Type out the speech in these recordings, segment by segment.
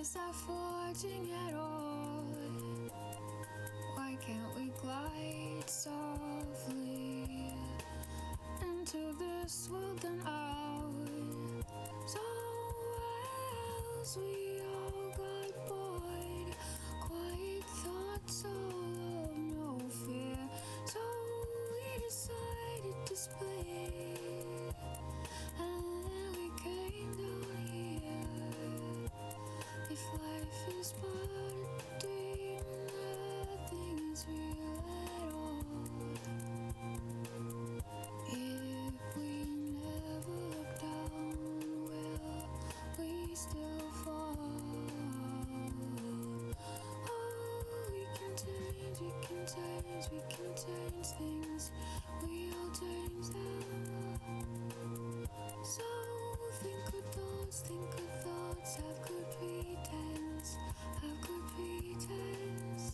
is not forging at all. Why can't we glide softly into this world and out? So else we all got bored, quiet thoughts all of no fear. So we decided to split, and then we came down here. If life is but a dream, nothing is real at all. If we never look down, will we still fall? Oh, we can change, we can change, we can change things. We all change them. So think good thoughts, have good pretense, have good pretense.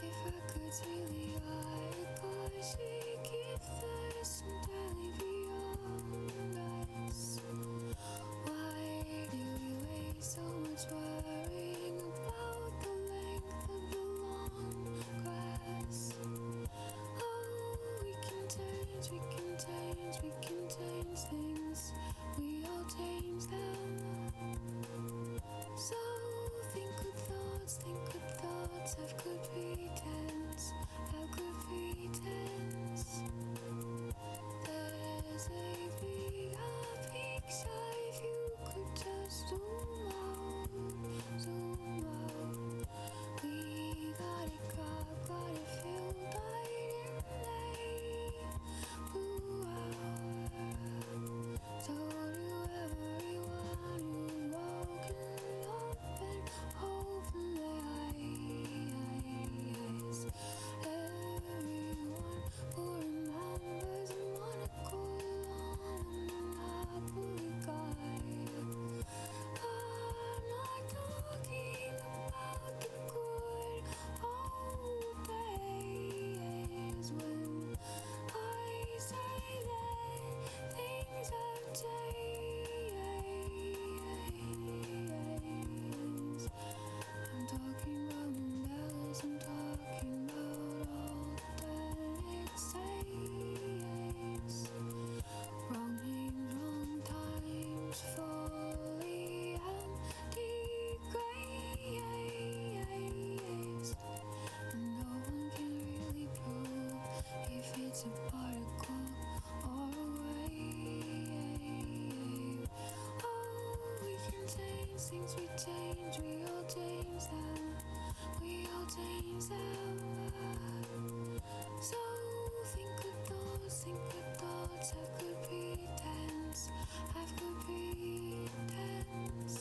If our goods really are a cause, we keep thirst entirely beyond us. Why do we waste so much worrying about the length of the long grass? Oh, we can change, we can change, we can change things. We all change them. So think good thoughts, have good pretense, have good pretense. There's a bigger picture if you could just zoom out, zoom out. We got it filled right in late blue hour. So do everyone who's woken up and open their eyes. Everyone who remembers Monaco alone and Napoli guy. I'm not talking about the good old days when I say that things have changed. I'm talking about Mandela's, I'm talking about all that it saves. Wrong names, wrong times, fully empty graves. And no one can really prove if it's a particle or a wave. Oh, we can change things, we change, we all change them. We all change them. So think good thoughts, have good pretense, have good pretense.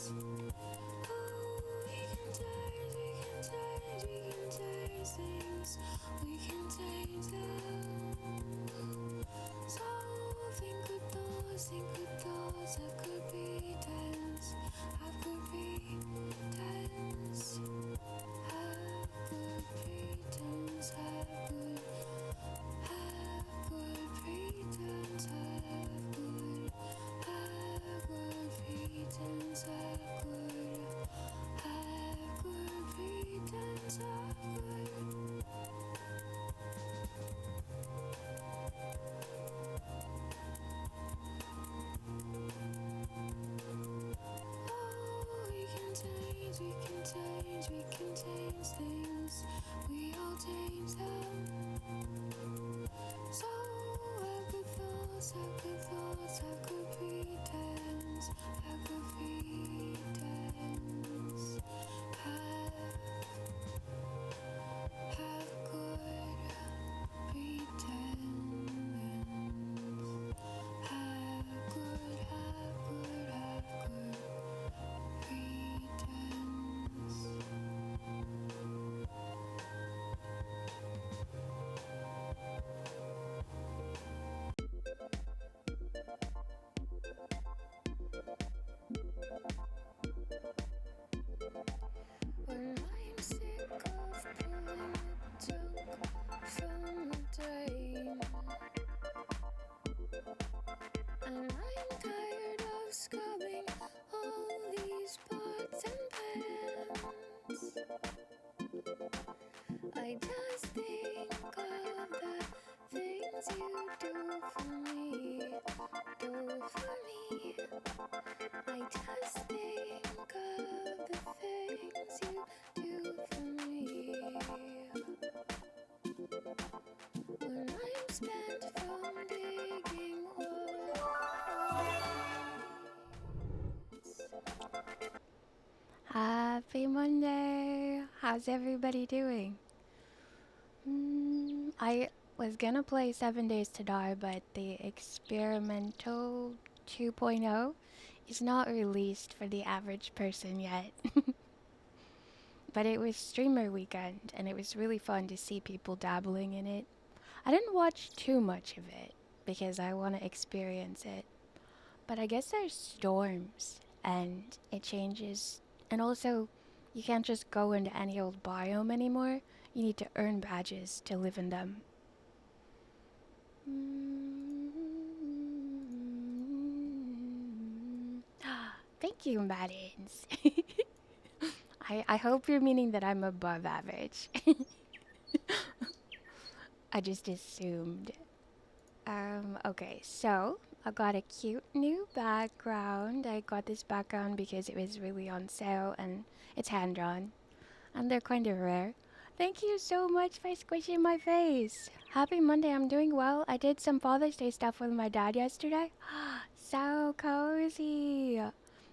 Oh, we can change, we can change, we can change things. We can change them. So think good thoughts, have good pretense, have good pretense, have good pretense. Happy Monday! How's everybody doing? I was gonna play 7 Days to Die, but the experimental 2.0 is not released for the average person yet. But it was streamer weekend, and it was really fun to see people dabbling in it. I didn't watch too much of it because I want to experience it. But I guess there's storms and it changes. And also, you can't just go into any old biome anymore. You need to earn badges to live in them. Thank you, Maddens. I hope you're meaning that I'm above average. I just assumed. Okay, so I got a cute new background. I got this background because it was really on sale and it's hand drawn. And they're kind of rare. Thank you so much for squishing my face. Happy Monday, I'm doing well. I did some Father's Day stuff with my dad yesterday. So cozy.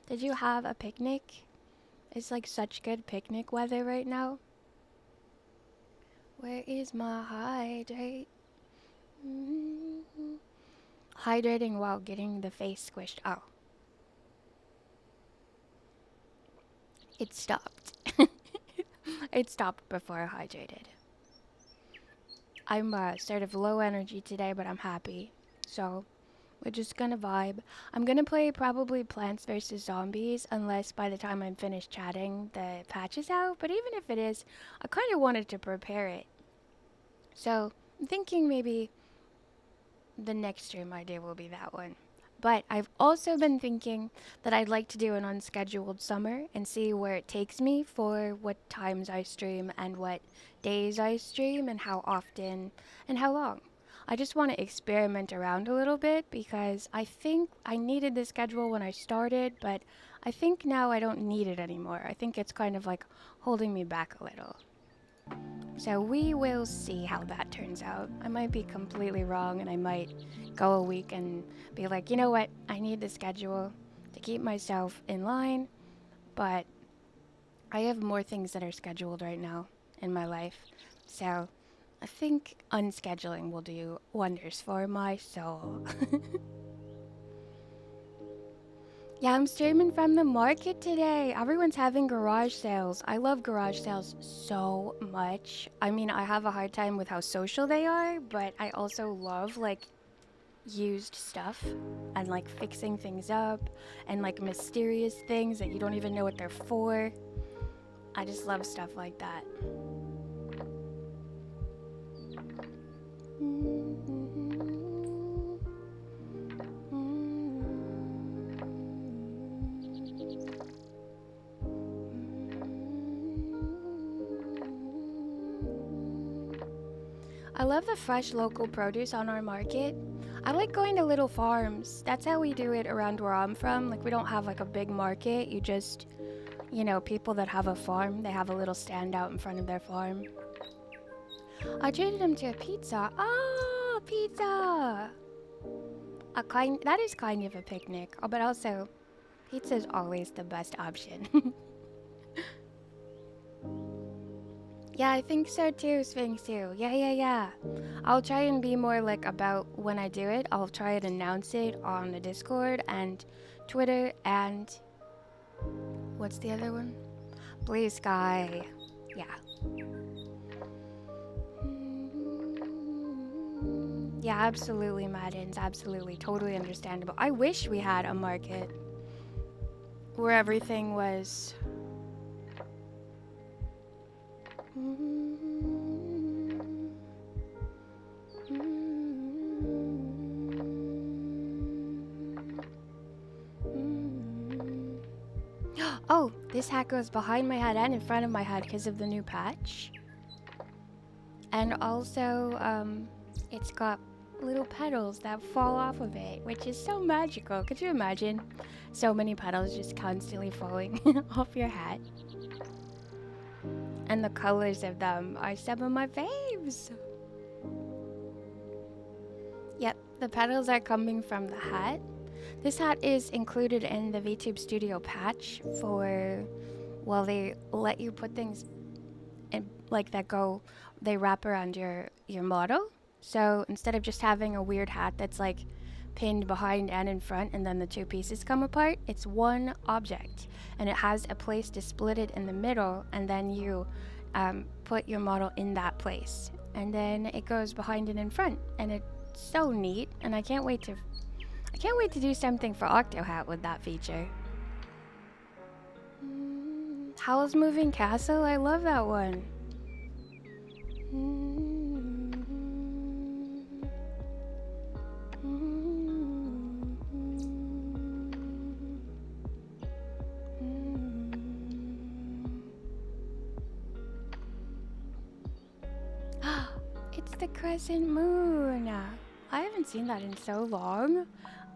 Did you have a picnic? It's like such good picnic weather right now. Where is my hydrate? Hydrating while getting the face squished. Oh. It stopped. It stopped before I hydrated. I'm sort of low energy today, but I'm happy. So, we're just gonna vibe. I'm gonna play probably Plants vs. Zombies, unless by the time I'm finished chatting, the patch is out. But even if it is, I kind of wanted to prepare it. So, I'm thinking maybe the next stream I do will be that one. But I've also been thinking that I'd like to do an unscheduled summer and see where it takes me for what times I stream and what days I stream and how often and how long. I just want to experiment around a little bit because I think I needed the schedule when I started, but I think now I don't need it anymore. I think it's kind of like holding me back a little. So we will see how that turns out. I might be completely wrong and I might go a week and be like, you know what, I need the schedule to keep myself in line, but I have more things that are scheduled right now in my life. So I think unscheduling will do wonders for my soul. Yeah, I'm streaming from the market today. Everyone's having garage sales. I love garage sales so much. I mean, I have a hard time with how social they are, but I also love like used stuff and like fixing things up and like mysterious things that you don't even know what they're for. I just love stuff like that. I love the fresh local produce on our market. I like going to little farms. That's how we do it around where I'm from. Like, we don't have like a big market. You just, you know, people that have a farm, they have a little stand out in front of their farm. I treated him to a pizza. Oh, pizza! That is kind of a picnic. Oh, but also, pizza is always the best option. Yeah, I think so too, Sphinx too. Yeah. I'll try and be more like about when I do it. I'll try and announce it on the Discord and Twitter and what's the other one? Blue Sky. Yeah. Yeah, absolutely, Maddens. Absolutely. Totally understandable. I wish we had a market where everything was... Oh, this hat goes behind my head and in front of my head because of the new patch. And also, it's got little petals that fall off of it, which is so magical. Could you imagine so many petals just constantly falling off your hat? And the colors of them are some of my faves. Yep, the petals are coming from the hat. This hat is included in the VTube Studio patch for well, they let you put things in, like that go, they wrap around your model. So instead of just having a weird hat that's like pinned behind and in front and then the two pieces come apart, it's one object and it has a place to split it in the middle, and then you put your model in that place and then it goes behind and in front, and it's so neat. And I can't wait to do something for Octohat with that feature. Howl's Moving Castle, I love that one. It's the crescent moon. I haven't seen that in so long.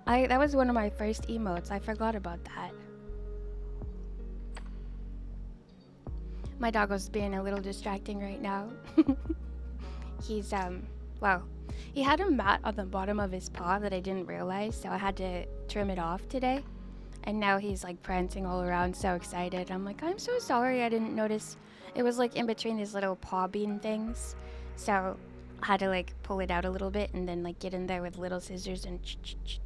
That was one of my first emotes. I forgot about that. My dog was being a little distracting right now. He's well, he had a mat on the bottom of his paw that I didn't realize, so I had to trim it off today. And now he's like prancing all around, so excited. I'm like, I'm so sorry I didn't notice. It was like in between his little paw bean things. So I had to like pull it out a little bit and then like get in there with little scissors and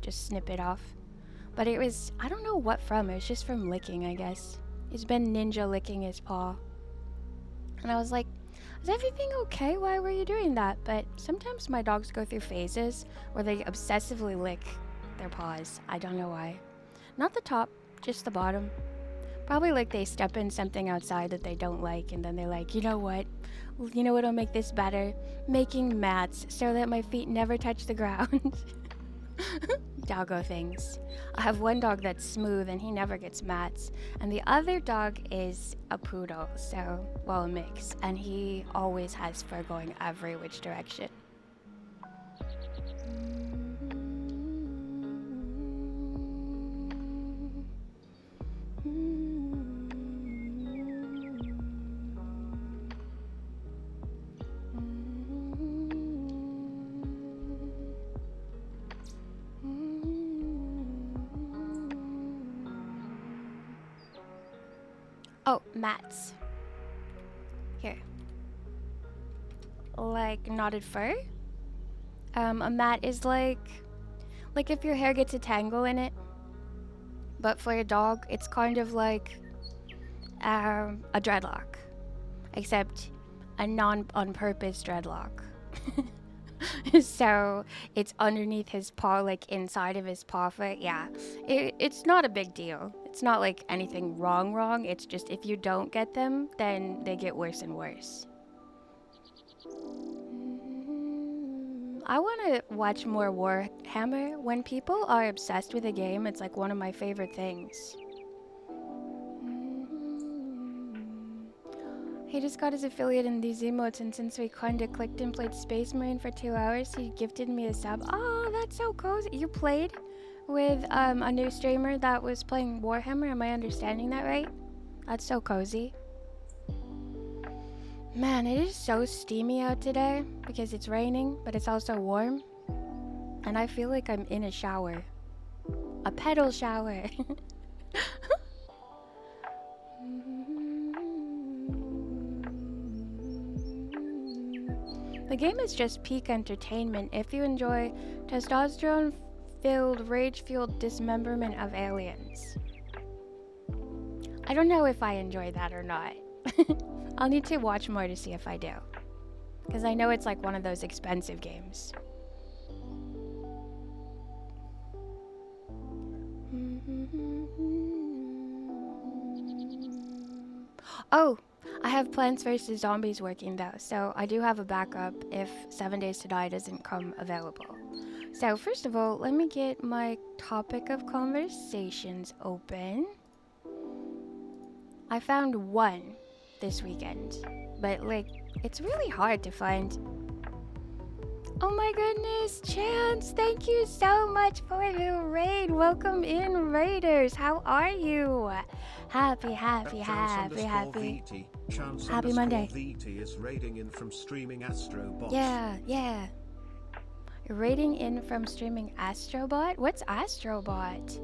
just snip it off. But it was, I don't know what from. It was just from licking, I guess. He's been ninja licking his paw. And I was like, is everything okay? Why were you doing that? But sometimes my dogs go through phases where they obsessively lick their paws. I don't know why. Not the top, just the bottom. Probably like they step in something outside that they don't like, and then they're like, you know what? You know what'll make this better? Making mats so that my feet never touch the ground. Doggo things. I have one dog that's smooth and he never gets mats, and the other dog is a poodle, so, well, a mix, and he always has fur going every which direction. Oh, mats. Here. Like knotted fur? A mat is like if your hair gets a tangle in it. But for a dog, it's kind of like a dreadlock. Except a non-on-purpose dreadlock. So it's underneath his paw, like inside of his paw foot. Yeah, it's not a big deal. It's not like anything wrong. It's just if you don't get them, then they get worse and worse. I want to watch more Warhammer. When people are obsessed with a game, it's like one of my favorite things. He just got his affiliate in these emotes, and since we kinda clicked and played Space Marine for 2 hours, he gifted me a sub. Oh, that's so cozy. You played with a new streamer that was playing Warhammer, am I understanding that right? That's so cozy. Man, it is so steamy out today because it's raining, but it's also warm. And I feel like I'm in a shower. A pedal shower. The game is just peak entertainment if you enjoy testosterone-filled, rage-fueled dismemberment of aliens. I don't know if I enjoy that or not. I'll need to watch more to see if I do. Because I know it's like one of those expensive games. Oh! I have Plants vs. Zombies working though, so I do have a backup if 7 Days to Die doesn't come available. So first of all, let me get my topic of conversations open. I found one this weekend, but like, it's really hard to find. Oh my goodness, Chance, thank you so much for the raid. Welcome in, Raiders. How are you? Happy Monday. VT is raiding in from streaming Astrobot. Yeah. Raiding in from streaming Astrobot? What's Astrobot?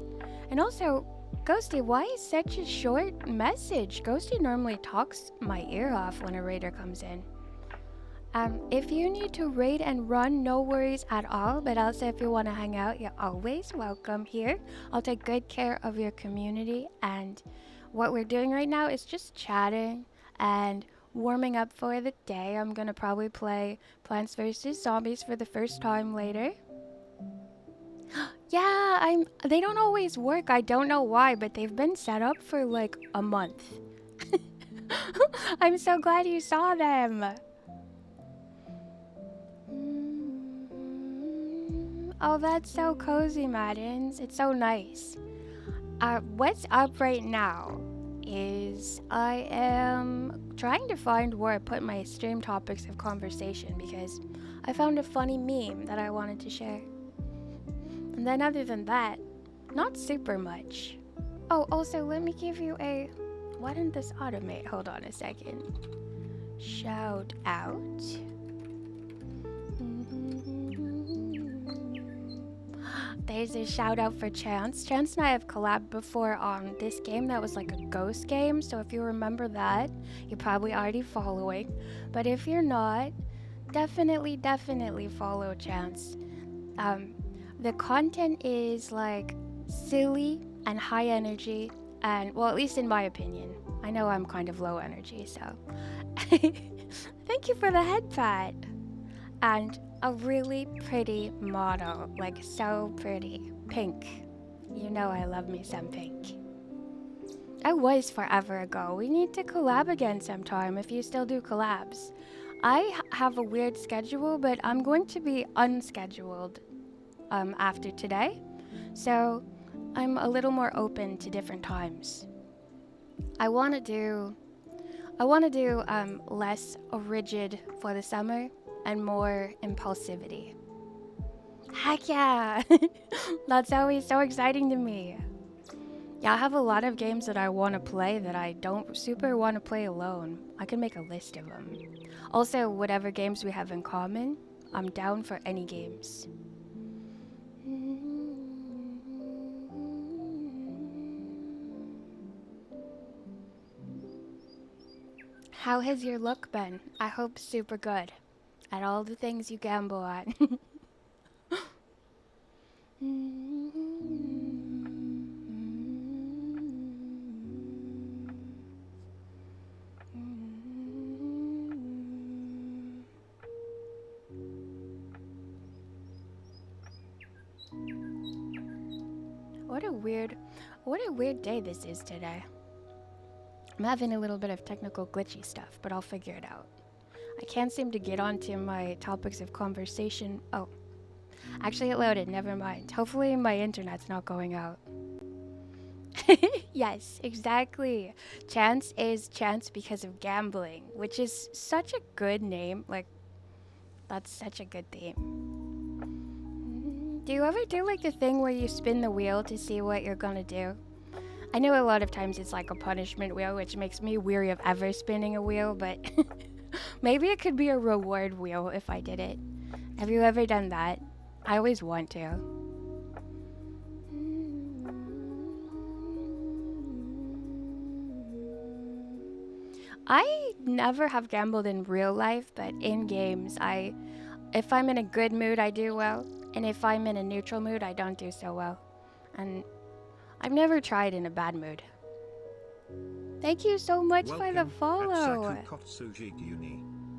And also, Ghosty, why is such a short message? Ghosty normally talks my ear off when a raider comes in. If you need to raid and run, no worries at all. But also, if you want to hang out, you're always welcome here. I'll take good care of your community. And what we're doing right now is just chatting and warming up for the day. I'm gonna probably play Plants vs. Zombies for the first time later. Yeah, they don't always work. I don't know why, but they've been set up for like a month. I'm so glad you saw them. Oh, that's so cozy, Maddens. It's so nice. What's up right now is I am trying to find where I put my stream topics of conversation because I found a funny meme that I wanted to share. And then other than that, not super much. Oh, also, let me give you a... Why didn't this automate? Hold on a second. Shout out. There's a shout out for Chance. Chance and I have collabed before on this game that was like a ghost game. So if you remember that, you're probably already following. But if you're not, definitely follow Chance. The content is like silly and high energy. And well, at least in my opinion. I know I'm kind of low energy, so. Thank you for the head pat. And a really pretty model, like so pretty. Pink. You know I love me some pink. That was forever ago. We need to collab again sometime if you still do collabs. I have a weird schedule, but I'm going to be unscheduled after today. So I'm a little more open to different times. I want to do less rigid for the summer and more impulsivity. Heck yeah! That's always so exciting to me. Yeah, I have a lot of games that I want to play that I don't super want to play alone. I can make a list of them. Also, whatever games we have in common, I'm down for any games. How has your luck been? I hope super good. At all the things you gamble at. What a weird day this is today. I'm having a little bit of technical glitchy stuff, but I'll figure it out. I can't seem to get onto my topics of conversation. Oh, actually it loaded, never mind. Hopefully my internet's not going out. Yes, exactly. Chance is Chance because of gambling, which is such a good name. Like, that's such a good theme. Do you ever do like the thing where you spin the wheel to see what you're gonna do? I know a lot of times it's like a punishment wheel, which makes me weary of ever spinning a wheel, but maybe it could be a reward wheel if I did it. Have you ever done that? I always want to. I never have gambled in real life, but in games, if I'm in a good mood, I do well. And if I'm in a neutral mood, I don't do so well. And I've never tried in a bad mood. Thank you so much for the follow.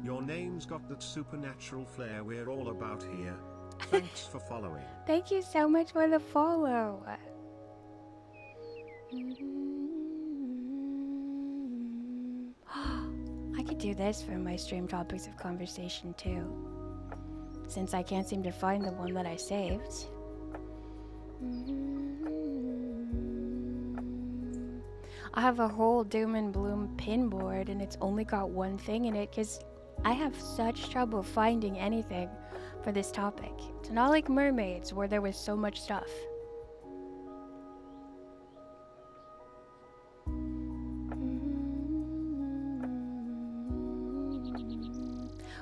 Your name's got that supernatural flair we're all about here. Thanks for following. Thank you so much for the follow. I could do this for my stream topics of conversation too, since I can't seem to find the one that I saved. I have a whole doom and gloom pin board and it's only got one thing in it because I have such trouble finding anything for this topic. It's not like mermaids where there was so much stuff.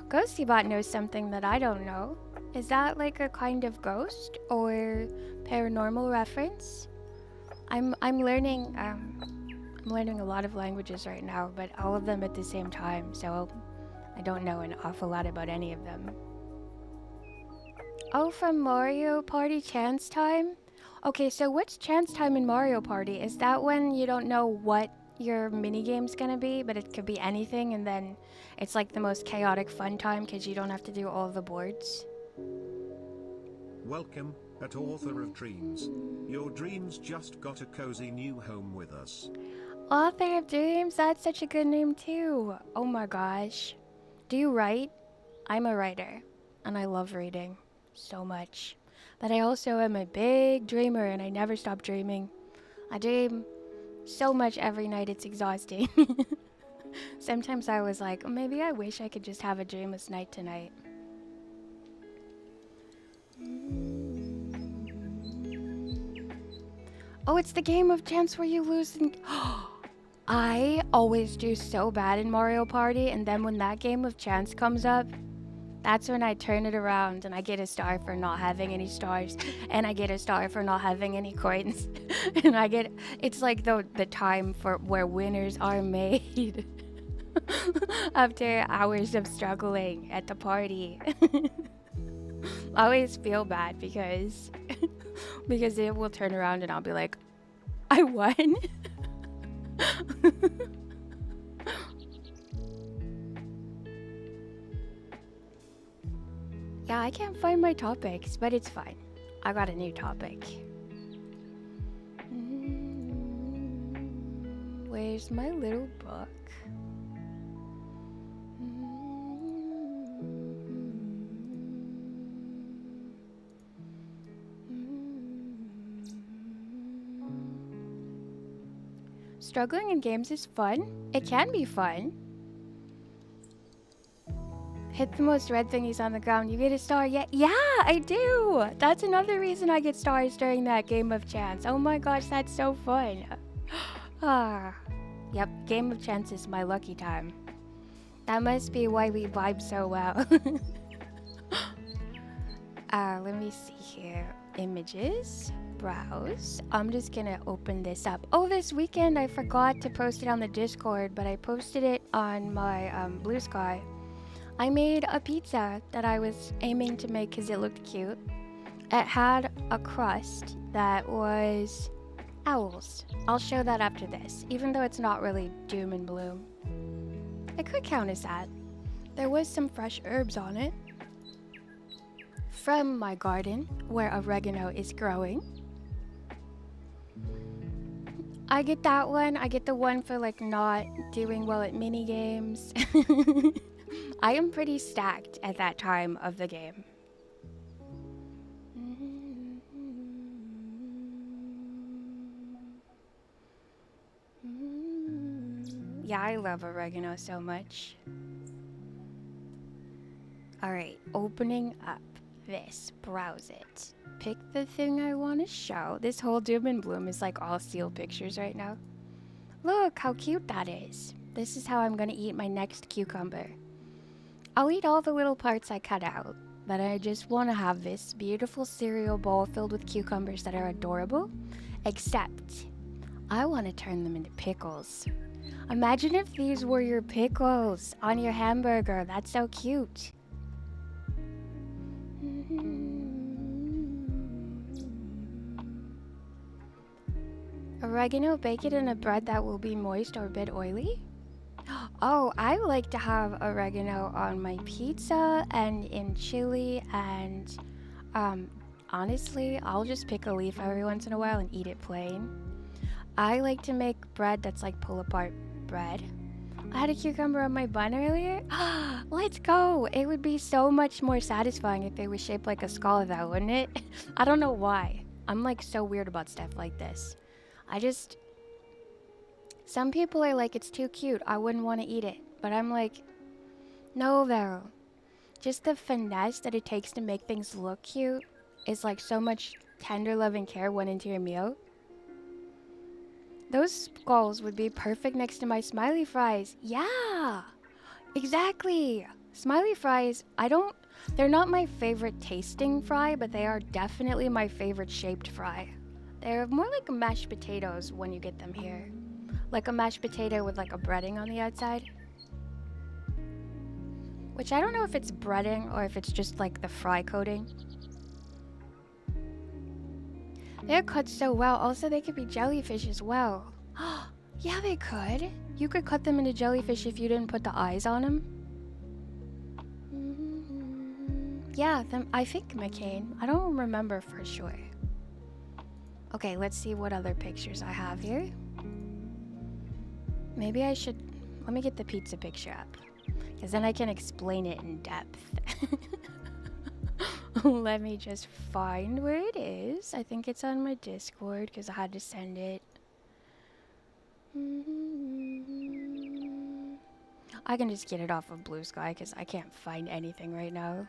Ghostybot knows something that I don't know. Is that like a kind of ghost or paranormal reference? I'm learning a lot of languages right now, but all of them at the same time, so I don't know an awful lot about any of them. Oh, from Mario Party Chance Time? Okay, so what's Chance Time in Mario Party? Is that when you don't know what your minigame's gonna be, but it could be anything, and then it's like the most chaotic fun time because you don't have to do all the boards? Welcome, at Author of Dreams. Your dreams just got a cozy new home with us. Author of Dreams, that's such a good name too. Oh my gosh. Do you write? I'm a writer, and I love reading so much. But I also am a big dreamer, and I never stop dreaming. I dream so much every night, it's exhausting. Sometimes I was like, maybe I wish I could just have a dreamless night tonight. Oh, it's the game of chance where you lose and... I always do so bad in Mario Party, and then when that game of chance comes up, that's when I turn it around and I get a star for not having any stars, and I get a star for not having any coins. And it's like the time for where winners are made. After hours of struggling at the party. I always feel bad because it will turn around and I'll be like, I won. Yeah, I can't find my topics, but it's fine. I got a new topic. Where's my little book? Struggling in games is fun. It can be fun. Hit the most red thingies on the ground, you get a star. Yeah, I do. That's another reason I get stars during that game of chance. Oh my gosh, that's so fun. Yep, game of chance is my lucky time. That must be why we vibe so well. Let me see here. Images. Browse. I'm just gonna open this up. Oh, this weekend I forgot to post it on the Discord, but I posted it on my Blue Sky. I made a pizza that I was aiming to make because it looked cute. It had a crust that was owls. I'll show that after this, even though it's not really doom and gloom. It could count as that. There was some fresh herbs on it from my garden where oregano is growing. I get that one. I get the one for like not doing well at mini games. I am pretty stacked at that time of the game. Yeah, I love oregano so much. Alright, opening up this. Browse it. Pick the thing I want to show. This whole doom and bloom is like all seal pictures right now. Look how cute that is. This is how I'm going to eat my next cucumber. I'll eat all the little parts I cut out, but I just want to have this beautiful cereal bowl filled with cucumbers that are adorable, except I want to turn them into pickles. Imagine if these were your pickles on your hamburger. That's so cute. Oregano, bake it in a bread that will be moist or a bit oily. Oh, I like to have oregano on my pizza and in chili, and honestly, I'll just pick a leaf every once in a while and eat it plain. I like to make bread that's like pull apart bread. I had a cucumber on my bun earlier. Let's go! It would be so much more satisfying if they were shaped like a skull though, wouldn't it? I don't know why. I'm like so weird about stuff like this. Some people are like, it's too cute, I wouldn't want to eat it. But I'm like, no, Vero. Just the finesse that it takes to make things look cute is like so much tender love and care went into your meal. Those skulls would be perfect next to my smiley fries. Yeah, exactly. Smiley fries, they're not my favorite tasting fry, but they are definitely my favorite shaped fry. They're more like mashed potatoes when you get them here. Like a mashed potato with like a breading on the outside. Which I don't know if it's breading or if it's just like the fry coating. They're cut so well. Also, they could be jellyfish as well. Yeah, they could. You could cut them into jellyfish if you didn't put the eyes on them. Yeah, I think McCain. I don't remember for sure. Okay, let's see what other pictures I have here. Maybe I should... Let me get the pizza picture up. Because then I can explain it in depth. Let me just find where it is. I think it's on my Discord because I had to send it. I can just get it off of Blue Sky because I can't find anything right now.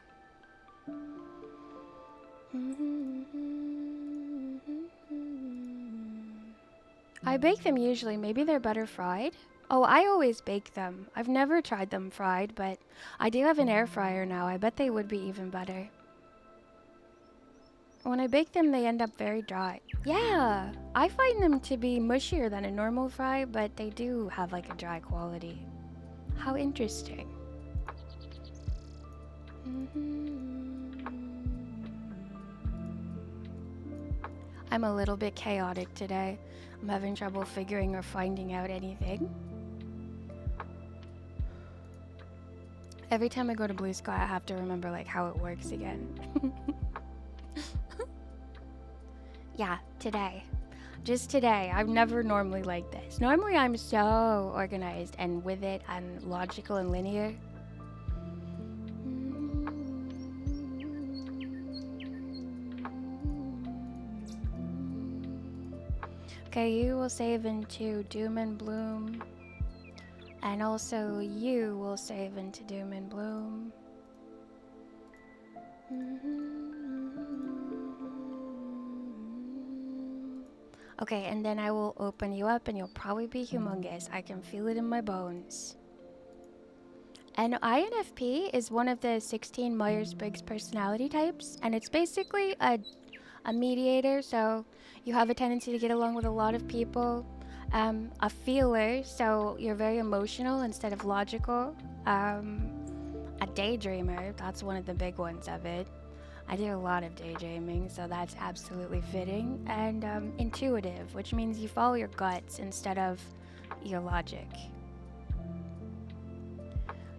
I bake them usually. Maybe they're better fried. Oh, I always bake them. I've never tried them fried, but I do have an air fryer now. I bet they would be even better. When I bake them, they end up very dry. Yeah, I find them to be mushier than a normal fry, but they do have like a dry quality. How interesting. I'm a little bit chaotic today. I'm having trouble figuring or finding out anything. Every time I go to Blue Sky, I have to remember like how it works again. Yeah, today. Just today. I'm never normally like this. Normally I'm so organized and with it and logical and linear. Okay, you will save into Doom and Bloom. And also you will save into Doom and Bloom. Okay, and then I will open you up and you'll probably be humongous. I can feel it in my bones. And INFP is one of the 16 Myers-Briggs personality types, and it's basically a mediator, so you have a tendency to get along with a lot of people. A feeler, so you're very emotional instead of logical. A daydreamer, that's one of the big ones of it. I do a lot of daydreaming, so that's absolutely fitting. And intuitive, which means you follow your guts instead of your logic.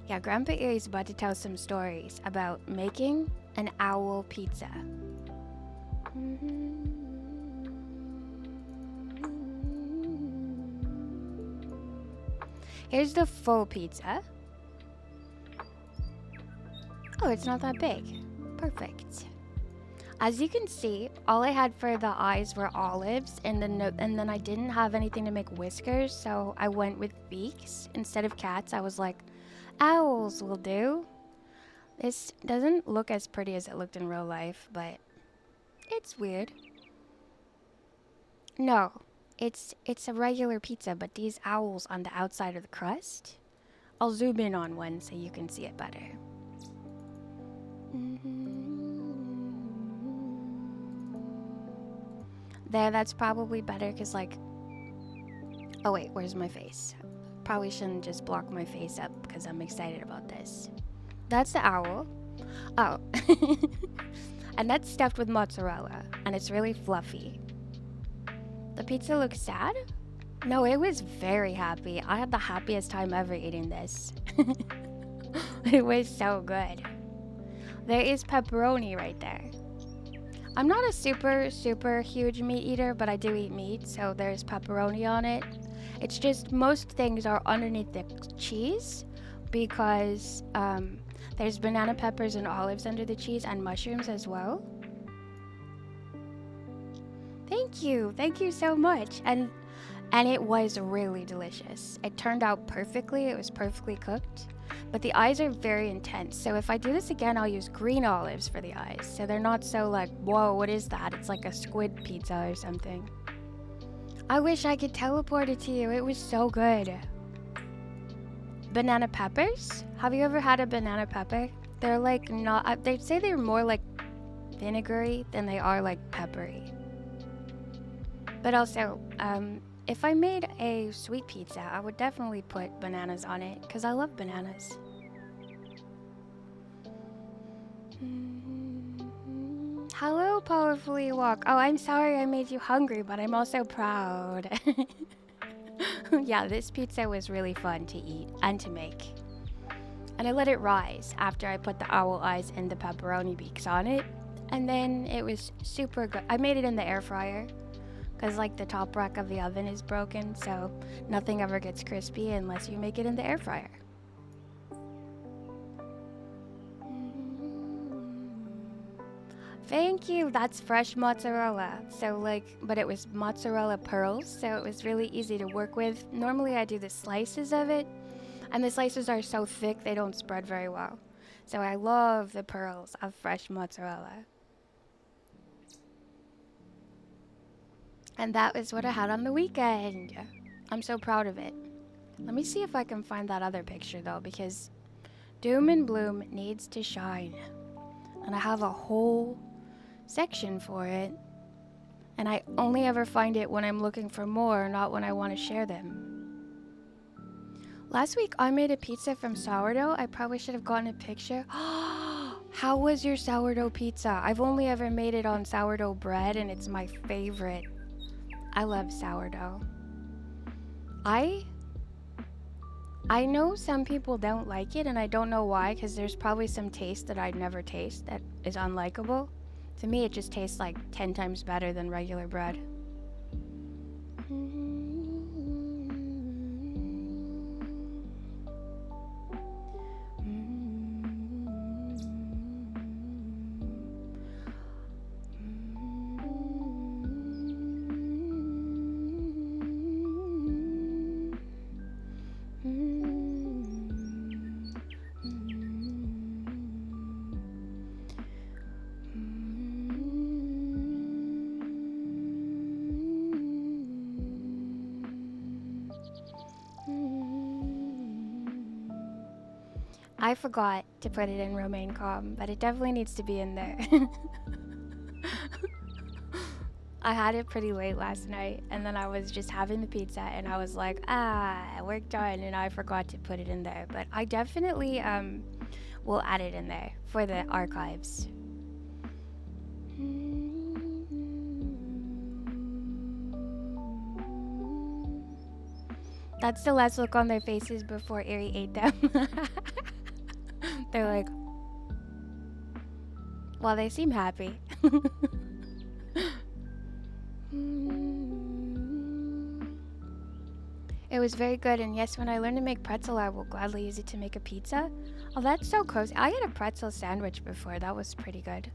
Yeah, Grandpa Erie's about to tell some stories about making an owl pizza. Here's the full pizza. Oh, it's not that big. Perfect. As you can see, all I had for the eyes were olives, and then I didn't have anything to make whiskers, so I went with beaks. Instead of cats, I was like, owls will do. This doesn't look as pretty as it looked in real life, but it's weird. No, it's a regular pizza, but these owls on the outside of the crust. I'll zoom in on one so you can see it better. There, that's probably better because like... Oh wait, where's my face? Probably shouldn't just block my face up because I'm excited about this. That's the owl. Oh. And that's stuffed with mozzarella, and it's really fluffy. The pizza looks sad? No, it was very happy. I had the happiest time ever eating this. It was so good. There is pepperoni right there. I'm not a super huge meat eater, but I do eat meat, so there's pepperoni on it. It's just most things are underneath the cheese because there's banana peppers and olives under the cheese and mushrooms as well. Thank you so much. And it was really delicious. It turned out perfectly. It was perfectly cooked. But the eyes are very intense, so if I do this again, I'll use green olives for the eyes, so they're not so like, whoa, what is that? It's like a squid pizza or something. I wish I could teleport it to you. It was so good. Banana peppers? Have you ever had a banana pepper? They're like not, they'd say they're more like vinegary than they are like peppery. But also, if I made a sweet pizza, I would definitely put bananas on it because I love bananas. Hello, Powerfully Walk. Oh, I'm sorry I made you hungry, but I'm also proud. Yeah, this pizza was really fun to eat and to make. And I let it rise after I put the owl eyes and the pepperoni beaks on it. And then it was super good. I made it in the air fryer because like the top rack of the oven is broken, so nothing ever gets crispy unless you make it in the air fryer. Thank you. That's fresh mozzarella. So but it was mozzarella pearls, so it was really easy to work with. Normally I do the slices of it, and the slices are so thick they don't spread very well. So I love the pearls of fresh mozzarella. And that is what I had on the weekend. I'm so proud of it. Let me see if I can find that other picture though, because Doom and Bloom needs to shine. And I have a whole section for it. And I only ever find it when I'm looking for more, not when I want to share them. Last week I made a pizza from sourdough. I probably should have gotten a picture. How was your sourdough pizza? I've only ever made it on sourdough bread and it's my favorite. I love sourdough. I know some people don't like it, and I don't know why, because there's probably some taste that I'd never taste that is unlikable. To me, it just tastes like 10 times better than regular bread. I forgot to put it in Romaine Com, but it definitely needs to be in there. I had it pretty late last night, and then I was just having the pizza, and I was like, we're done, and I forgot to put it in there. But I definitely will add it in there for the archives. That's the last look on their faces before Erie ate them. They're like, well, they seem happy. It was very good, and yes, when I learn to make pretzel, I will gladly use it to make a pizza. Oh, that's so cozy. I had a pretzel sandwich before. That was pretty good.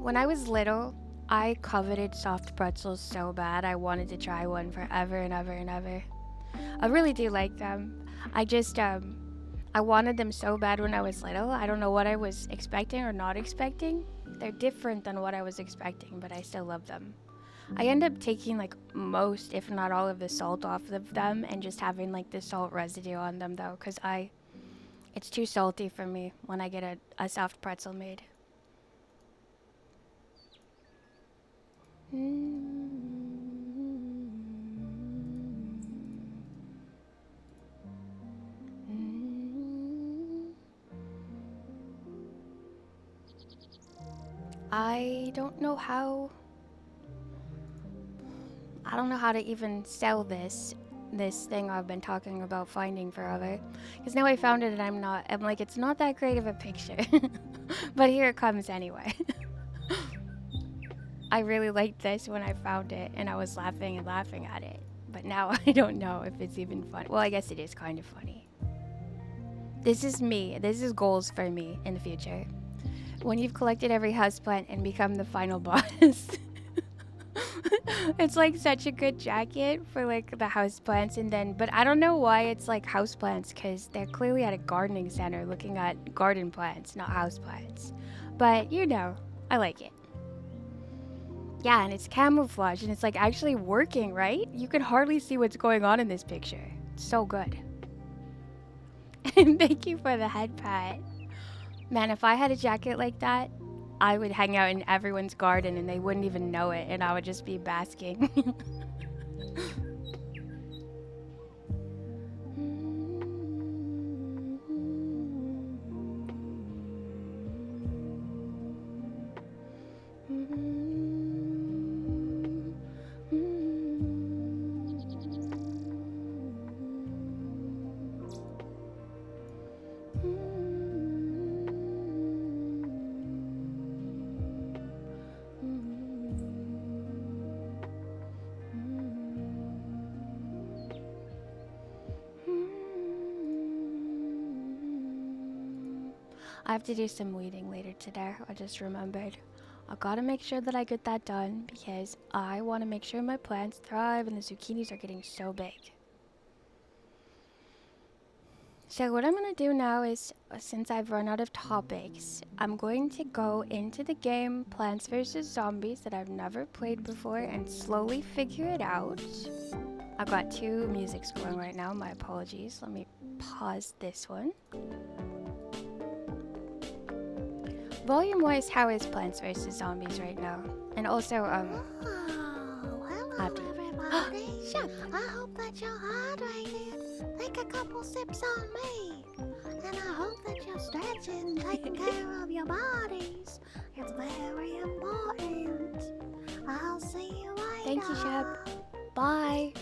When I was little, I coveted soft pretzels so bad. I wanted to try one forever and ever and ever. I really do like them. I wanted them so bad when I was little. I don't know what I was expecting or not expecting. They're different than what I was expecting, but I still love them. I end up taking like most, if not all, of the salt off of them and just having like the salt residue on them though, because it's too salty for me when I get a soft pretzel made. I don't know how to even sell this thing I've been talking about finding forever, because now I found it and I'm like, it's not that great of a picture. But here it comes anyway. I really liked this when I found it and I was laughing at it, but now I don't know if it's even fun. Well, I guess it is kind of funny. This is me. This is goals for me in the future. When you've collected every houseplant and become the final boss. It's like such a good jacket for like the houseplants, but I don't know why it's like houseplants, because they're clearly at a gardening center looking at garden plants, not houseplants. But you know, I like it. Yeah, and it's camouflage and it's like actually working, right? You can hardly see what's going on in this picture. It's so good. And thank you for the head pat. Man, if I had a jacket like that, I would hang out in everyone's garden and they wouldn't even know it, and I would just be basking. I have to do some weeding later today. I just remembered. I gotta make sure that I get that done because I want to make sure my plants thrive and the zucchinis are getting so big. So what I'm gonna do now is, since I've run out of topics, I'm going to go into the game Plants vs. Zombies that I've never played before and slowly figure it out. I've got two musics going right now, my apologies. Let me pause this one. Volume-wise, how is Plants vs. Zombies right now? And also, Oh, hello Abby. everybody. Shut I hope that you're hydrated. Take a couple sips on me. And I hope that you're stretching, taking care of your bodies. It's very important. I'll see you later. Thank you, Shep. Bye.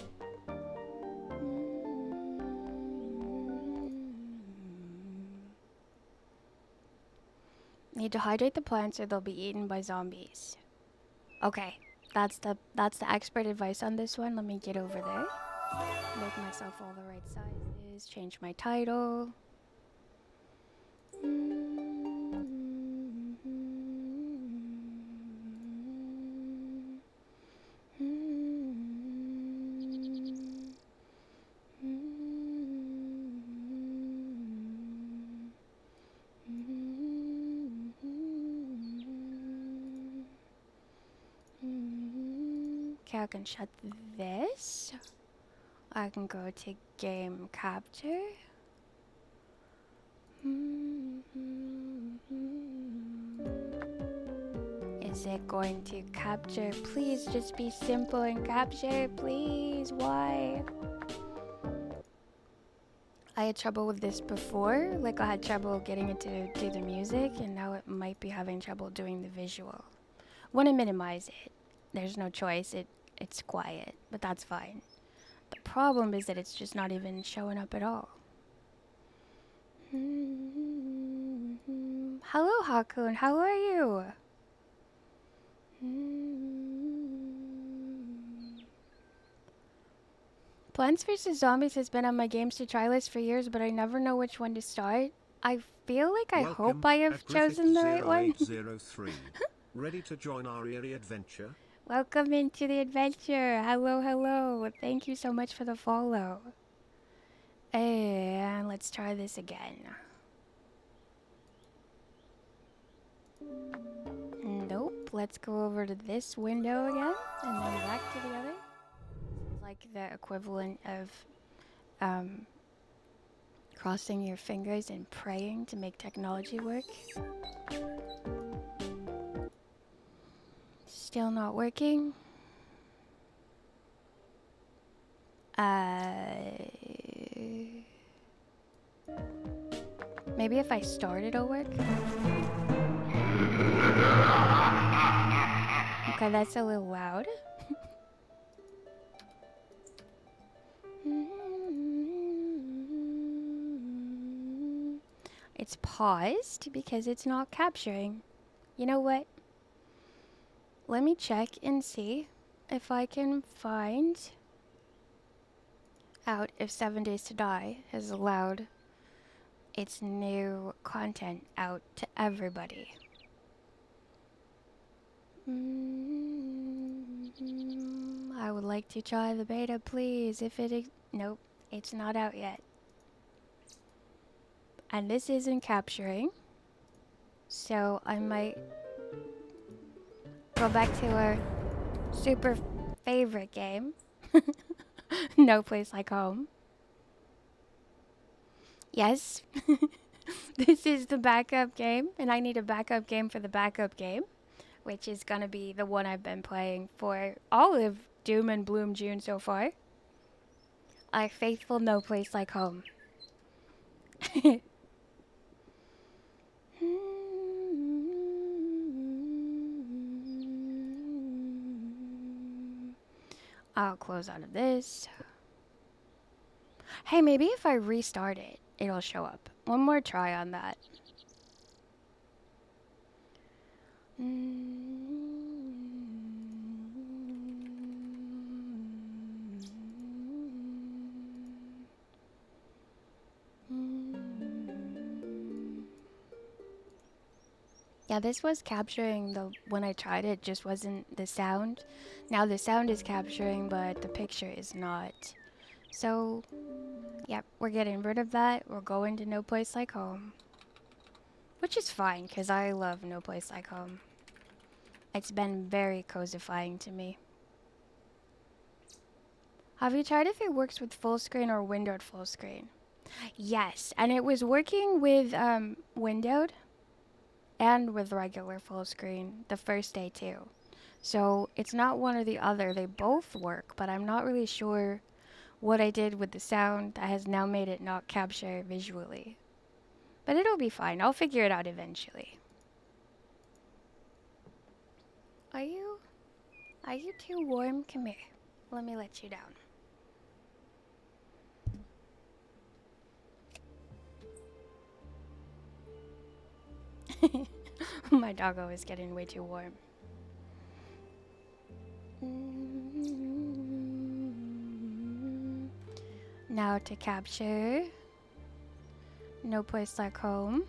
Need to hydrate the plants or they'll be eaten by zombies. Okay, that's the expert advice on this one. Let me get over there. Make myself all the right sizes. Change my title. Okay, I can shut this. I can go to game capture. Is it going to capture? Please just be simple and capture, please. Why? I had trouble with this before. Like, I had trouble getting it to do the music, and now it might be having trouble doing the visual. Want to minimize it. There's no choice. It's quiet, but that's fine. The problem is that it's just not even showing up at all. Hello, Hakun. How are you? Plants vs. Zombies has been on my games to try list for years, but I never know which one to start. I feel like I hope I have chosen the right one. 0803. Ready to join our eerie adventure? Welcome into the adventure. Hello, hello. Thank you so much for the follow. And let's try this again. Nope. Let's go over to this window again and then back to the other. Like the equivalent of crossing your fingers and praying to make technology work. Still not working. Maybe if I start it'll work. Okay, that's a little loud. It's paused because it's not capturing. You know what? Let me check and see if I can find out if 7 Days to Die has allowed its new content out to everybody. I would like to try the beta, please. If it nope, it's not out yet. And this isn't capturing. So I might go back to our super favorite game. No Place Like Home. Yes. This is the backup game, and I need a backup game for the backup game, which is gonna be the one I've been playing for all of Doom and Bloom June so far. Our faithful No Place Like Home. I'll close out of this. Hey, maybe if I restart it, it'll show up. One more try on that. Yeah, this was capturing the when I tried it, just wasn't the sound. Now the sound is capturing, but the picture is not. So, yep, we're getting rid of that. We're going to No Place Like Home. Which is fine, because I love No Place Like Home. It's been very cosifying to me. Have you tried if it works with full screen or windowed full screen? Yes, and it was working with windowed and with regular full screen the first day too. So it's not one or the other, they both work, but I'm not really sure what I did with the sound that has now made it not capture visually. But it'll be fine, I'll figure it out eventually. Are you too warm? Come here, let me let you down. My doggo is getting way too warm. Now to capture No Place Like Home.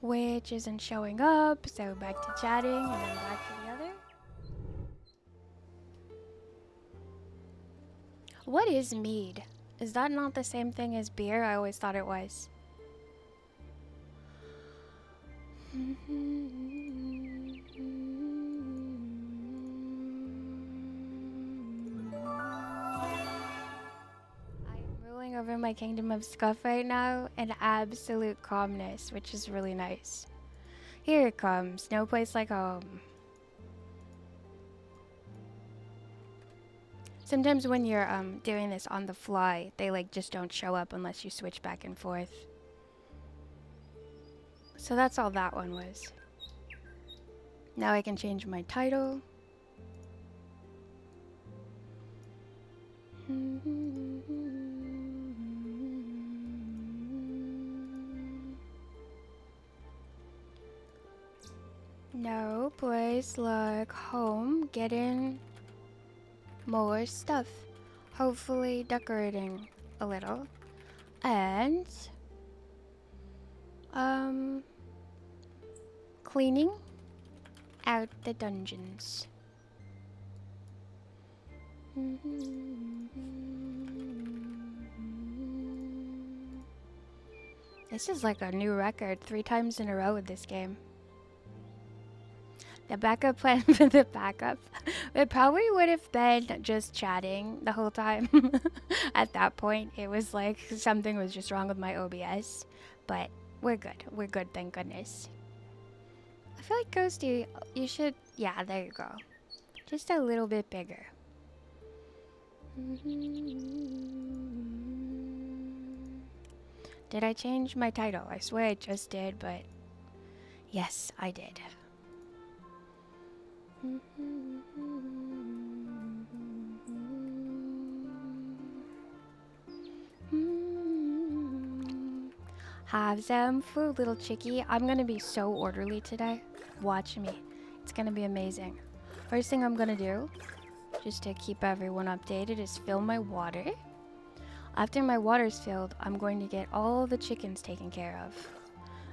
Which isn't showing up, so back to chatting and then back to the other. What is mead? Is that not the same thing as beer? I always thought it was. I am ruling over my kingdom of Scuff right now in absolute calmness, which is really nice. Here it comes, No Place Like Home. Sometimes when you're doing this on the fly, they like just don't show up unless you switch back and forth. So that's all that one was. Now I can change my title. No Place Like Home, getting more stuff. Hopefully decorating a little. And cleaning out the dungeons. This is like a new record, 3 times in a row with this game. The backup plan for the backup, it probably would have been just chatting the whole time. At that point, it was like something was just wrong with my OBS, but we're good, thank goodness. I feel like Ghosty, you should, yeah, there you go. Just a little bit bigger. Did I change my title? I swear I just did, but yes, I did. Have some food, little chickie. I'm gonna be so orderly today. Watch me. It's gonna be amazing. First thing I'm gonna do, just to keep everyone updated, is fill my water. After my water's filled, I'm going to get all the chickens taken care of.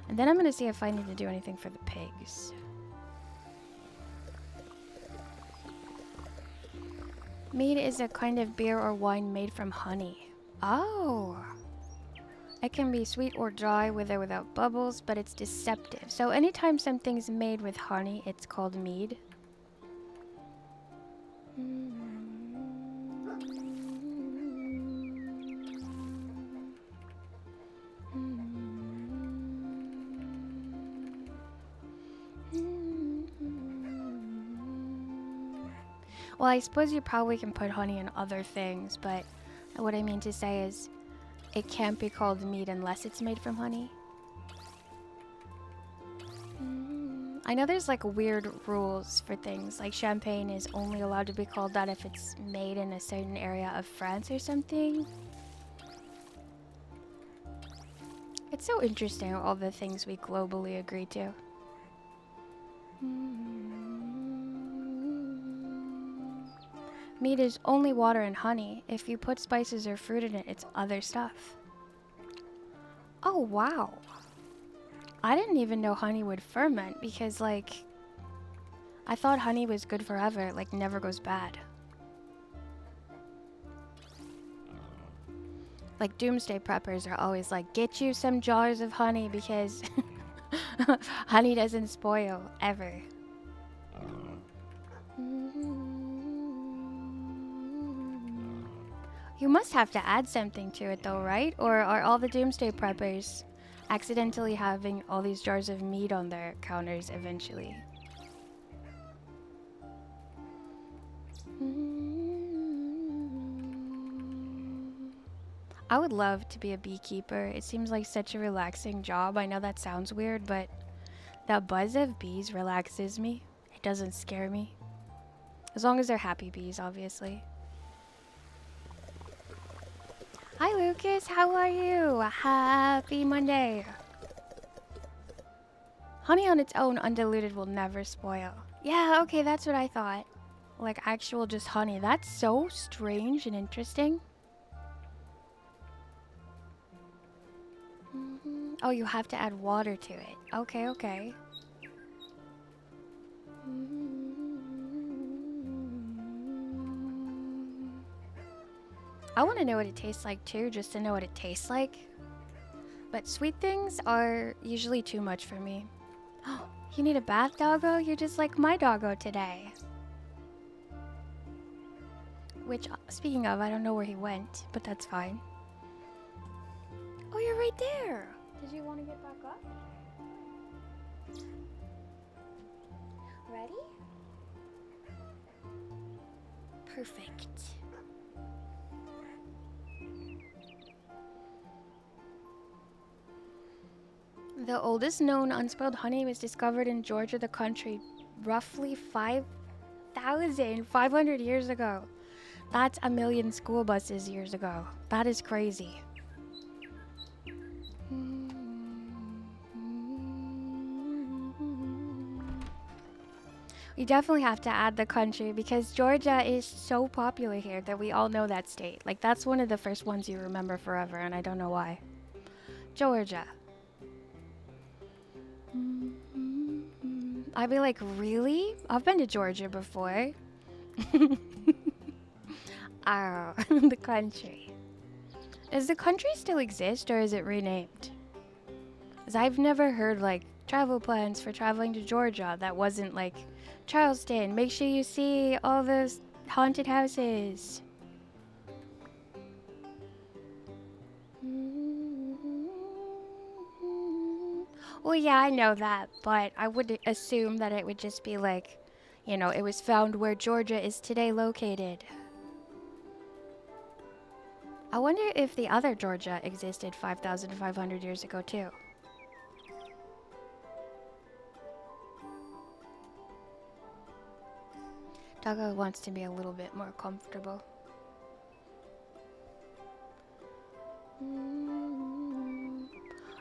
And then I'm gonna see if I need to do anything for the pigs. Mead is a kind of beer or wine made from honey. Oh! It can be sweet or dry with or without bubbles, but it's deceptive. So anytime something's made with honey, it's called mead. Well, I suppose you probably can put honey in other things, but what I mean to say is it can't be called mead unless it's made from honey. I know there's like weird rules for things, like champagne is only allowed to be called that if it's made in a certain area of France or something. It's so interesting all the things we globally agree to. Mead is only water and honey. If you put spices or fruit in it, it's other stuff. Oh, wow. I didn't even know honey would ferment because, like, I thought honey was good forever, like, never goes bad. Like, doomsday preppers are always like, get you some jars of honey because honey doesn't spoil, ever. You must have to add something to it though, right? Or are all the doomsday preppers accidentally having all these jars of meat on their counters eventually? I would love to be a beekeeper. It seems like such a relaxing job. I know that sounds weird, but the buzz of bees relaxes me. It doesn't scare me. As long as they're happy bees, obviously. Hi Lucas, how are you? Happy Monday. Honey on its own, undiluted, will never spoil. Yeah, okay, that's what I thought. Like actual just honey. That's so strange and interesting. Oh, you have to add water to it. Okay, okay. I want to know what it tastes like too, just to know what it tastes like. But sweet things are usually too much for me. Oh, you need a bath, doggo? You're just like my doggo today. Which, speaking of, I don't know where he went, but that's fine. Oh, you're right there. Did you want to get back up? Ready? Perfect. The oldest known unspoiled honey was discovered in Georgia, the country, roughly 5,500 years ago. That's a million school buses years ago. That is crazy. We definitely have to add the country because Georgia is so popular here that we all know that state. Like, that's one of the first ones you remember forever, and I don't know why. Georgia. I'd be like, really? I've been to Georgia before. Oh, the country. Does the country still exist or is it renamed? Because I've never heard like travel plans for traveling to Georgia that wasn't like Charleston. Make sure you see all those haunted houses. Well, yeah, I know that, but I would assume that it would just be like, you know, it was found where Georgia is today located. I wonder if the other Georgia existed 5,500 years ago, too. Doggo wants to be a little bit more comfortable.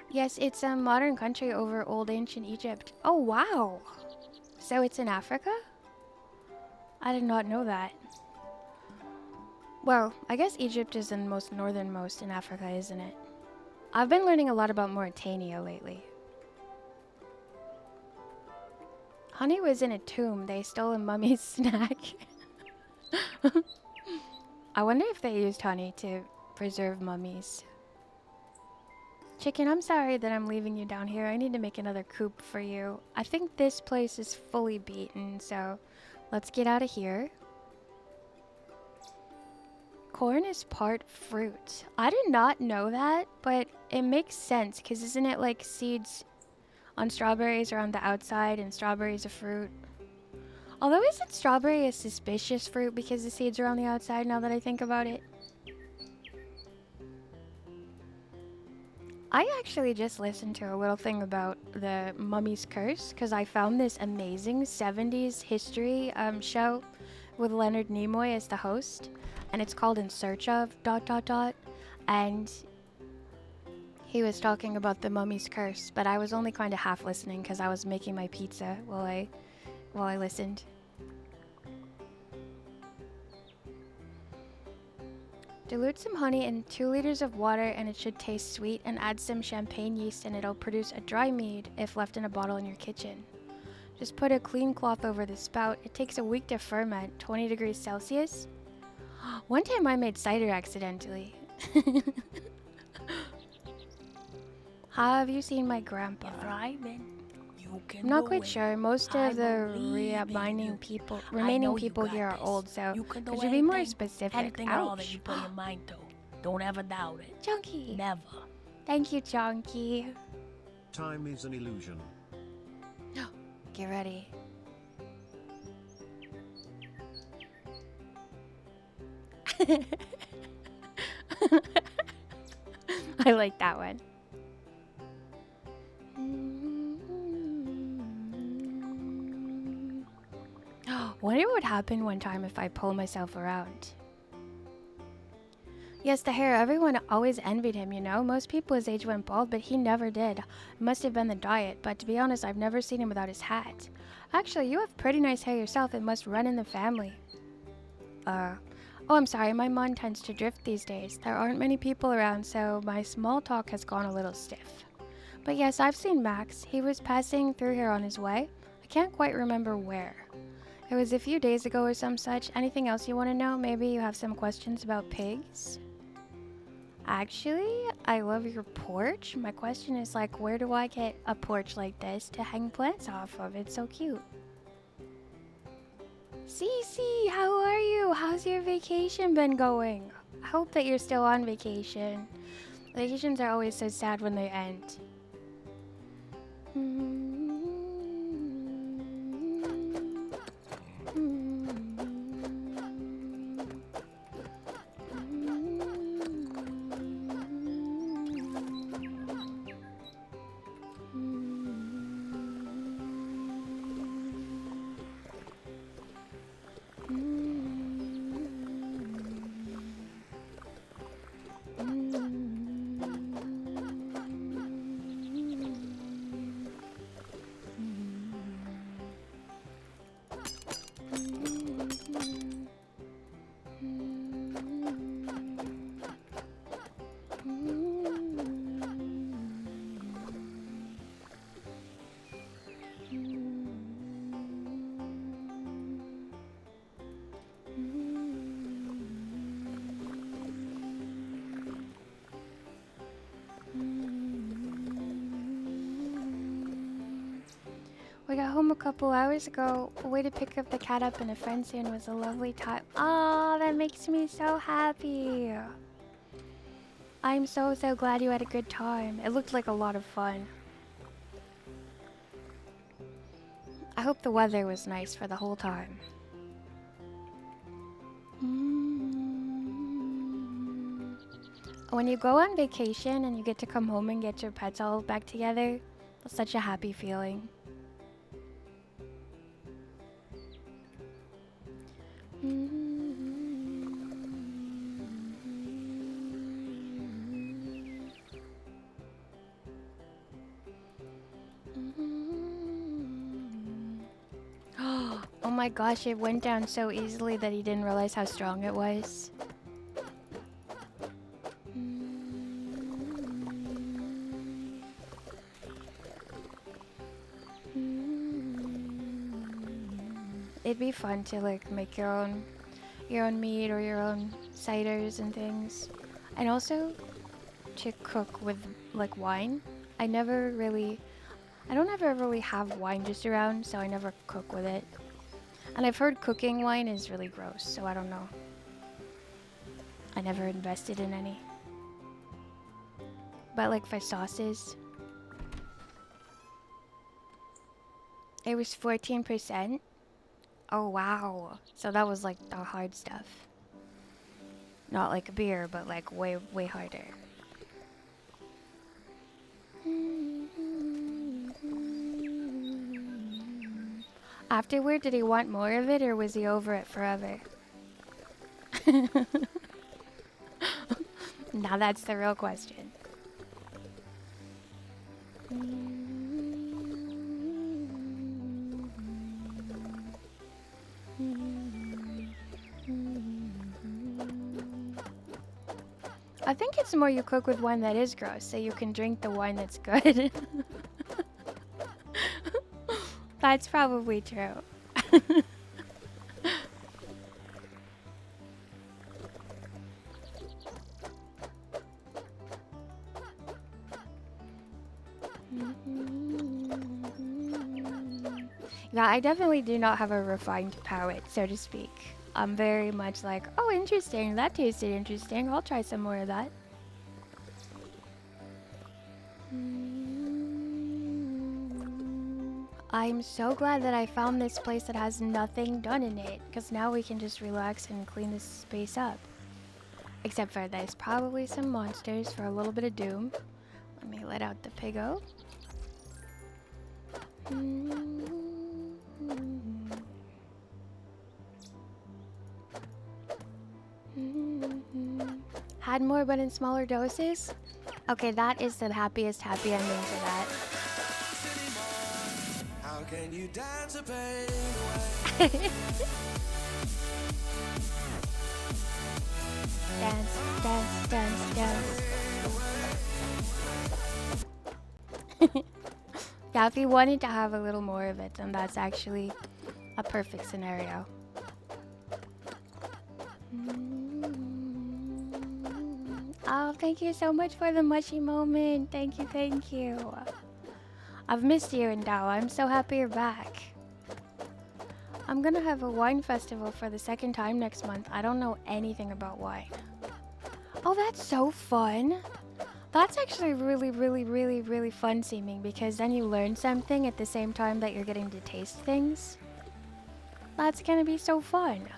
Yes, it's a modern country over old ancient Egypt. Oh, wow! So it's in Africa? I did not know that. Well, I guess Egypt is the most northernmost in Africa, isn't it? I've been learning a lot about Mauritania lately. Honey was in a tomb. They stole a mummy's snack. I wonder if they used honey to preserve mummies. Chicken, I'm sorry that I'm leaving you down here. I need to make another coop for you. I think this place is fully beaten, so let's get out of here. corn is part fruit. I did not know that, but it makes sense because isn't it like seeds on strawberries are on the outside and strawberries are fruit? Although isn't strawberry a suspicious fruit because the seeds are on the outside now that I think about it? I actually just listened to a little thing about the Mummy's Curse because I found this amazing 70s history show with Leonard Nimoy as the host, and it's called In Search of ... and he was talking about the Mummy's Curse, but I was only kind of half listening because I was making my pizza while I listened. Dilute some honey in 2 liters of water and it should taste sweet, and add some champagne yeast and it'll produce a dry mead if left in a bottle in your kitchen. Just put a clean cloth over the spout. It takes a week to ferment, 20 degrees Celsius. One time I made cider accidentally. Have you seen my grandpa? I'm not quite sure. Most of the remaining people here are old, so could you be more specific? Anything at all that Ouch. you put your mind to. Don't ever doubt it. Chunky. Never. Thank you, Chunky. Time is an illusion. Get ready. I like that one. Wonder what would happen one time if I pull myself around. Yes, the hair. Everyone always envied him, you know? Most people his age went bald, but he never did. It must have been the diet, but to be honest, I've never seen him without his hat. Actually, you have pretty nice hair yourself. It must run in the family. Oh, I'm sorry. My mind tends to drift these days. There aren't many people around, so my small talk has gone a little stiff. But yes, I've seen Max. He was passing through here on his way. I can't quite remember where. It was a few days ago or some such. Anything else you want to know? Maybe you have some questions about pigs? Actually, I love your porch. My question is like, where do I get a porch like this to hang plants off of? It's so cute. Cece, how are you? How's your vacation been going? I hope that you're still on vacation. Vacations are always so sad when they end. We got home a couple hours ago. A way to pick up the cat up and a friend soon was a lovely time. Oh, that makes me so happy. I'm so glad you had a good time. It looked like a lot of fun. I hope the weather was nice for the whole time. When you go on vacation and you get to come home and get your pets all back together, it's such a happy feeling. Oh my gosh, it went down so easily that he didn't realize how strong it was. It'd be fun to like make your own meat or your own ciders and things, and also to cook with like wine. I don't ever really have wine just around, so I never cook with it. And I've heard cooking wine is really gross, so I don't know. I never invested in any. But like for sauces, it was 14%. Oh wow. So that was like the hard stuff. Not like beer, but like way, way harder. Afterward, did he want more of it or was he over it forever? Now that's the real question. I think it's more you cook with wine that is gross, so you can drink the wine that's good. That's probably true. Yeah, I definitely do not have a refined palate, so to speak. I'm very much like, oh, interesting. That tasted interesting. I'll try some more of that. I'm so glad that I found this place that has nothing done in it, because now we can just relax and clean this space up. Except for there's probably some monsters for a little bit of doom. Let me let out the piggo. Had more but in smaller doses? Okay, that is the happiest happy ending to that. How can you dance a pain away? Dance, dance, dance, dance. Yeah, if you wanted to have a little more of it, then that's actually a perfect scenario. Oh, thank you so much for the mushy moment. Thank you, thank you. I've missed you, Endao. I'm so happy you're back. I'm gonna have a wine festival for the second time next month. I don't know anything about wine. Oh, that's so fun. That's actually really, really, really, really fun seeming, because then you learn something at the same time that you're getting to taste things. That's gonna be so fun.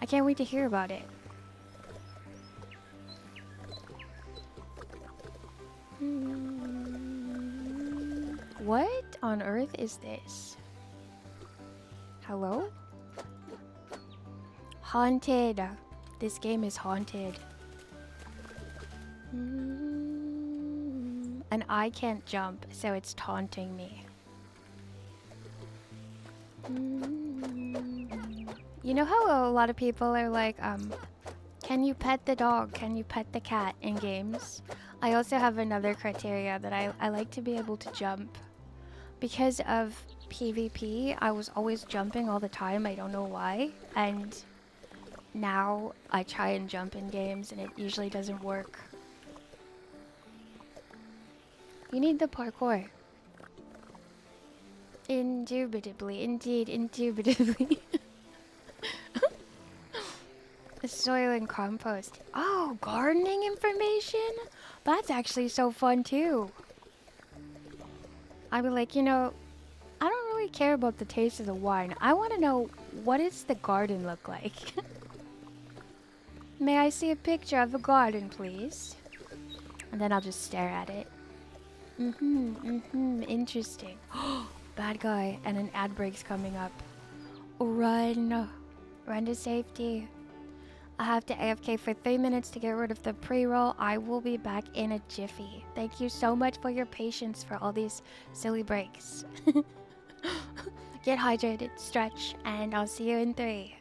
I can't wait to hear about it. What on earth is this? Hello? Haunted. This game is haunted. And I can't jump, so it's taunting me. You know how a lot of people are like, can you pet the dog? Can you pet the cat in games? I also have another criteria that I like to be able to jump. Because of PvP, I was always jumping all the time. I don't know why. And now I try and jump in games and it usually doesn't work. You need the parkour. Indubitably, indeed, indubitably. The soil and compost. Oh, gardening information? That's actually so fun too. I'd be like, you know, I don't really care about the taste of the wine. I want to know, what does the garden look like? May I see a picture of the garden, please? And then I'll just stare at it. Interesting. Bad guy, and an ad break's coming up. Run. Run to safety. I have to AFK for 3 minutes to get rid of the pre-roll. I will be back in a jiffy. Thank you so much for your patience for all these silly breaks. Get hydrated, stretch, and I'll see you in 3.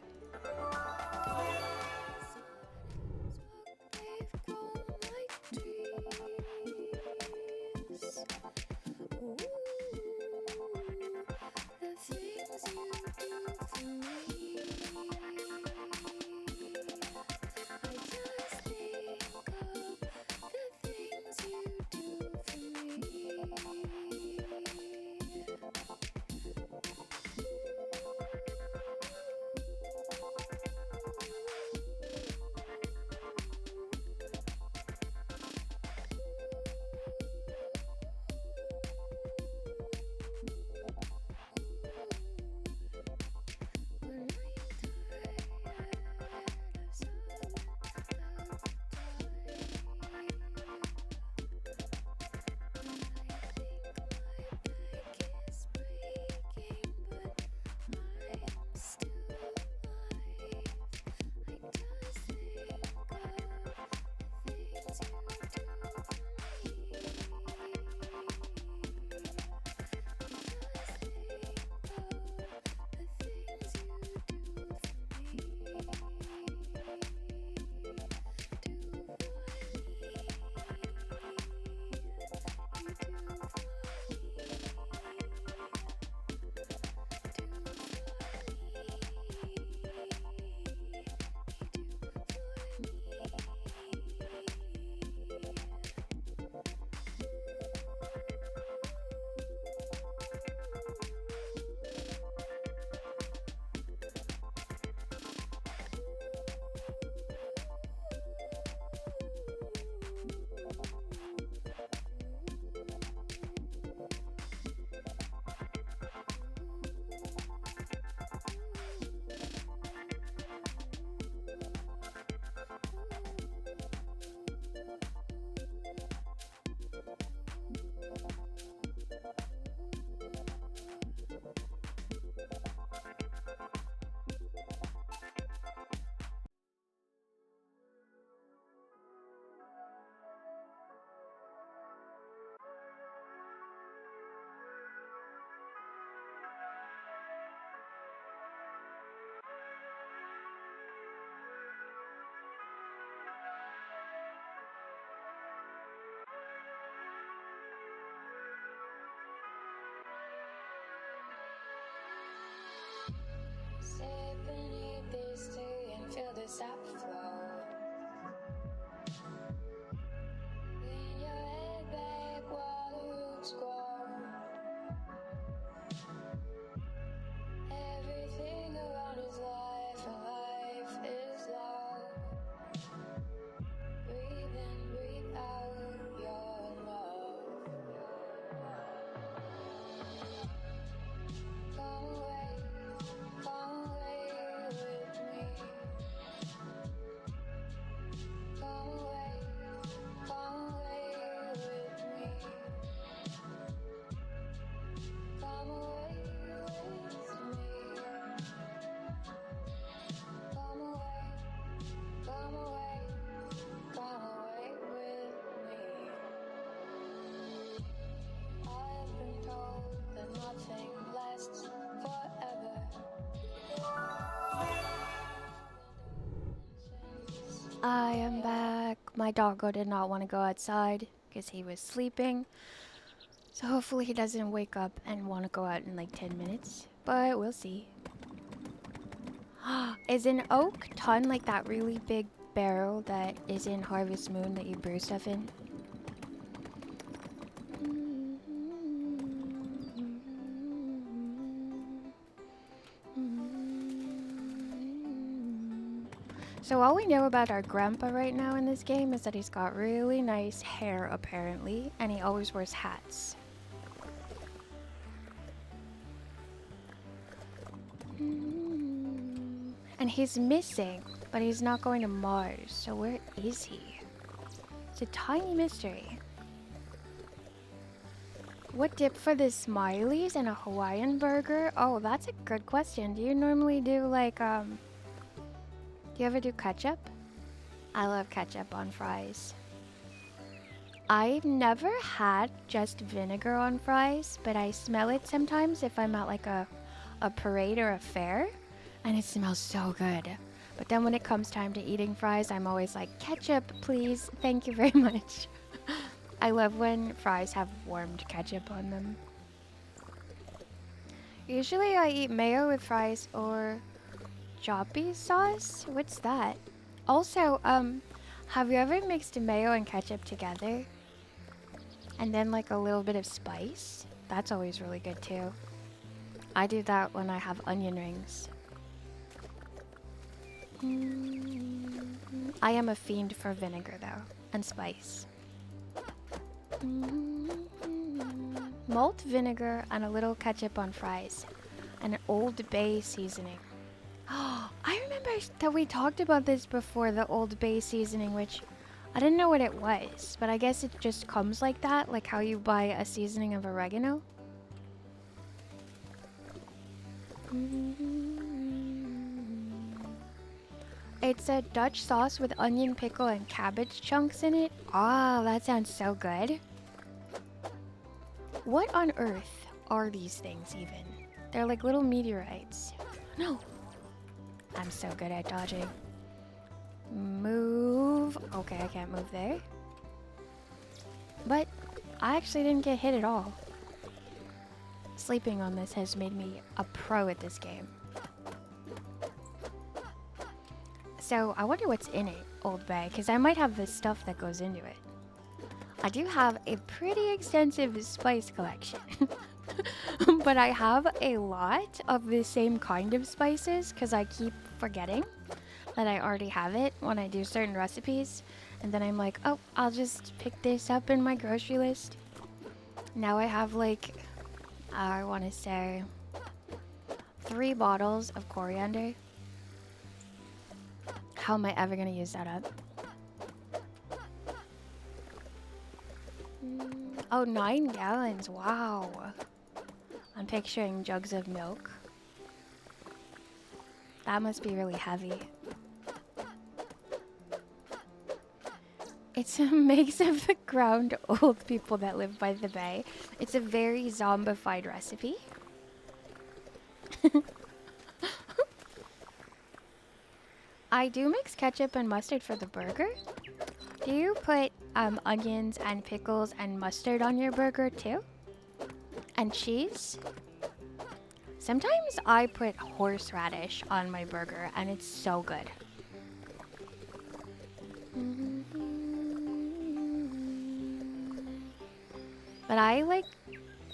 stop flow. Lean your head back while the roots grow. Everything around is life, and life is love. Breathe in, breathe out your love. Come away with me. Come away with me. Come away with me. Come away with me. I've been told that nothing lasts forever. I am back. My doggo did not want to go outside because he was sleeping. So hopefully he doesn't wake up and want to go out in like 10 minutes. But we'll see. Is an oak ton like that really big barrel that is in Harvest Moon that you brew stuff in? So all we know about our grandpa right now in this game is that he's got really nice hair apparently, and he always wears hats. And he's missing, but he's not going to Mars, so where is he? It's a tiny mystery. What dip for the Smileys and a Hawaiian burger? Oh, that's a good question. Do you normally do like, do you ever do ketchup? I love ketchup on fries. I've never had just vinegar on fries, but I smell it sometimes if I'm at like a parade or a fair, and it smells so good. But then when it comes time to eating fries, I'm always like, ketchup, please. Thank you very much. I love when fries have warmed ketchup on them. Usually I eat mayo with fries or Joppy sauce? What's that? Also, have you ever mixed mayo and ketchup together? And then like a little bit of spice? That's always really good too. I do that when I have onion rings. I am a fiend for vinegar though, and spice. Malt vinegar and a little ketchup on fries. And an Old Bay seasoning. I remember that we talked about this before, the Old Bay seasoning, which I didn't know what it was, but I guess it just comes like that, like how you buy a seasoning of oregano. It's a Dutch sauce with onion, pickle, and cabbage chunks in it. Ah, that sounds so good. What on earth are these things even? They're like little meteorites. No. I'm so good at dodging. Move. Okay, I can't move there. But I actually didn't get hit at all. Sleeping on this has made me a pro at this game. So I wonder what's in it, Old Bay, because I might have the stuff that goes into it. I do have a pretty extensive spice collection. But I have a lot of the same kind of spices because I keep forgetting that I already have it when I do certain recipes. And then I'm like, oh, I'll just pick this up in my grocery list. Now I have like, I want to say 3 bottles of coriander. How am I ever going to use that up? Oh, 9 gallons. Wow. I'm picturing jugs of milk. That must be really heavy. It's a mix of the ground old people that live by the bay. It's a very zombified recipe. I do mix ketchup and mustard for the burger. Do you put onions and pickles and mustard on your burger too? And cheese? Sometimes I put horseradish on my burger and it's so good. But I like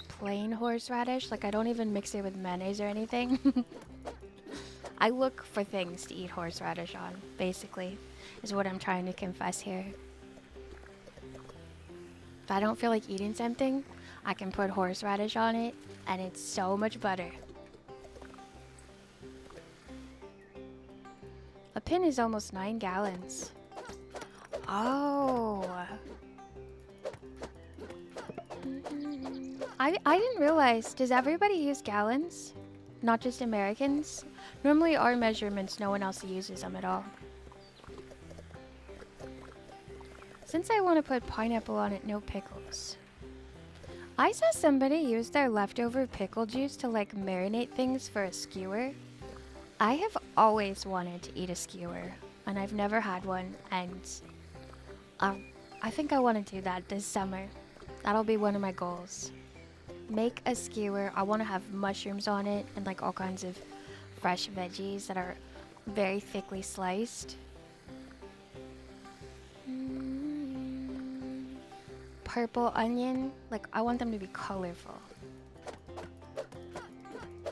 plain horseradish. Like I don't even mix it with mayonnaise or anything. I look for things to eat horseradish on, basically, is what I'm trying to confess here. If I don't feel like eating something, I can put horseradish on it, and it's so much better. A pin is almost 9 gallons. Oh. I didn't realize, does everybody use gallons? Not just Americans? Normally our measurements, no one else uses them at all. Since I want to put pineapple on it, no pickles. I saw somebody use their leftover pickle juice to like marinate things for a skewer. I have always wanted to eat a skewer, and I've never had one, and I think I want to do that this summer. That'll be one of my goals. Make a skewer. I want to have mushrooms on it and like all kinds of fresh veggies that are very thickly sliced. Purple onion. Like I want them to be colorful.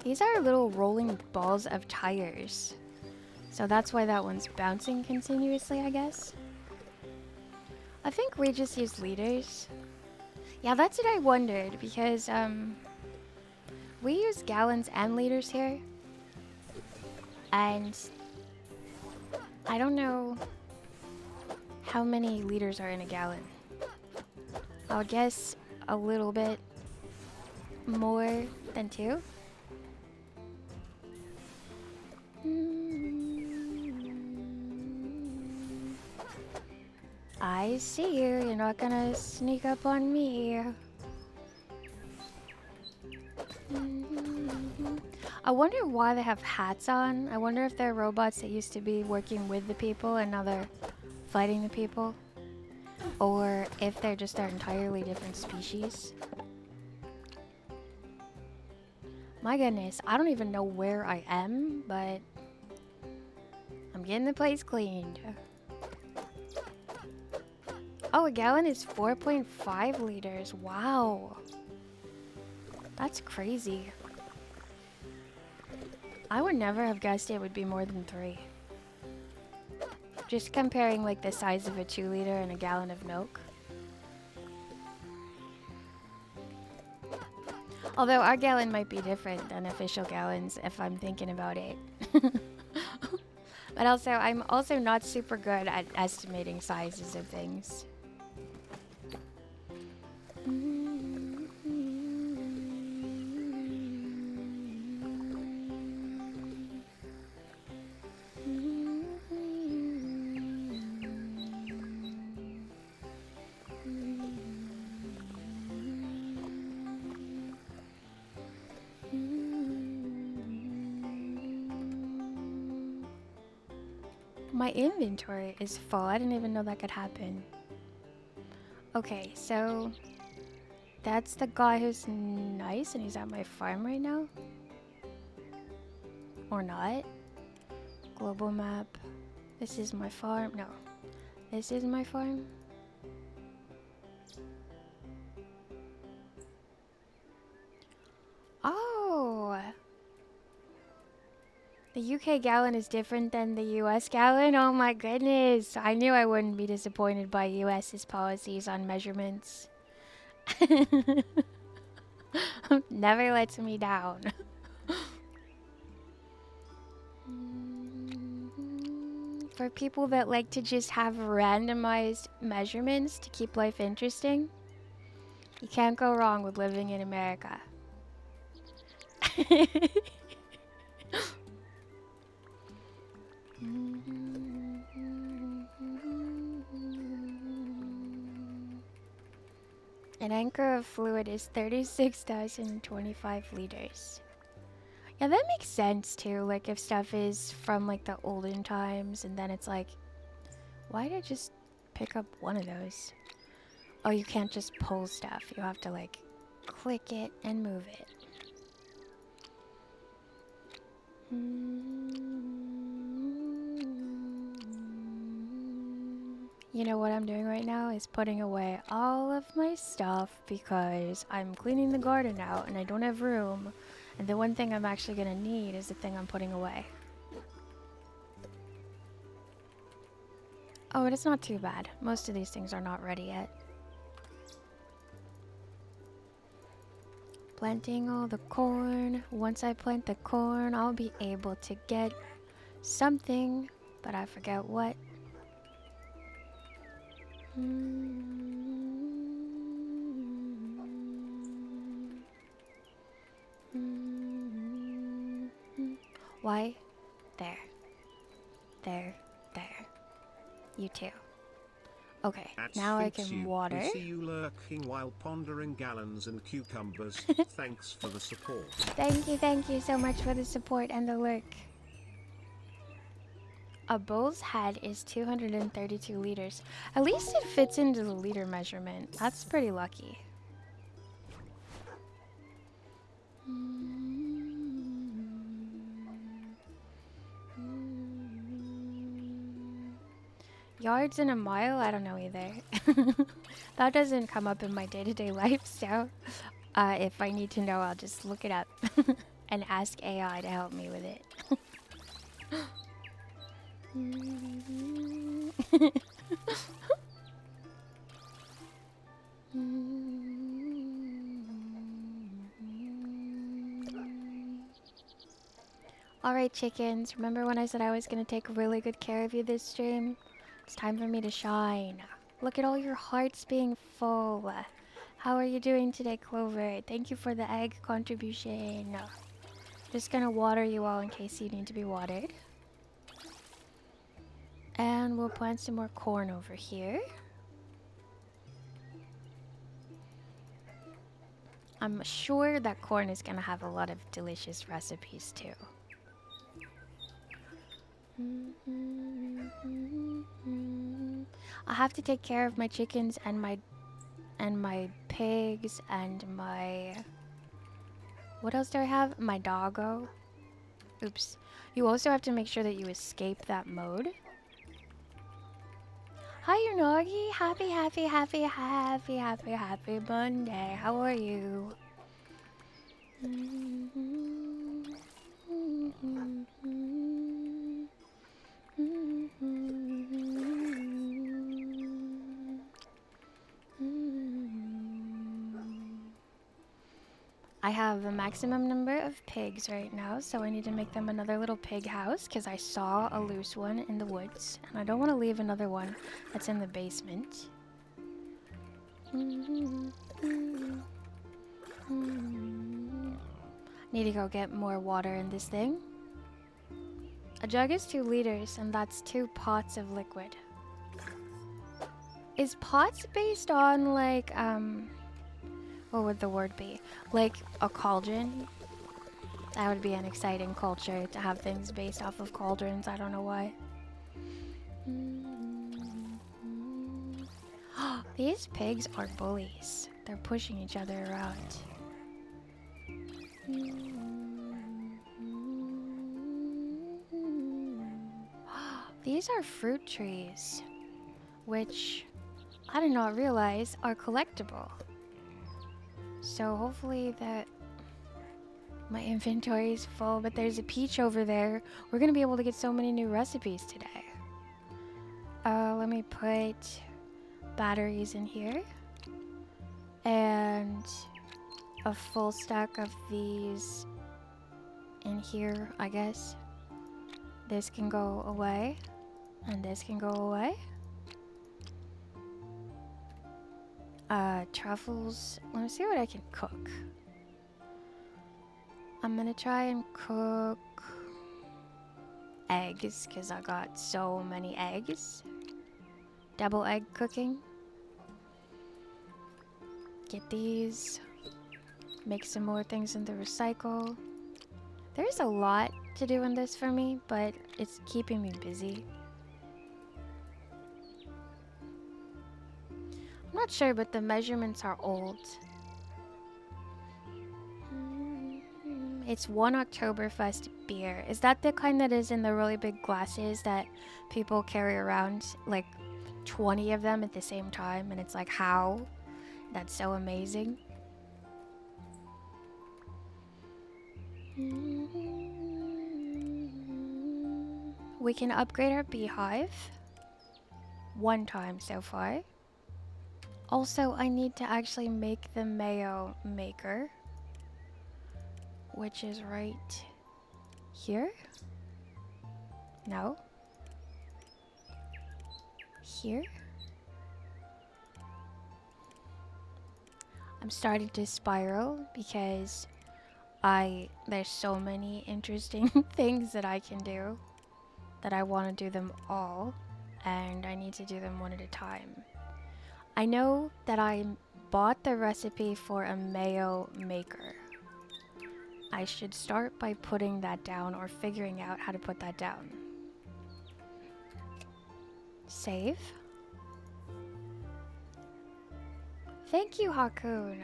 These are little rolling balls of tires. So that's why that one's bouncing continuously, I guess. I think we just use liters. Yeah, that's what I wondered, because we use gallons and liters here. And I don't know how many liters are in a gallon. I would guess a little bit more than 2. I see you. You're not gonna sneak up on me. I wonder why they have hats on. I wonder if they're robots that used to be working with the people and now they're fighting the people. Or if they're just an entirely different species. My goodness, I don't even know where I am, but I'm getting the place cleaned. Oh, a gallon is 4.5 liters. Wow. That's crazy. I would never have guessed it would be more than 3. Just comparing like the size of a 2 liter and a gallon of milk. Although our gallon might be different than official gallons if I'm thinking about it. But also, I'm also not super good at estimating sizes of things. My inventory is full. I didn't even know that could happen. Okay, so that's the guy who's nice and he's at my farm right now. Or not. Global map. This is my farm. No. This is my farm. Oh. The UK gallon is different than the US gallon? Oh my goodness. I knew I wouldn't be disappointed by US's policies on measurements. Never lets me down. For people that like to just have randomized measurements to keep life interesting, you can't go wrong with living in America. An anchor of fluid is 36,025 liters. Yeah, that makes sense too. Like if stuff is from like the olden times and then it's like, why did I just pick up one of those? Oh, you can't just pull stuff. You have to like click it and move it. You know what I'm doing right now is putting away all of my stuff because I'm cleaning the garden out and I don't have room. And the one thing I'm actually gonna need is the thing I'm putting away. Oh, and it's not too bad. Most of these things are not ready yet. Planting all the corn. Once I plant the corn, I'll be able to get something, but I forget what. Why? There. There. There. You too. Okay, At now I Sphinx can you, water. We see you lurking while pondering gallons and cucumbers. Thanks for the support. Thank you so much for the support and the lurk. A bull's head is 232 liters. At least it fits into the liter measurement. That's pretty lucky. Yards in a mile? I don't know either. That doesn't come up in my day-to-day life, so if I need to know, I'll just look it up and ask AI to help me with it. Alright, chickens, remember when I said I was going to take really good care of you this stream? It's time for me to shine. Look at all your hearts being full. How are you doing today, Clover? Thank you for the egg contribution. Just gonna water you all in case you need to be watered. And we'll plant some more corn over here. I'm sure that corn is gonna have a lot of delicious recipes too. I have to take care of my chickens and my pigs and my... What else do I have? My doggo. Oops. You also have to make sure that you escape that mode. Hi, Unagi. Happy Monday. How are you? I have a maximum number of pigs right now, so I need to make them another little pig house because I saw a loose one in the woods, and I don't want to leave another one that's in the basement. Need to go get more water in this thing. A jug is 2 liters, and that's 2 pots of liquid. Is pots based on, like, what would the word be? Like a cauldron? That would be an exciting culture to have things based off of cauldrons. I don't know why. These pigs are bullies. They're pushing each other around. These are fruit trees, which I did not realize are collectible. So hopefully that my inventory is full, but there's a peach over there. We're gonna be able to get so many new recipes today. Let me put batteries in here. And a full stack of these in here, I guess. This can go away. And this can go away. Truffles. Let me see what I can cook. I'm gonna try and cook eggs because I got so many eggs. Double egg cooking. Get these. Make some more things in the recycle. There's a lot to do in this for me, but it's keeping me busy. I'm not sure, but the measurements are old. It's one Oktoberfest beer. Is that the kind that is in the really big glasses that people carry around, like 20 of them at the same time, and it's like, how? That's so amazing. We can upgrade our beehive 1 time so far. Also, I need to actually make the mayo maker, which is right here. No. Here. I'm starting to spiral because there's so many interesting things that I can do that I want to do them all, and I need to do them one at a time. I know that I bought the recipe for a mayo maker. I should start by putting that down or figuring out how to put that down. Save. Thank you, Hakun.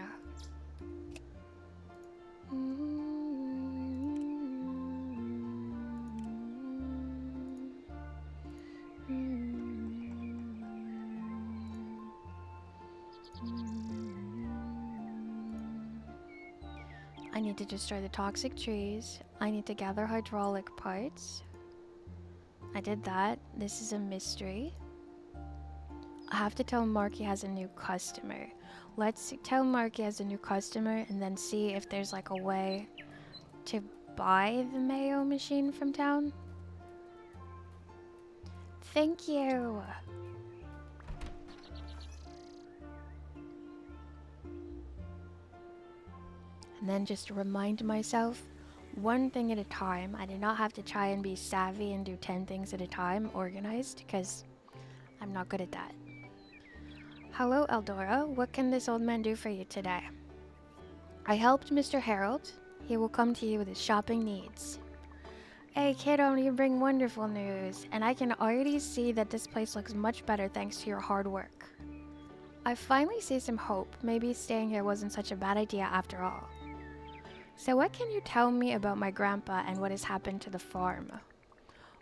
I need to destroy the toxic trees. I need to gather hydraulic parts. I did that. This is a mystery. I have to tell Mark he has a new customer. Let's tell Mark he has a new customer and then see if there's like a way to buy the mayo machine from town. Thank you. And then just remind myself, 1 thing at a time. I did not have to try and be savvy and do 10 things at a time, organized, because I'm not good at that. Hello, Eldora. What can this old man do for you today? I helped Mr. Harold. He will come to you with his shopping needs. Hey, kiddo, you bring wonderful news, and I can already see that this place looks much better thanks to your hard work. I finally see some hope. Maybe staying here wasn't such a bad idea after all. So what can you tell me about my grandpa and what has happened to the farm?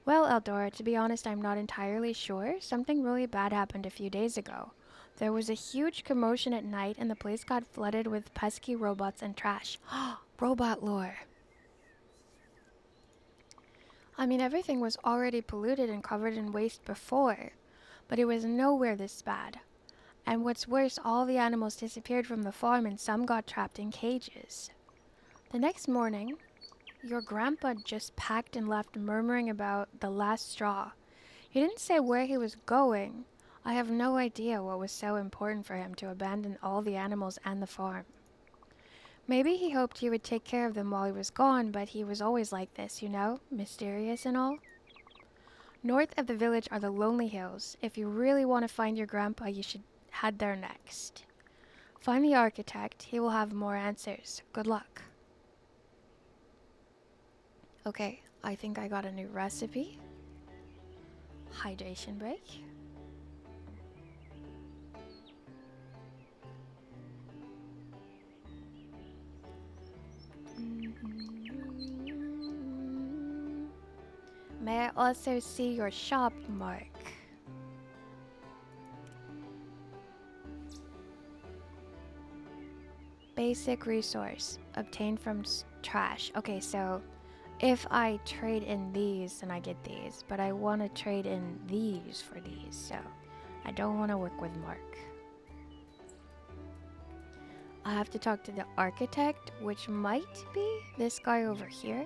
Well, Eldora, to be honest, I'm not entirely sure. Something really bad happened a few days ago. There was a huge commotion at night and the place got flooded with pesky robots and trash. Robot lore. I mean, everything was already polluted and covered in waste before, but it was nowhere this bad. And what's worse, all the animals disappeared from the farm and some got trapped in cages. The next morning, your grandpa just packed and left, murmuring about the last straw. He didn't say where he was going. I have no idea what was so important for him to abandon all the animals and the farm. Maybe he hoped he would take care of them while he was gone, but he was always like this, you know, mysterious and all. North of the village are the Lonely Hills. If you really want to find your grandpa, you should head there next. Find the architect. He will have more answers. Good luck. Okay, I think I got a new recipe. Hydration break. May I also see your shop, Mark? Basic resource obtained from trash. Okay, so if I trade in these, then I get these, but I want to trade in these for these, so I don't want to work with Mark. I have to talk to the architect, which might be this guy over here.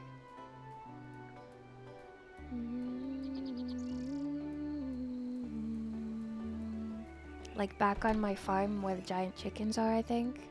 Like back on my farm where the giant chickens are, I think.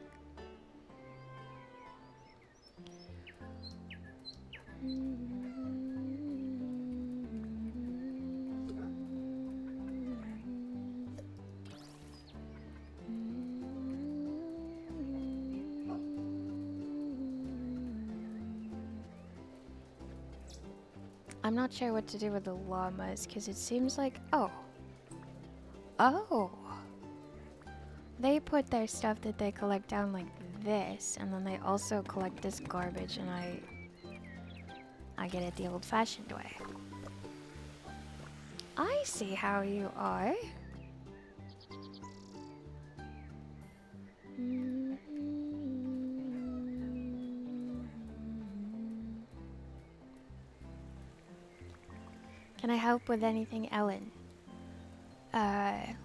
I'm not sure what to do with the llamas because it seems like, oh, they put their stuff that they collect down like this, and then they also collect this garbage, and I get it the old-fashioned way. I see how you are. Can I help with anything, Ellen?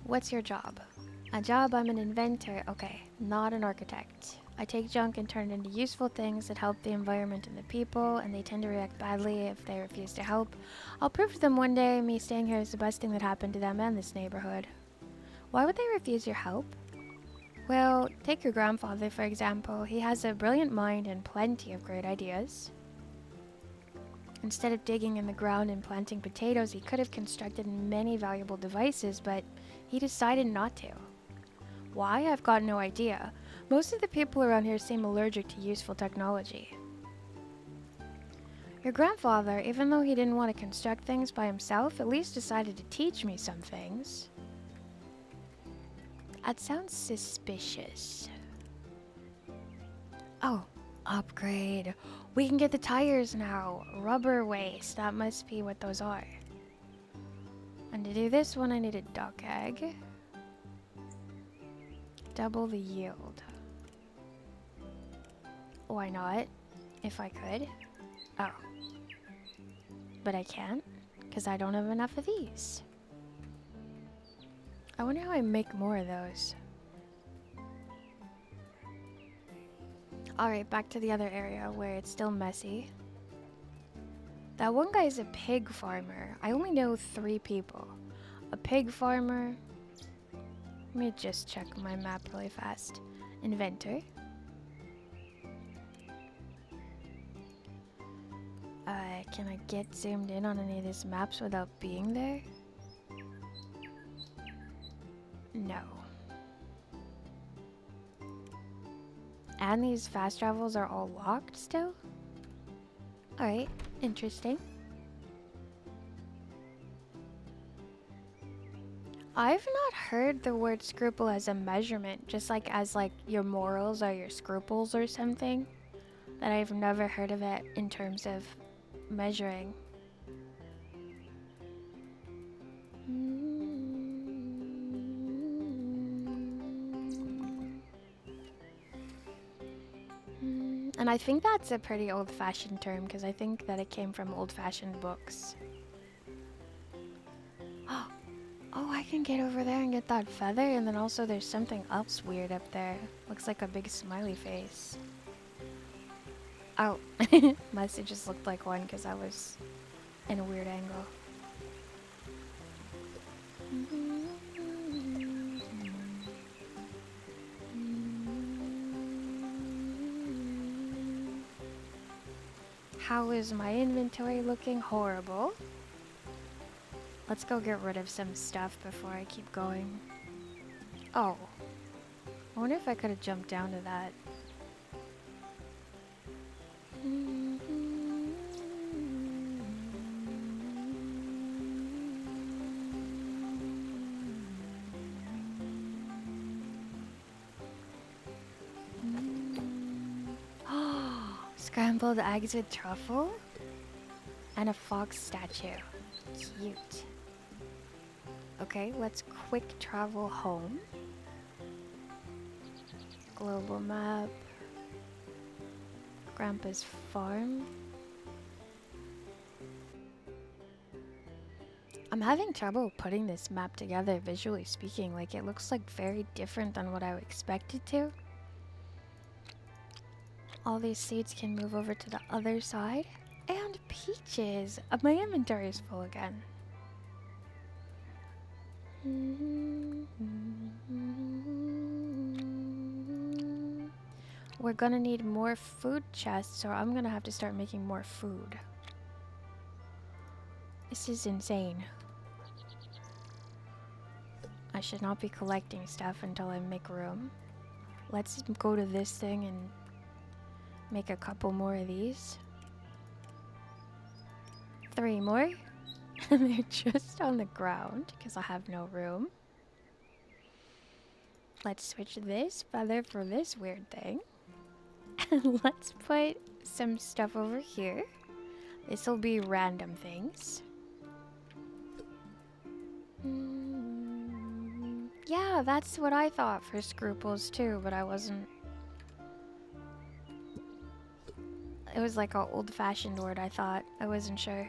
What's your job? A job, I'm an inventor. Okay, not an architect. I take junk and turn it into useful things that help the environment and the people, and they tend to react badly if they refuse to help. I'll prove to them one day me staying here is the best thing that happened to them and this neighborhood. Why would they refuse your help? Well, take your grandfather, for example. He has a brilliant mind and plenty of great ideas. Instead of digging in the ground and planting potatoes, he could have constructed many valuable devices, but he decided not to. Why? I've got no idea. Most of the people around here seem allergic to useful technology. Your grandfather, even though he didn't want to construct things by himself, at least decided to teach me some things. That sounds suspicious. Oh, upgrade. We can get the tires now. Rubber waste. That must be what those are. And to do this one, I need a duck egg. Double the yield. Why not? If I could. Oh. But I can't, because I don't have enough of these. I wonder how I make more of those. Alright, back to the other area where it's still messy. That one guy's a pig farmer. I only know 3 people. A pig farmer. Let me just check my map really fast. Inventor. Can I get zoomed in on any of these maps without being there? No. And these fast travels are all locked still? Alright, interesting. I've not heard the word scruple as a measurement, just like as like your morals are your scruples or something. That I've never heard of it in terms of measuring. And I think that's a pretty old-fashioned term because I think that it came from old-fashioned books. Oh, I can get over there and get that feather, and then also there's something else weird up there. Looks like a big smiley face. Oh, must have just looked like one because I was in a weird angle. How is my inventory looking? Horrible. Let's go get rid of some stuff before I keep going. Oh. I wonder if I could have jumped down to that. Scrambled eggs with truffle? And a fox statue. Cute. Okay, let's quick travel home. Global map. Grandpa's farm. I'm having trouble putting this map together visually speaking. Like, it looks like very different than what I expected to. All these seeds can move over to the other side. And peaches! My inventory is full again. We're gonna need more food chests, or I'm gonna have to start making more food. This is insane. I should not be collecting stuff until I make room. Let's go to this thing and make a couple more of these. 3 more. And they're just on the ground because I have no room. Let's switch this feather for this weird thing. And let's put some stuff over here. This will be random things. Yeah, that's what I thought for scruples too, but I wasn't. It was like an old-fashioned word, I thought. I wasn't sure.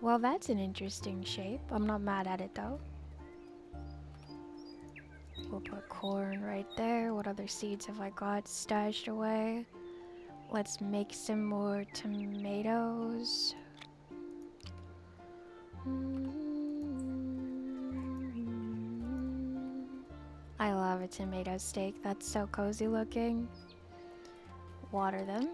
Well, that's an interesting shape. I'm not mad at it though. We'll put corn right there. What other seeds have I got stashed away? Let's make some more tomatoes. I love a tomato steak. That's so cozy looking. Water them.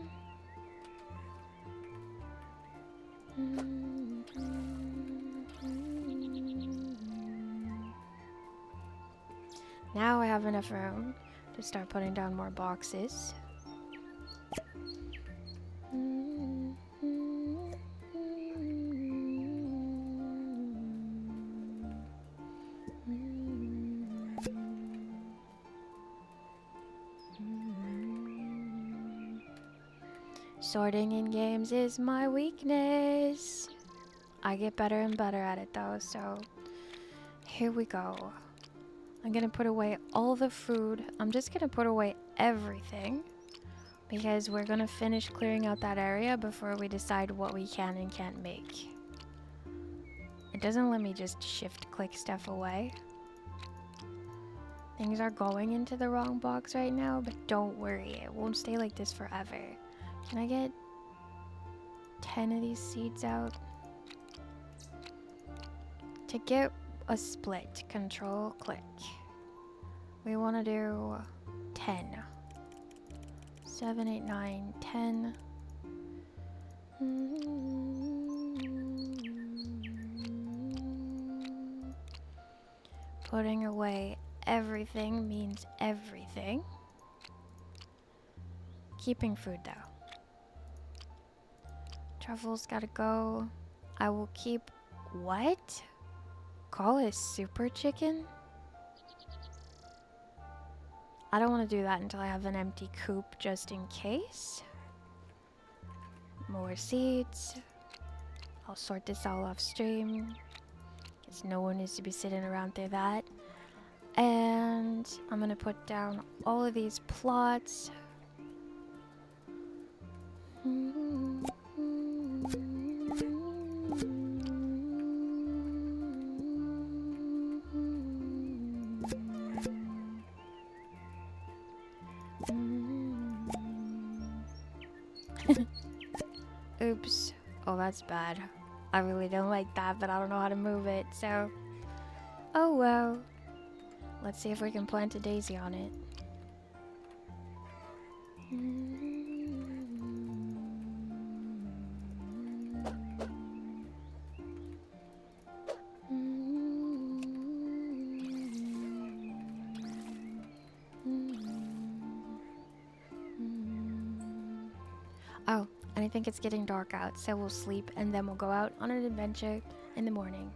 Now I have enough room to start putting down more boxes. Sorting in games is my weakness. I get better and better at it though, so here we go. I'm gonna put away all the food. I'm just gonna put away everything because we're gonna finish clearing out that area before we decide what we can and can't make. It doesn't let me just shift click stuff away. Things are going into the wrong box right now, but don't worry, it won't stay like this forever. Can I get 10 of these seeds out? To get a split, control click. We want to do 10. 7, 8, 9, 10. Putting away everything means everything. Keeping food though. Truffles gotta go. I will keep... What? Call it super chicken? I don't want to do that until I have an empty coop just in case. More seeds. I'll sort this all off stream, because no one needs to be sitting around through that. And I'm gonna put down all of these plots. Oops. Oh, that's bad. I really don't like that, but I don't know how to move it, so... Oh well. Let's see if we can plant a daisy on it. Oh, and I think it's getting dark out, so we'll sleep and then we'll go out on an adventure in the morning.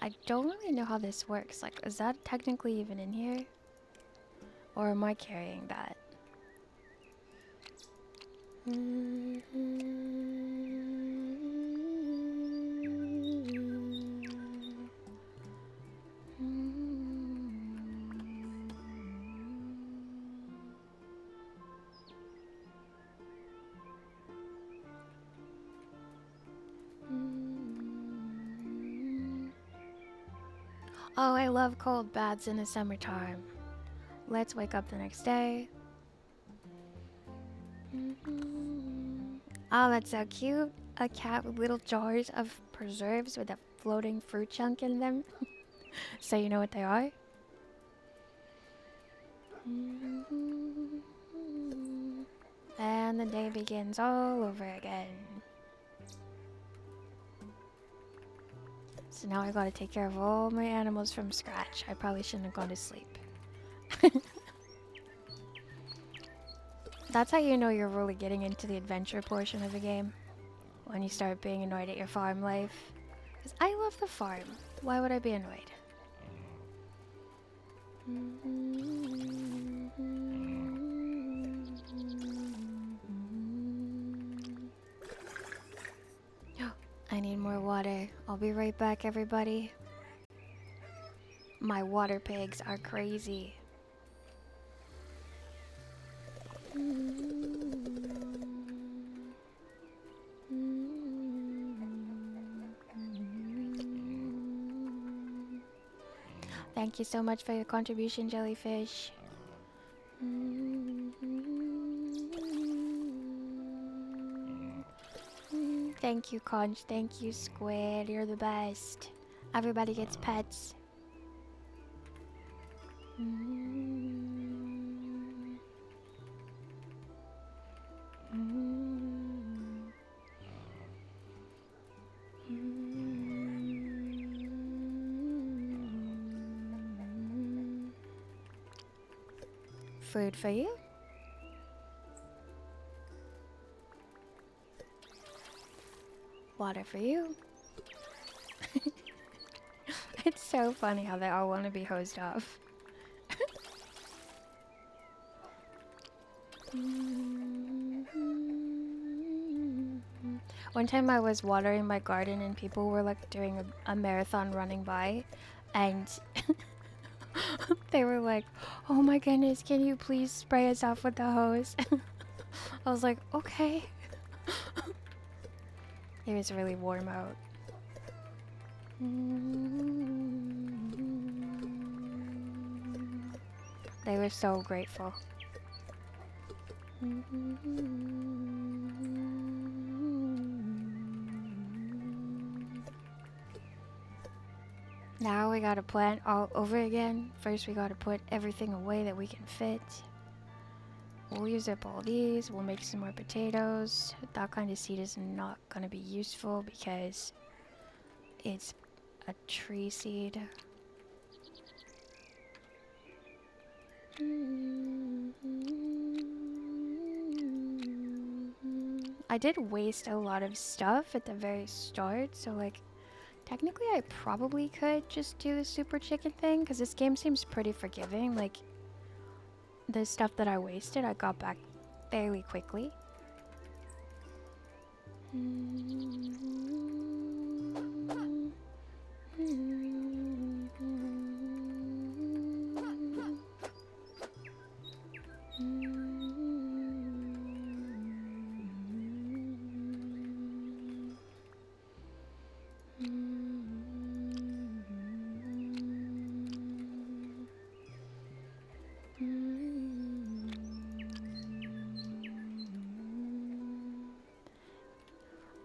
I don't really know how this works. Like, is that technically even in here? Or am I carrying that? Oh, I love cold baths in the summertime. Let's wake up the next day. Oh, that's so cute. A cat with little jars of preserves with a floating fruit chunk in them. So you know what they are? And the day begins all over again. So now I gotta take care of all my animals from scratch. I probably shouldn't have gone to sleep. That's how you know you're really getting into the adventure portion of the game. When you start being annoyed at your farm life. Because I love the farm. Why would I be annoyed? more water. I'll be right back, everybody. My water pigs are crazy. Thank you so much for your contribution, Jellyfish. Thank you, Conch. Thank you, Squid. You're the best. Everybody gets pets. Food for you. Water for you. It's so funny how they all want to be hosed off. One time I was watering my garden and people were like doing a marathon running by, and they were like, "Oh my goodness, can you please spray us off with the hose?" I was like, "Okay." It was really warm out. They were so grateful. Now we gotta plant all over again. First we gotta put everything away that we can fit. We'll use up all these, we'll make some more potatoes. That kind of seed is not gonna be useful because it's a tree seed. I did waste a lot of stuff at the very start, so like technically I probably could just do the super chicken thing because this game seems pretty forgiving. Like the stuff that I wasted I got back fairly quickly.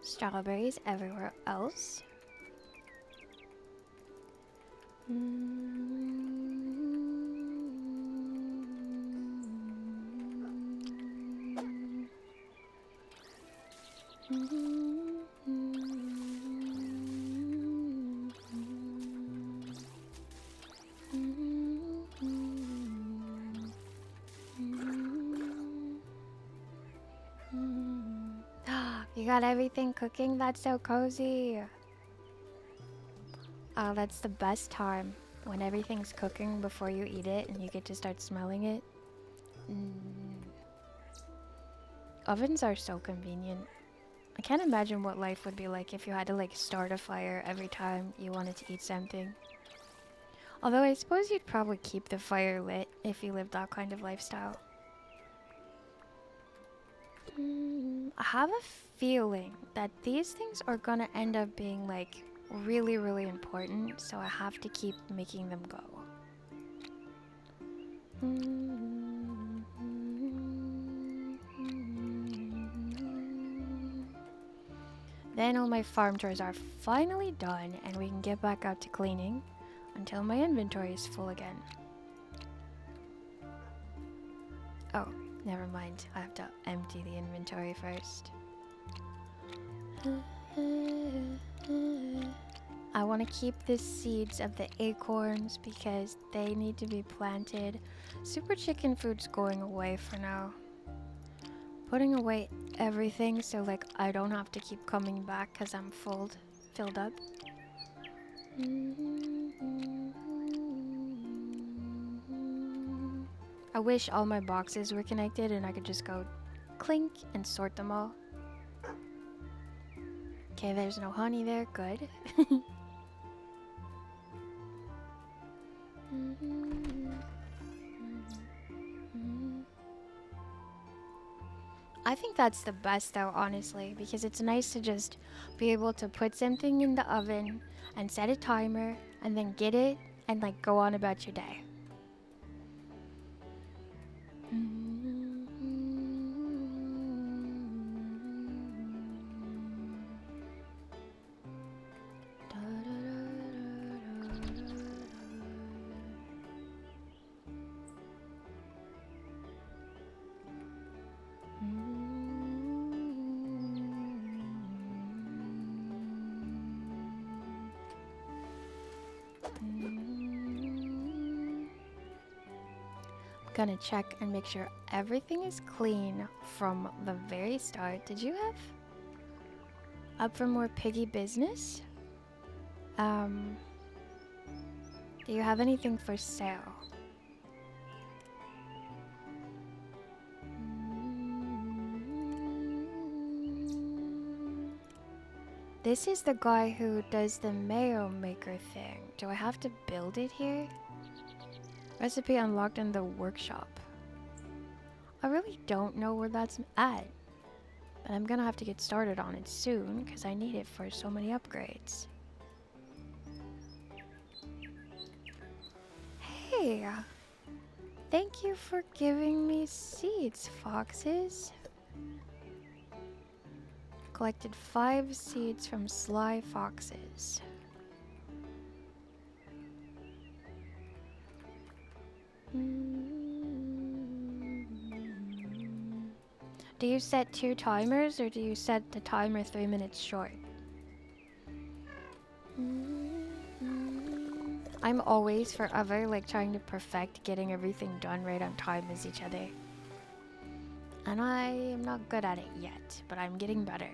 Strawberries everywhere else. You got everything cooking? That's so cozy. Oh, that's the best time. When everything's cooking before you eat it and you get to start smelling it. Ovens are so convenient. I can't imagine what life would be like if you had to like start a fire every time you wanted to eat something. Although I suppose you'd probably keep the fire lit if you lived that kind of lifestyle. I have a feeling that these things are gonna end up being like really, really important, so I have to keep making them go. Then all my farm chores are finally done and we can get back out to cleaning until my inventory is full again. Oh, never mind. I have to empty the inventory first. I want to keep the seeds of the acorns because they need to be planted. Super chicken food's going away for now. Putting away everything so like I don't have to keep coming back because I'm filled up. I wish all my boxes were connected and I could just go clink and sort them all. Okay, there's no honey there. Good. I think that's the best though, honestly, because it's nice to just be able to put something in the oven and set a timer and then get it and like go on about your day. Gonna check and make sure everything is clean from the very start. Did you have up for more piggy business? Do you have anything for sale? This is the guy who does the mayo maker thing. Do I have to build it here? Recipe unlocked in the workshop. I really don't know where that's at. But I'm gonna have to get started on it soon because I need it for so many upgrades. Hey! Thank you for giving me seeds, foxes. Collected 5 seeds from sly foxes. Do you set 2 timers or do you set the timer 3 minutes short? I'm always forever like trying to perfect getting everything done right on time as each other. And I am not good at it yet, but I'm getting better.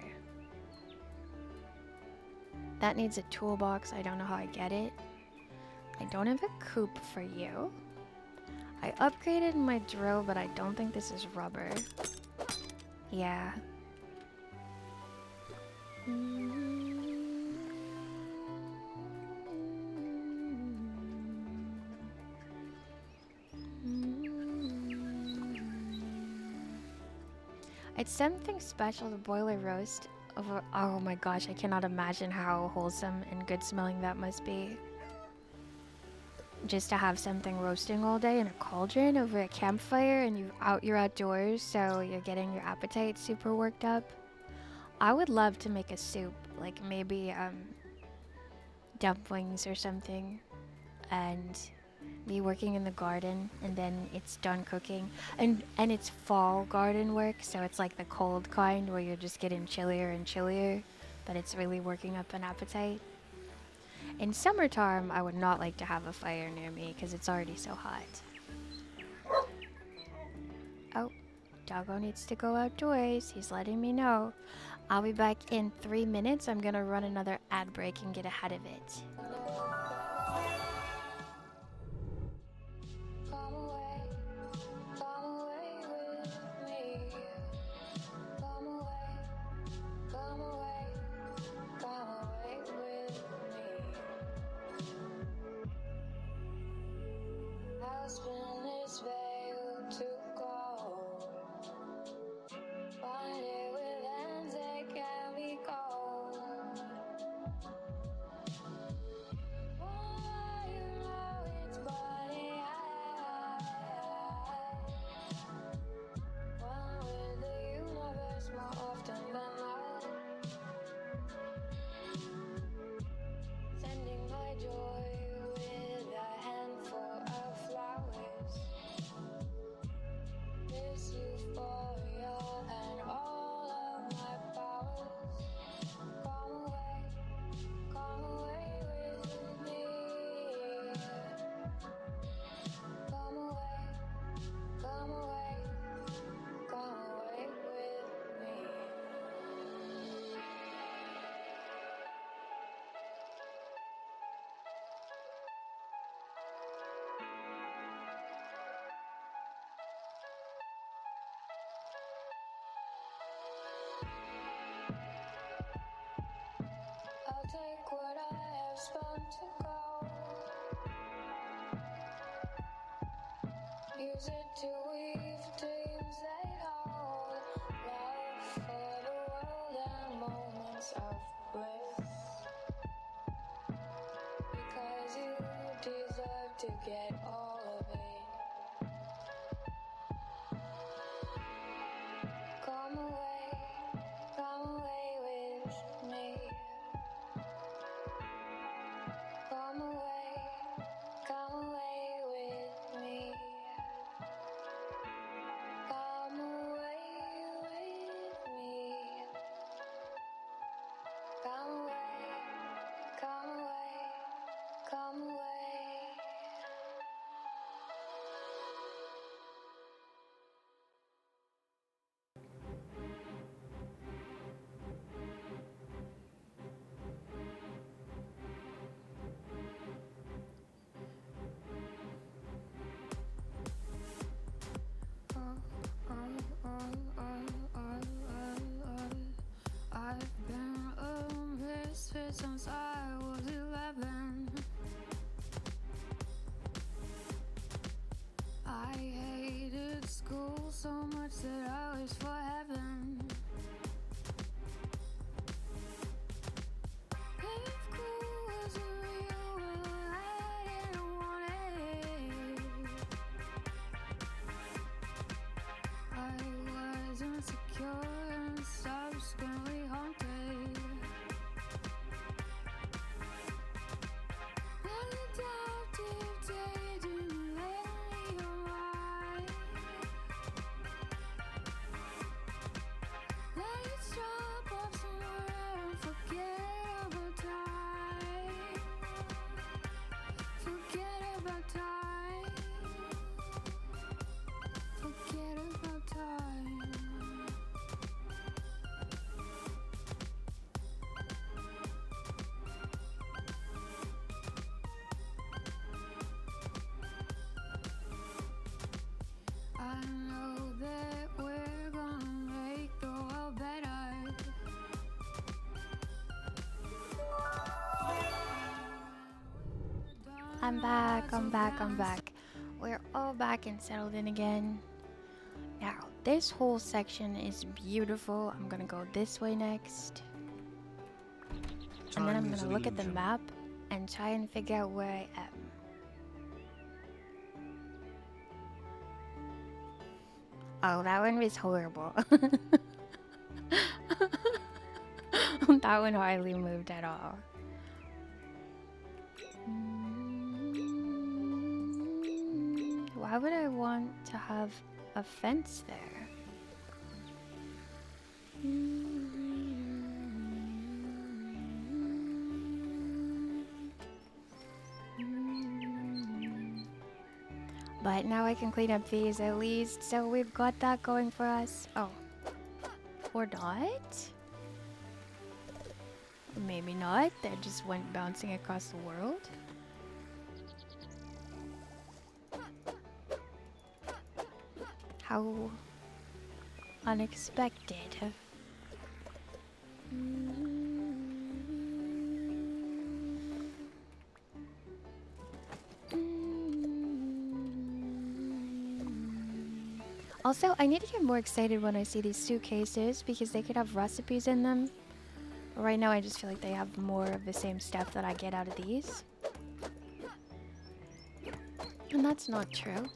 That needs a toolbox. I don't know how I get it. I don't have a coop for you. I upgraded my drill, but I don't think this is rubber. Yeah. It's something special to boil a roast over. Oh my gosh, I cannot imagine how wholesome and good smelling that must be. Just to have something roasting all day in a cauldron over a campfire and you're outdoors, so you're getting your appetite super worked up. I would love to make a soup, like maybe dumplings or something, and be working in the garden, and then it's done cooking, and it's fall garden work, so it's like the cold kind where you're just getting chillier and chillier, but it's really working up an appetite. In summertime, I would not like to have a fire near me because it's already so hot. Oh, doggo needs to go outdoors. He's letting me know. I'll be back in 3 minutes. I'm gonna run another ad break and get ahead of it. Come away with me. Come away with me. I'll spin this veil to go. Find it with hands that can be cold. Oh, you know it's body high. One with the universe more often than not. Sending my joy with a handful of flowers. what I have spun to go. Use it to weave dreams that hold love for the world and moments of bliss. Because you deserve to get all of it. Come away with me. Come away with me. Come away with me. Come away, come away, come away. I've been a misfit since I was 11. I hated school so much that I wished for heaven. If school wasn't real, well, I didn't want it. I was insecure and subsequently haunted. When the adoptive daydream led me awry, let's drop off somewhere and forget about time. Forget about time. Forget about time. I know that we're gonna make the world better. I'm back, I'm back, I'm back. We're all back and settled in again. Now, this whole section is beautiful. I'm gonna go this way next. And then I'm Time is gonna an look at the illusion. map and try and figure out where I am. Oh, that one was horrible. That one hardly moved at all. Why would I want to have a fence there? But now I can clean up these at least, so we've got that going for us. Oh. Or not? Maybe not. They just went bouncing across the world. How unexpected. Also, I need to get more excited when I see these suitcases because they could have recipes in them. Right now, I just feel like they have more of the same stuff that I get out of these. And that's not true.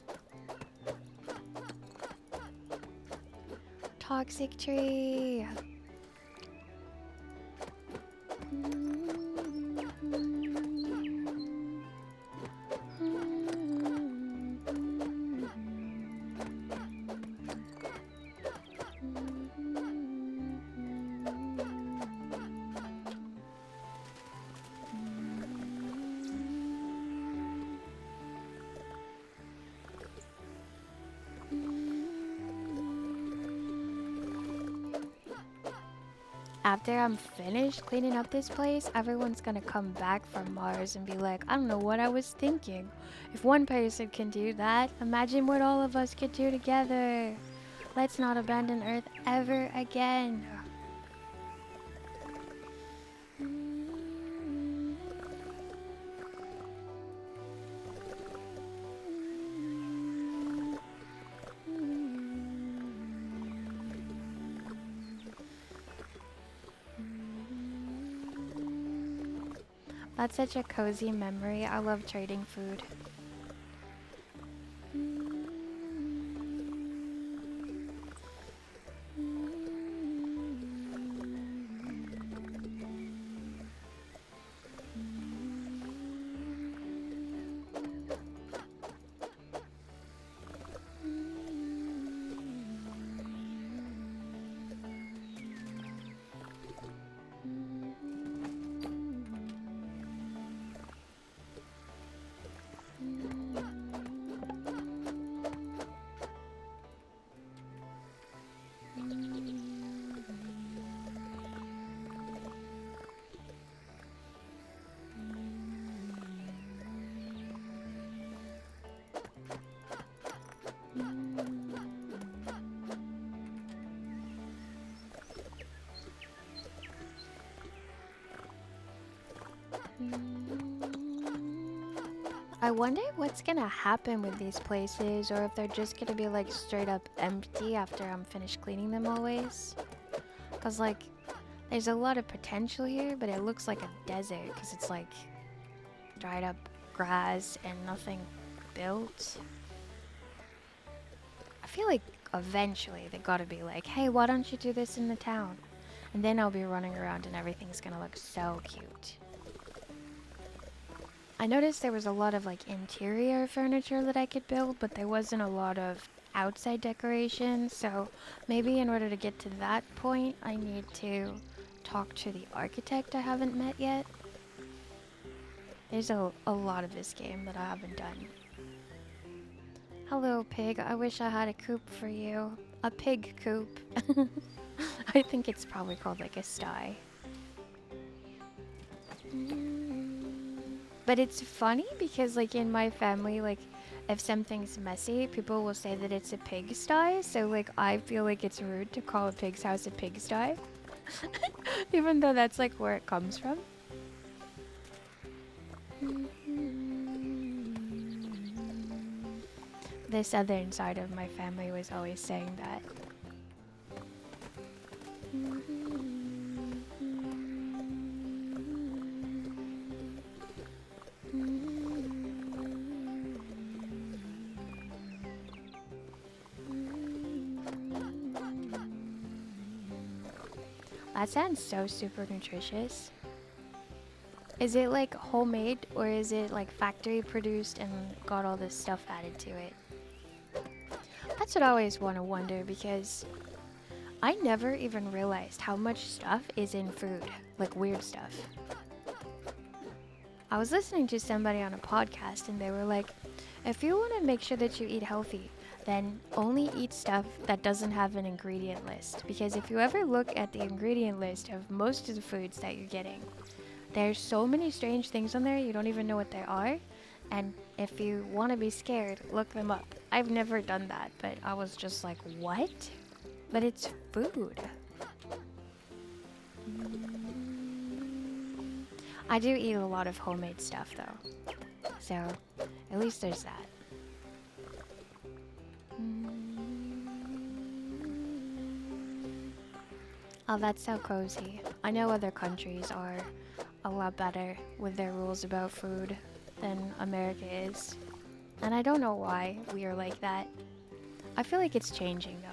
Toxic tree. After I'm finished cleaning up this place, everyone's gonna come back from Mars and be like, I don't know what I was thinking. If one person can do that, imagine what all of us could do together. Let's not abandon Earth ever again. That's such a cozy memory. I love trading food. I wonder what's gonna happen with these places, or if they're just gonna be like straight up empty after I'm finished cleaning them always. Cause like, there's a lot of potential here, but it looks like a desert because it's like dried up grass and nothing built. I feel like eventually they gotta be like, hey, why don't you do this in the town? And then I'll be running around and everything's gonna look so cute. I noticed there was a lot of like interior furniture that I could build, but there wasn't a lot of outside decoration, so maybe in order to get to that point, I need to talk to the architect I haven't met yet. There's a lot of this game that I haven't done. Hello, pig. I wish I had a coop for you. A pig coop. I think it's probably called like a sty. But it's funny because like in my family, like if something's messy, people will say that it's a pigsty. So like I feel like it's rude to call a pig's house a pigsty. Even though that's like where it comes from. The southern side of my family was always saying that. That sounds so super nutritious. Is it like homemade or is it like factory produced and got all this stuff added to it? That's what I always want to wonder because I never even realized how much stuff is in food, like weird stuff. I was listening to somebody on a podcast and they were like, if you want to make sure that you eat healthy, then only eat stuff that doesn't have an ingredient list. Because if you ever look at the ingredient list of most of the foods that you're getting, there's so many strange things on there you don't even know what they are. And if you want to be scared, look them up. I've never done that, but I was just like, what? But it's food. I do eat a lot of homemade stuff though. So at least there's that. Oh, that's so cozy. I know other countries are a lot better with their rules about food than America is. And I don't know why we are like that. I feel like it's changing though.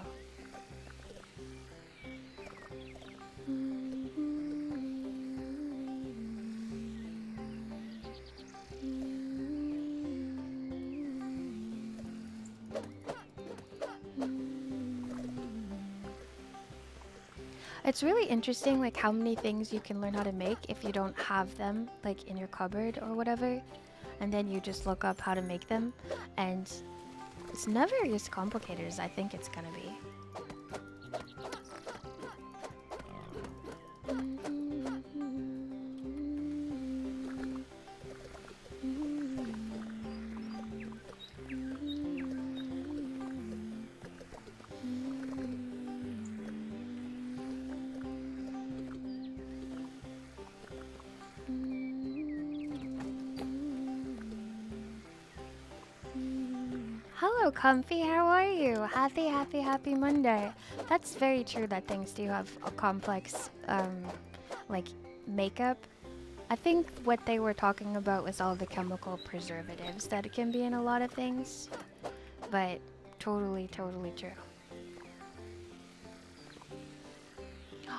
It's really interesting like how many things you can learn how to make if you don't have them like in your cupboard or whatever, and then you just look up how to make them, and it's never as complicated as I think it's gonna be. Hello, Comfy. How are you? Happy Monday. That's very true that things do have a complex, like, makeup. I think what they were talking about was all the chemical preservatives that can be in a lot of things. But totally, totally true.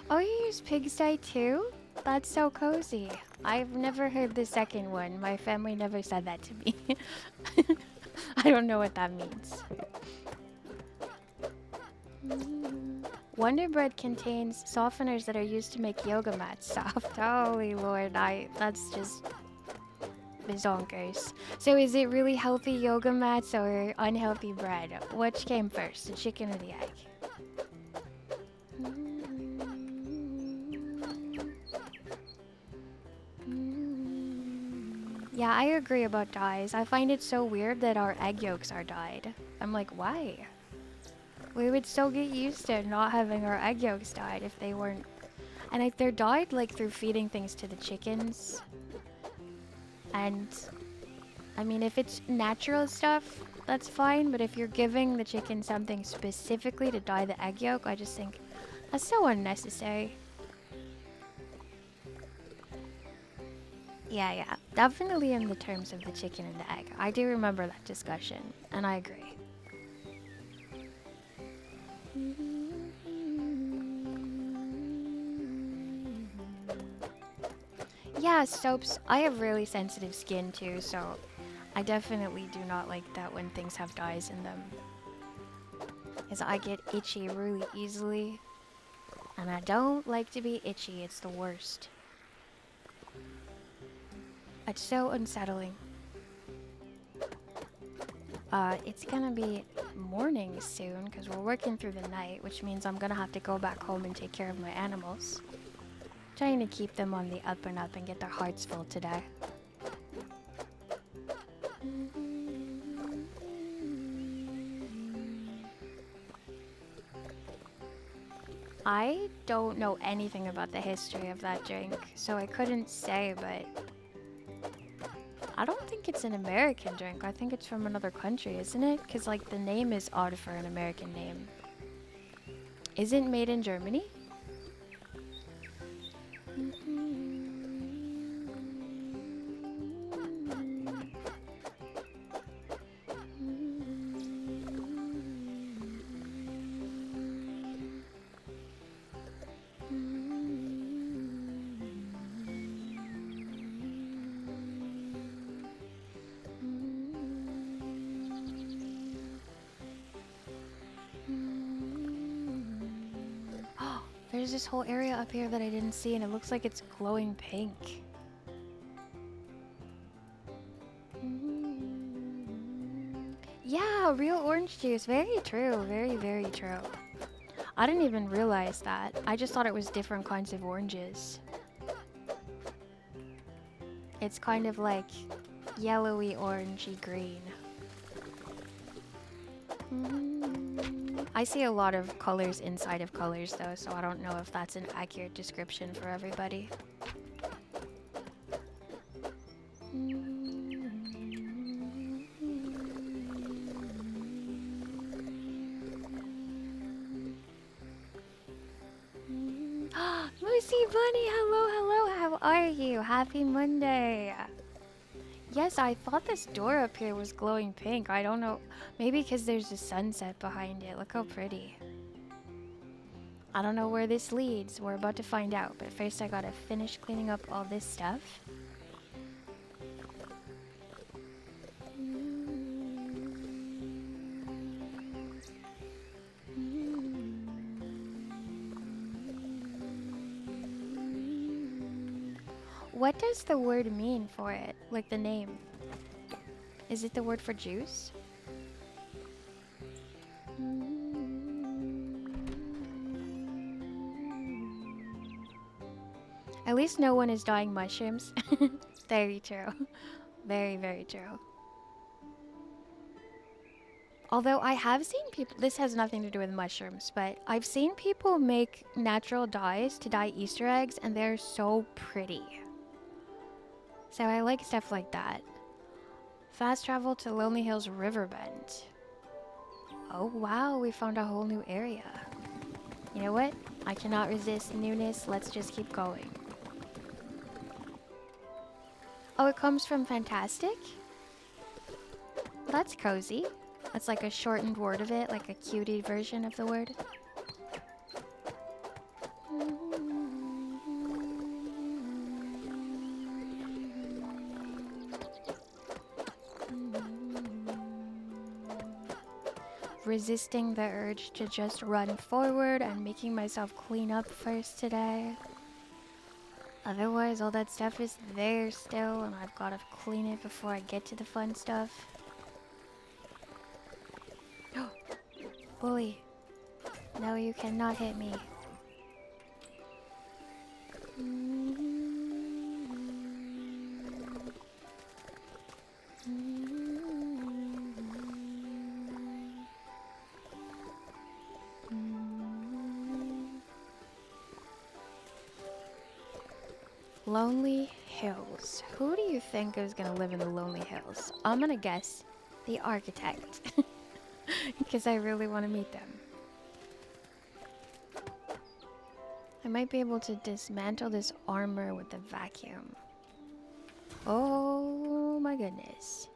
Oh, you use pigsty too? That's so cozy. I've never heard the second one. My family never said that to me. I don't know what that means. Wonder Bread contains softeners that are used to make yoga mats soft. Holy Lord, that's just bizonkers. So is it really healthy yoga mats or unhealthy bread? Which came first, the chicken or the egg? Yeah, I agree about dyes. I find it so weird that our egg yolks are dyed. I'm like, why? We would so get used to not having our egg yolks dyed if they weren't. And if they're dyed like through feeding things to the chickens. And I mean, if it's natural stuff, that's fine. But if you're giving the chicken something specifically to dye the egg yolk, I just think that's so unnecessary. Yeah, definitely in the terms of the chicken and the egg. I do remember that discussion, and I agree. Yeah, soaps. I have really sensitive skin too, so I definitely do not like that when things have dyes in them. Because I get itchy really easily, and I don't like to be itchy. It's the worst. It's so unsettling. It's gonna be morning soon because we're working through the night, which means I'm gonna have to go back home and take care of my animals. Trying to keep them on the up and up and get their hearts full today. I don't know anything about the history of that drink, so I couldn't say, but I don't think it's an American drink. I think it's from another country, isn't it? Because, like, the name is odd for an American name. Is it made in Germany? There's this whole area up here that I didn't see, and it looks like it's glowing pink. Yeah, real orange juice. Very true. Very, very true. I didn't even realize that. I just thought it was different kinds of oranges. It's kind of like yellowy, orangey green. I see a lot of colors inside of colors though, so I don't know if that's an accurate description for everybody. Lucy Bunny, hello, how are you? Happy Monday. Yes, I thought this door up here was glowing pink. I don't know. Maybe because there's a sunset behind it. Look how pretty. I don't know where this leads. We're about to find out. But first I gotta finish cleaning up all this stuff. What does the word mean for it? Like the name? Is it the word for juice? At least no one is dyeing mushrooms. Very true. Very, very true. Although I have seen people, this has nothing to do with mushrooms, but I've seen people make natural dyes to dye Easter eggs, and they're so pretty. So I like stuff like that. Fast travel to Lonely Hills Riverbend. Oh wow, we found a whole new area. You know what? I cannot resist newness. Let's just keep going. Oh, it comes from Fantastic? That's cozy. That's like a shortened word of it, like a cutie version of the word. Resisting the urge to just run forward and making myself clean up first today. Otherwise, all that stuff is there still, and I've got to clean it before I get to the fun stuff. Bully. No, you cannot hit me. Lonely Hills. Who do you think is gonna live in the Lonely Hills? I'm gonna guess the architect. Because I really want to meet them. I might be able to dismantle this armor with the vacuum. Oh my goodness.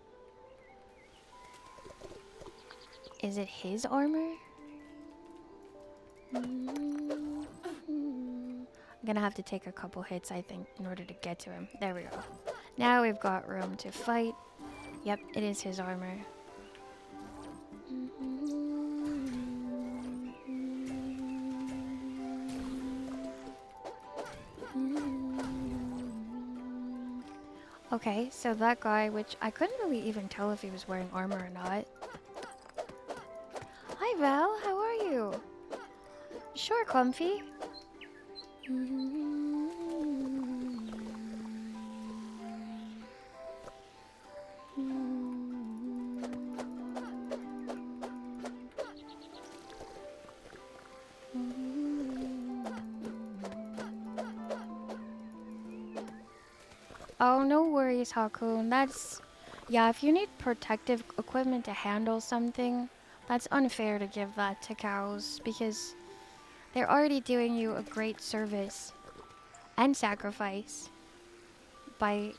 Is it his armor? I'm gonna have to take a couple hits, I think, in order to get to him. There we go. Now we've got room to fight. Yep, it is his armor. Okay, so that guy, which I couldn't really even tell if he was wearing armor or not. Hi Val, how are you? Sure, Comfy. Oh, no worries, Hakun. That's... Yeah, if you need protective equipment to handle something, that's unfair to give that to cows, because they're already doing you a great service and sacrifice by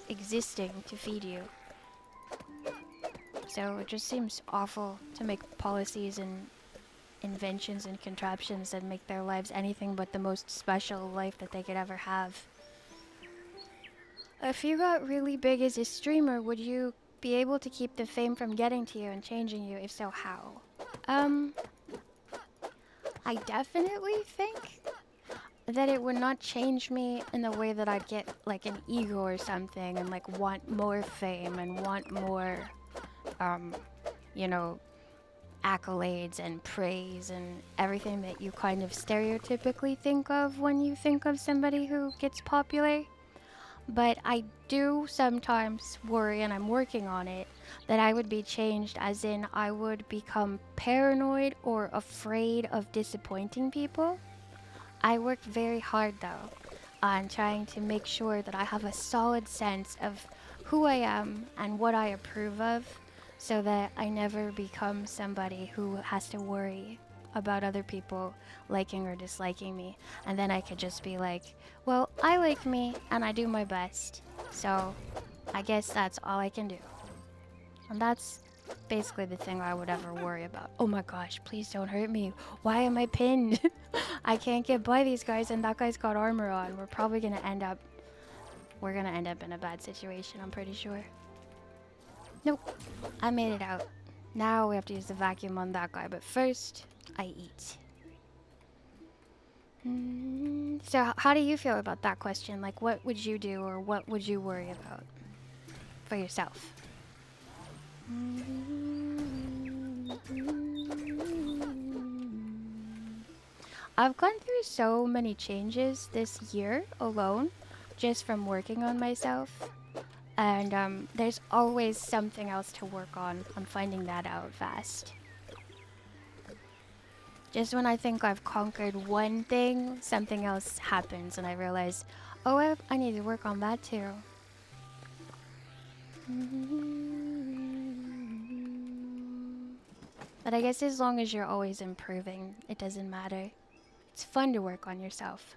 existing to feed you. So it just seems awful to make policies and inventions and contraptions that make their lives anything but the most special life that they could ever have. If you got really big as a streamer, would you be able to keep the fame from getting to you and changing you? If so, how? I definitely think that it would not change me in the way that I'd get like an ego or something and like want more fame and want more, you know, accolades and praise and everything that you kind of stereotypically think of when you think of somebody who gets popular. But I do sometimes worry, and I'm working on it, that I would be changed, as in I would become paranoid or afraid of disappointing people. I work very hard though on trying to make sure that I have a solid sense of who I am and what I approve of, so that I never become somebody who has to worry about other people liking or disliking me. And then I could just be like, well, I like me and I do my best, so I guess that's all I can do. And that's basically the thing I would ever worry about. Oh my gosh, please don't hurt me. Why am I pinned? I can't get by these guys, and that guy's got armor on. We're probably gonna end up in a bad situation, I'm pretty sure. Nope, I made it out. Now we have to use the vacuum on that guy, but first I eat. So how do you feel about that question? Like, what would you do, or what would you worry about for yourself? I've gone through so many changes this year alone, just from working on myself. And there's always something else to work on. I'm finding that out fast. Just when I think I've conquered one thing, something else happens and I realize, oh, I need to work on that too. But I guess as long as you're always improving, it doesn't matter. It's fun to work on yourself.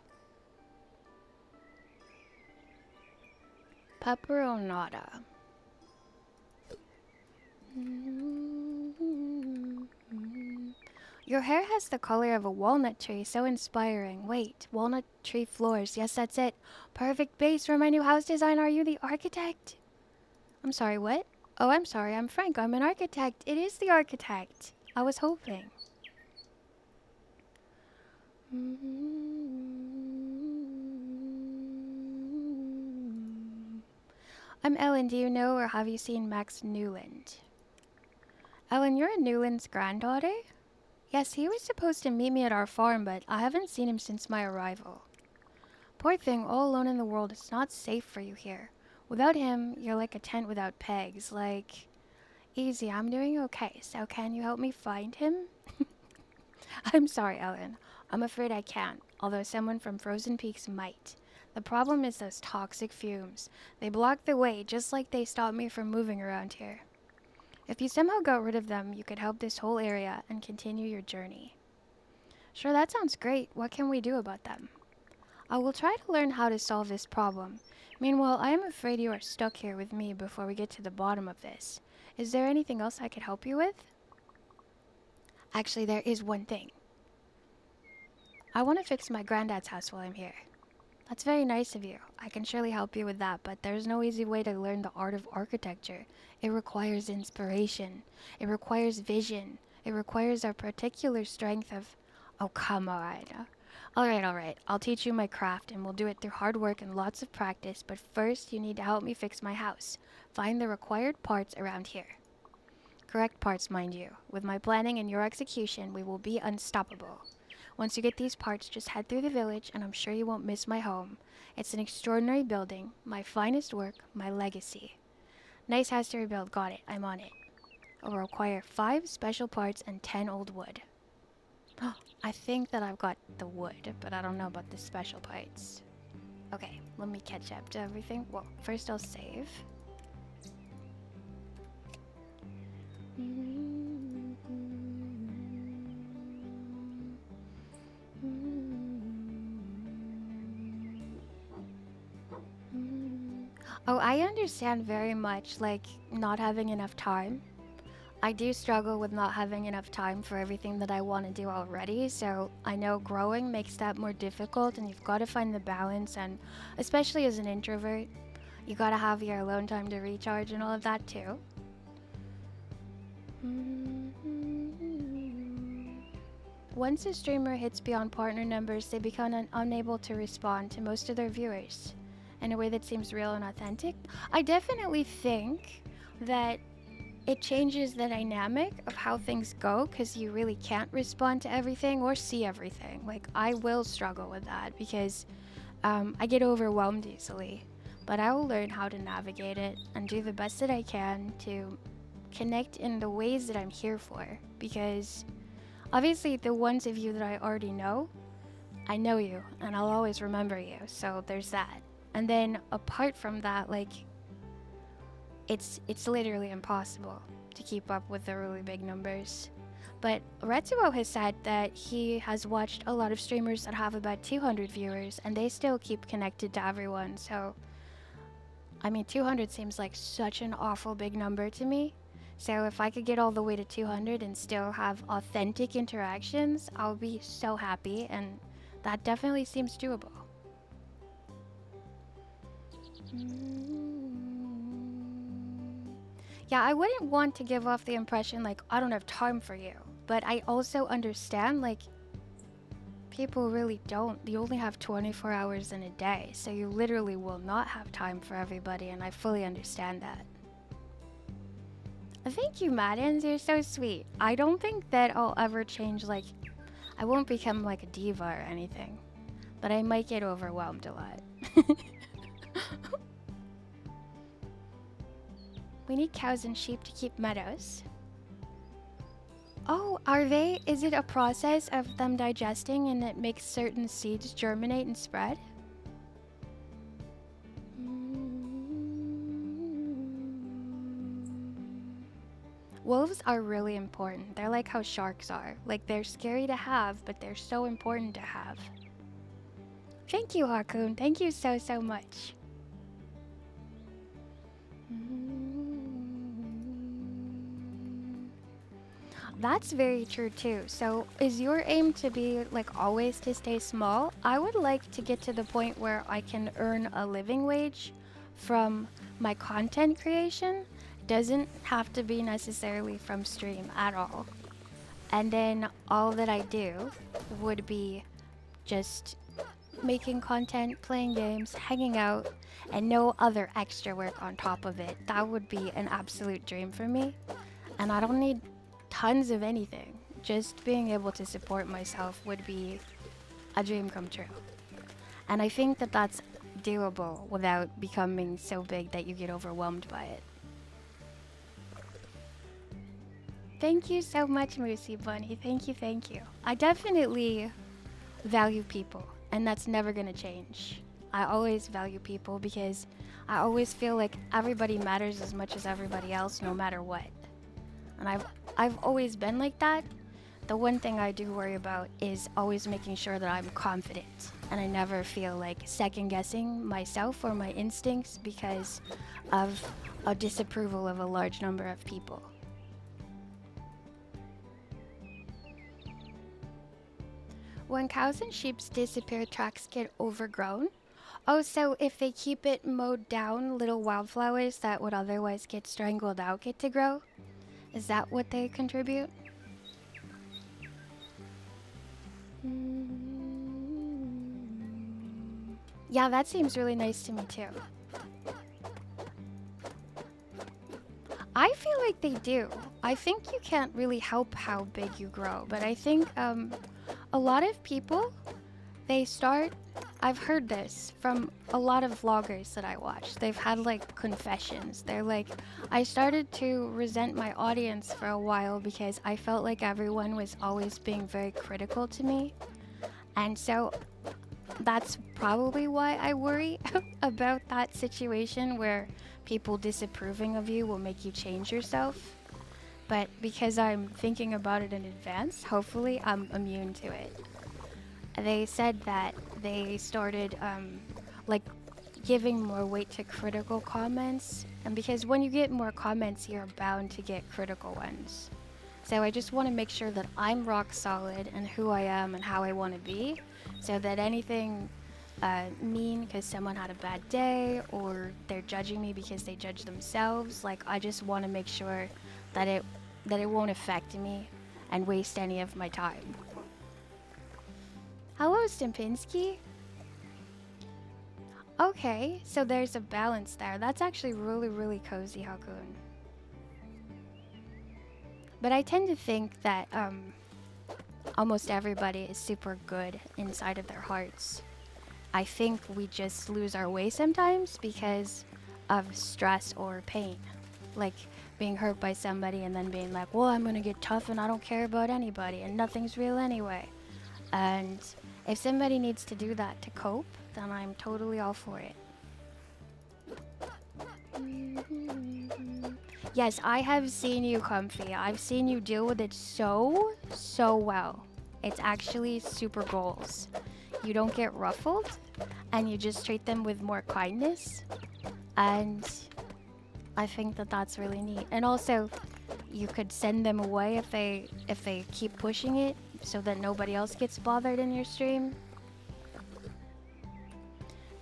Pepperonata. Your hair has the color of a walnut tree, so inspiring. Wait, walnut tree floors. Yes, that's it. Perfect base for my new house design. Are you the architect? I'm sorry, what? Oh, I'm sorry. I'm Frank. I'm an architect. It is the architect. I was hoping. I'm Ellen. Do you know or have you seen Max Newland? Ellen, you're Newland's granddaughter? Yes, he was supposed to meet me at our farm, but I haven't seen him since my arrival. Poor thing, all alone in the world. It's not safe for you here. Without him, you're like a tent without pegs. Like, easy, I'm doing okay. So can you help me find him? I'm sorry, Ellen. I'm afraid I can't, although someone from Frozen Peaks might. The problem is those toxic fumes. They block the way, just like they stopped me from moving around here. If you somehow got rid of them, you could help this whole area and continue your journey. Sure, that sounds great. What can we do about them? I will try to learn how to solve this problem. Meanwhile, I am afraid you are stuck here with me before we get to the bottom of this. Is there anything else I could help you with? Actually, there is one thing. I want to fix my granddad's house while I'm here. That's very nice of you. I can surely help you with that, but there's no easy way to learn the art of architecture. It requires inspiration. It requires vision. It requires a particular strength of... Oh, come on. Alright. I'll teach you my craft, and we'll do it through hard work and lots of practice, but first you need to help me fix my house. Find the required parts around here. Correct parts, mind you. With my planning and your execution, we will be unstoppable. Once you get these parts, just head through the village, and I'm sure you won't miss my home. It's an extraordinary building, my finest work, my legacy. Nice house to rebuild, got it, I'm on it. It will require 5 special parts and 10 old wood. I think that I've got the wood, but I don't know about the special parts. Okay, let me catch up to everything. Well, first I'll save. Oh, I understand very much, like, not having enough time. I do struggle with not having enough time for everything that I want to do already, so I know growing makes that more difficult, and you've got to find the balance, and especially as an introvert, you got to have your alone time to recharge and all of that too. Once a streamer hits beyond partner numbers, they become unable to respond to most of their viewers in a way that seems real and authentic. I definitely think that it changes the dynamic of how things go, because you really can't respond to everything or see everything. Like, I will struggle with that because I get overwhelmed easily, but I will learn how to navigate it and do the best that I can to connect in the ways that I'm here for, because obviously the ones of you that I already know, I know you and I'll always remember you, so there's that. And then apart from that, like, it's literally impossible to keep up with the really big numbers. But Retsuo has said that he has watched a lot of streamers that have about 200 viewers and they still keep connected to everyone. So, I mean, 200 seems like such an awful big number to me. So if I could get all the way to 200 and still have authentic interactions, I'll be so happy, and that definitely seems doable. Yeah, I wouldn't want to give off the impression like I don't have time for you, but I also understand, like, people really don't. You only have 24 hours in a day, so you literally will not have time for everybody, and I fully understand that. Thank you, Maddens, you're so sweet. I don't think that I'll ever change, like, I won't become like a diva or anything, but I might get overwhelmed a lot. We need cows and sheep to keep meadows. Oh, are they? Is it a process of them digesting and it makes certain seeds germinate and spread? Wolves are really important. They're like how sharks are. Like, they're scary to have, but they're so important to have. Thank you, Hakun. Thank you so much. that's very true too. So, is your aim to be like always to stay small? I would like to get to the point where I can earn a living wage from my content creation. Doesn't have to be necessarily from stream at all. And then all that I do would be just making content, playing games, hanging out, and no other extra work on top of it. That would be an absolute dream for me. And I don't need tons of anything. Just being able to support myself would be a dream come true. And I think that that's doable without becoming so big that you get overwhelmed by it. Thank you so much, Moosey Bunny. Thank you, thank you. I definitely value people, and that's never gonna change. I always value people because I always feel like everybody matters as much as everybody else, no matter what. And I've always been like that. The one thing I do worry about is always making sure that I'm confident, and I never feel like second guessing myself or my instincts because of a disapproval of a large number of people. When cows and sheep disappear, tracks get overgrown. Oh, so if they keep it mowed down, little wildflowers that would otherwise get strangled out get to grow? Is that what they contribute? Yeah, that seems really nice to me too. I feel like they do. I think you can't really help how big you grow, but I think a lot of people, they start, I've heard this from a lot of vloggers that I watch. They've had like confessions. They're like, I started to resent my audience for a while because I felt like everyone was always being very critical to me. And so that's probably why I worry about that situation where people disapproving of you will make you change yourself. But because I'm thinking about it in advance, hopefully I'm immune to it. They said that they started like giving more weight to critical comments, and because when you get more comments, you're bound to get critical ones. So I just want to make sure that I'm rock solid in who I am and how I want to be, so that anything mean because someone had a bad day or they're judging me because they judge themselves, like I just want to make sure that it won't affect me and waste any of my time. Hello, Stimpinski. Okay, so there's a balance there. That's actually really, really cozy, Hakun. But I tend to think that almost everybody is super good inside of their hearts. I think we just lose our way sometimes because of stress or pain. Like being hurt by somebody and then being like, well, I'm gonna get tough and I don't care about anybody and nothing's real anyway. And if somebody needs to do that to cope, then I'm totally all for it. Yes, I have seen you, Comfy. I've seen you deal with it so well. It's actually super goals. You don't get ruffled, and you just treat them with more kindness. And I think that that's really neat. And also, you could send them away if they keep pushing it, so that nobody else gets bothered in your stream.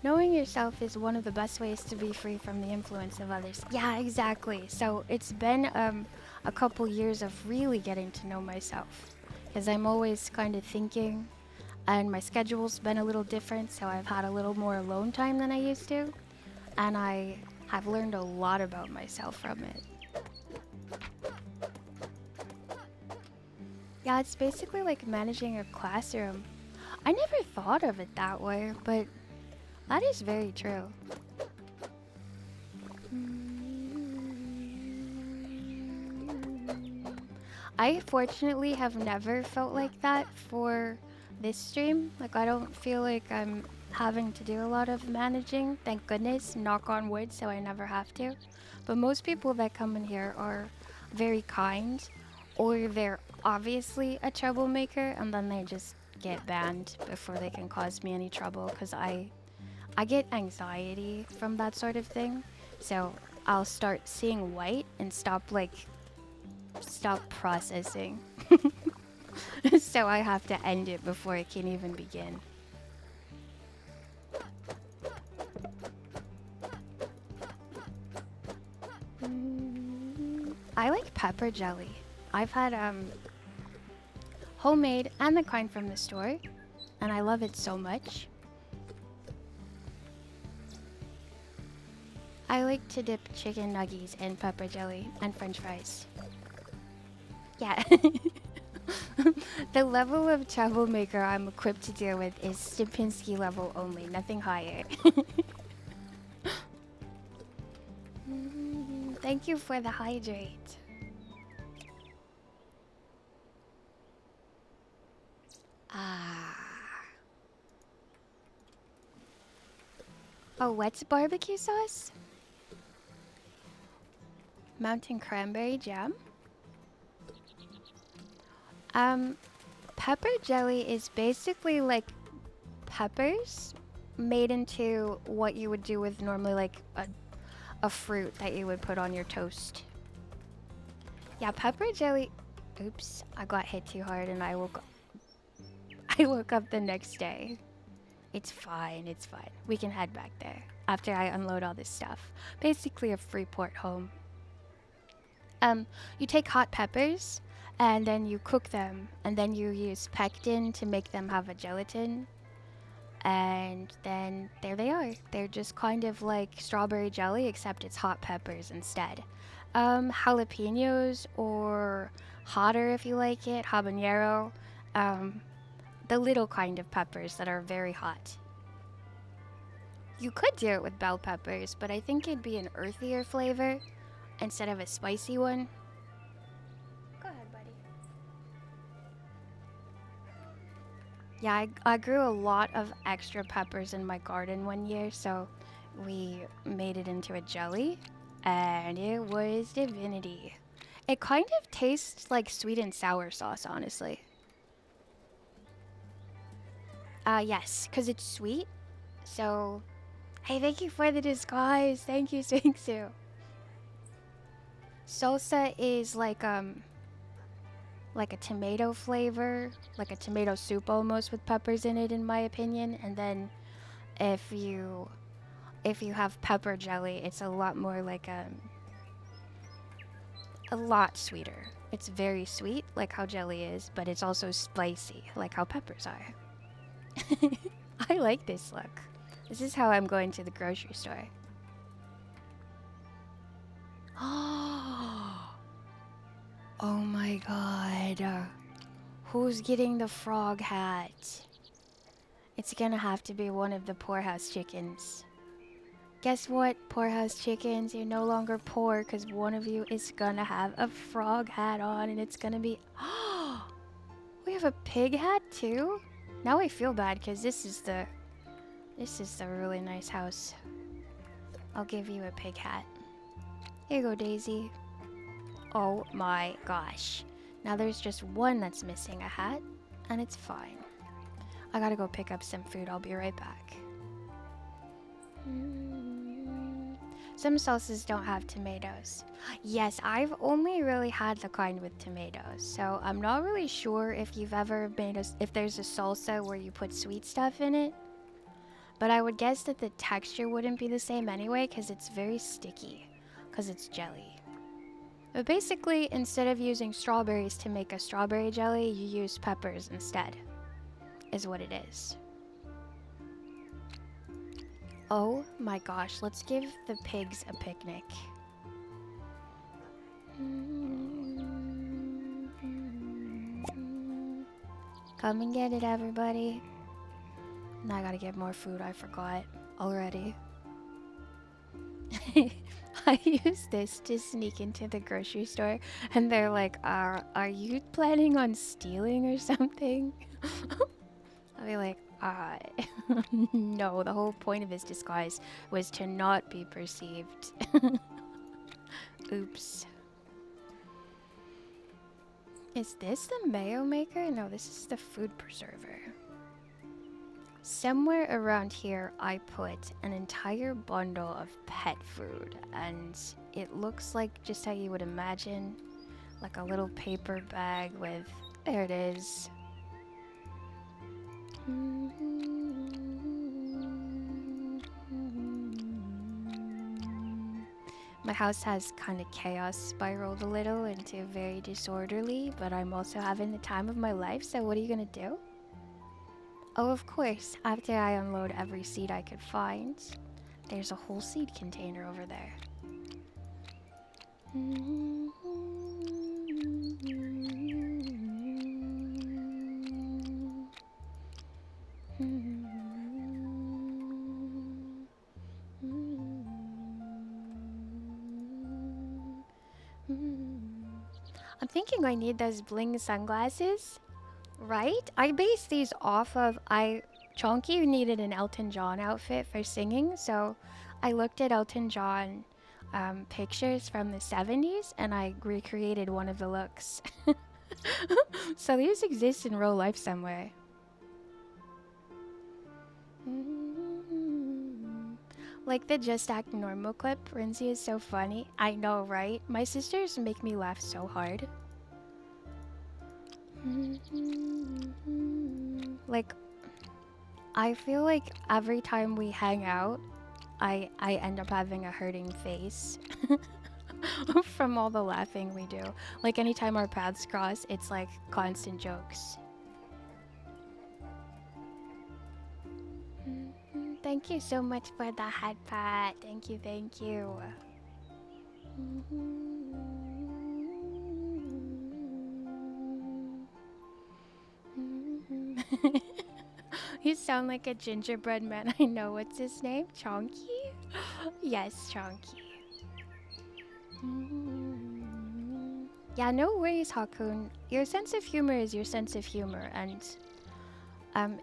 Knowing yourself is one of the best ways to be free from the influence of others. Yeah, exactly. So it's been a couple years of really getting to know myself, because I'm always kind of thinking, and my schedule's been a little different, so I've had a little more alone time than I used to, and I have learned a lot about myself from it. Yeah, it's basically like managing a classroom. I never thought of it that way, but that is very true. I fortunately have never felt like that for this stream. Like, I don't feel like I'm having to do a lot of managing. Thank goodness, knock on wood, so I never have to. But most people that come in here are very kind, or they're obviously a troublemaker, and then they just get banned before they can cause me any trouble, because I get anxiety from that sort of thing. So I'll start seeing white and stop like stop processing. So I have to end it before it can even begin. I like pepper jelly. I've had homemade and the kind from the store, and I love it so much. I like to dip chicken nuggets in pepper jelly and french fries. Yeah. The level of troublemaker I'm equipped to deal with is Stipinski level only, nothing higher. Thank you for the hydrate. Ah. Oh, what's barbecue sauce? Mountain cranberry jam? Pepper jelly is basically like peppers made into what you would do with normally like a fruit that you would put on your toast. Yeah, pepper jelly. Oops, I got hit too hard and I woke up the next day. It's fine, it's fine. We can head back there after I unload all this stuff. Basically a Freeport home. You take hot peppers and then you cook them and then you use pectin to make them have a gelatin. And then there they are. They're just kind of like strawberry jelly, except it's hot peppers instead. Jalapenos or hotter if you like it, habanero. The little kind of peppers that are very hot. You could do it with bell peppers, but I think it'd be an earthier flavor instead of a spicy one. Go ahead, buddy. Yeah, I grew a lot of extra peppers in my garden one year, so we made it into a jelly, and it was divinity. It kind of tastes like sweet and sour sauce, honestly. Yes, because it's sweet. So, hey, thank you for the disguise. Thank you, Singsu. Salsa is like a tomato flavor, like a tomato soup almost with peppers in it, in my opinion. And then if you have pepper jelly, it's a lot more like a lot sweeter. It's very sweet, like how jelly is, but it's also spicy, like how peppers are. I like this look. This is how I'm going to the grocery store. Oh my god. Who's getting the frog hat? It's gonna have to be one of the poorhouse chickens. Guess what, poorhouse chickens? You're no longer poor because one of you is gonna have a frog hat on and it's gonna be... We have a pig hat too? Now I feel bad because this is the really nice house. I'll give you a pig hat. Here you go, Daisy. Oh my gosh. Now there's just one that's missing a hat, and it's fine. I gotta go pick up some food. I'll be right back. Some sauces don't have tomatoes. Yes, I've only really had the kind with tomatoes, so I'm not really sure if you've ever made if there's a salsa where you put sweet stuff in it. But I would guess that the texture wouldn't be the same anyway because it's very sticky, because it's jelly. But basically, instead of using strawberries to make a strawberry jelly, you use peppers instead, is what it is. Oh my gosh, let's give the pigs a picnic. Come and get it, everybody. Now I gotta get more food, I forgot already. I use this to sneak into the grocery store, and they're like, are you planning on stealing or something? I'll be like, no, the whole point of his disguise was to not be perceived. Oops. Is this the mayo maker? No, this is the food preserver. Somewhere around here, I put an entire bundle of pet food, and it looks like just how you would imagine, like a little paper bag with, there it is. My house has kind of chaos spiraled a little into very disorderly, but I'm also having the time of my life, so what are you gonna do? Oh, of course, after I unload every seed I could find, there's a whole seed container over there. I'm thinking I need those bling sunglasses, right? I based these off of Chonky needed an Elton John outfit for singing, so I looked at Elton John pictures from the 70s and I recreated one of the looks. So these exist in real life somewhere. Like the Just Act Normal clip, Rinsey is so funny. I know, right? My sisters make me laugh so hard. Like, I feel like every time we hang out, I end up having a hurting face from all the laughing we do. Like anytime our paths cross, it's like constant jokes. Thank you so much for the hat pat. Thank you, thank you. You sound like a gingerbread man. I know. What's his name? Chonky? Yes, Chonky. Yeah, no worries, Hakun. Your sense of humor is your sense of humor, and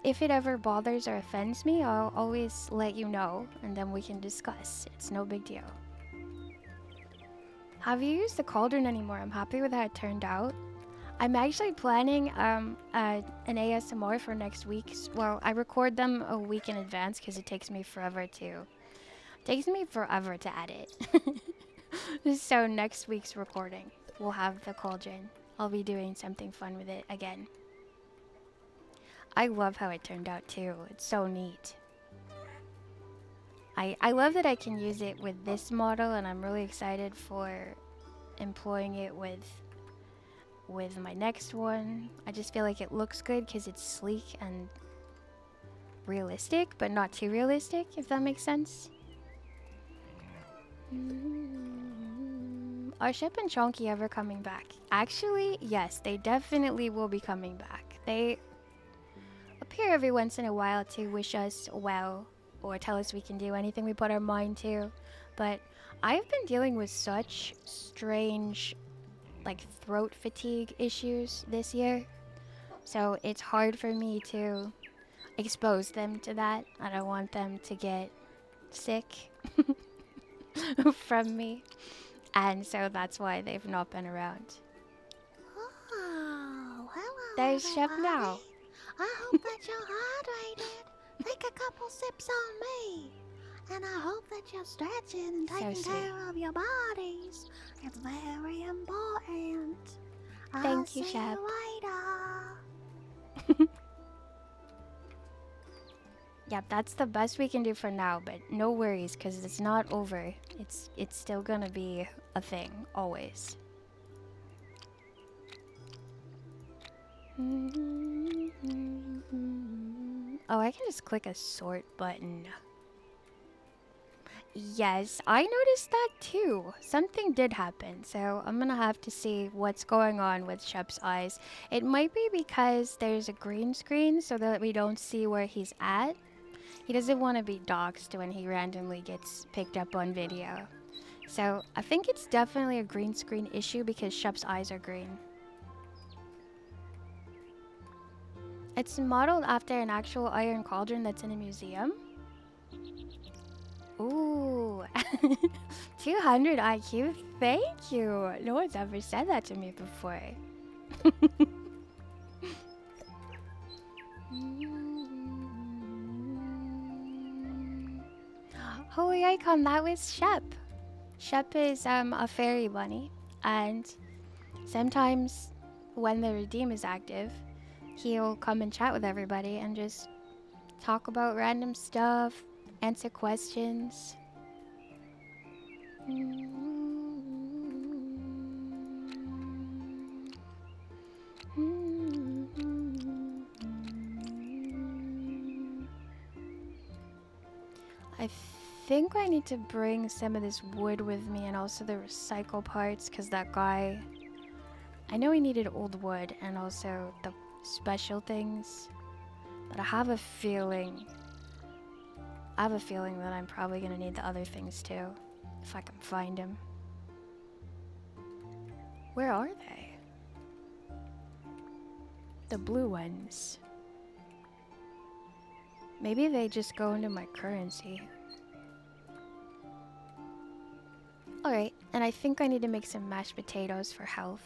if it ever bothers or offends me, I'll always let you know, and then we can discuss. It's no big deal. Have you used the cauldron anymore? I'm happy with how it turned out. I'm actually planning an ASMR for next week. Well, I record them a week in advance because it takes me forever to edit. So next week's recording, we'll have the cauldron. I'll be doing something fun with it again. I love how it turned out too. It's so neat. I love that I can use it with this model, and I'm really excited for employing it with my next one. I just feel like it looks good because it's sleek and realistic, but not too realistic, if that makes sense. Are Shep and Chonky ever coming back? Actually, yes, they definitely will be coming back. They appear every once in a while to wish us well or tell us we can do anything we put our mind to. But I've been dealing with such strange, like, throat fatigue issues this year. So it's hard for me to expose them to that. I don't want them to get sick from me. And so that's why they've not been around. Oh, hello. There's Shep everybody. now. I hope that you're hydrated. Take a couple sips on me. And I hope that you're stretching and So taking sweet. care of your bodies. It's very important. Thank you, I'll see Shep. you later. Yep, that's the best we can do for now, but no worries, because it's not over. It's still gonna be a thing, always. Oh, I can just click a sort button. Yes, I noticed that too. Something did happen, so I'm gonna have to see what's going on with Shep's eyes. It might be because there's a green screen so that we don't see where he's at. He doesn't want to be doxxed when he randomly gets picked up on video. So I think it's definitely a green screen issue because Shep's eyes are green. It's modeled after an actual iron cauldron that's in a museum. Ooh, 200 IQ, thank you. No one's ever said that to me before. Holy icon, that was Shep. Shep is a fairy bunny, and sometimes when the redeem is active, he'll come and chat with everybody and just talk about random stuff, answer questions. I think I need to bring some of this wood with me and also the recycle parts, because that guy, I know he needed old wood and also the special things, but I have a feeling that I'm probably gonna need the other things too, if I can find them. Where are they? The blue ones. Maybe they just go into my currency. Alright, and I think I need to make some mashed potatoes for health,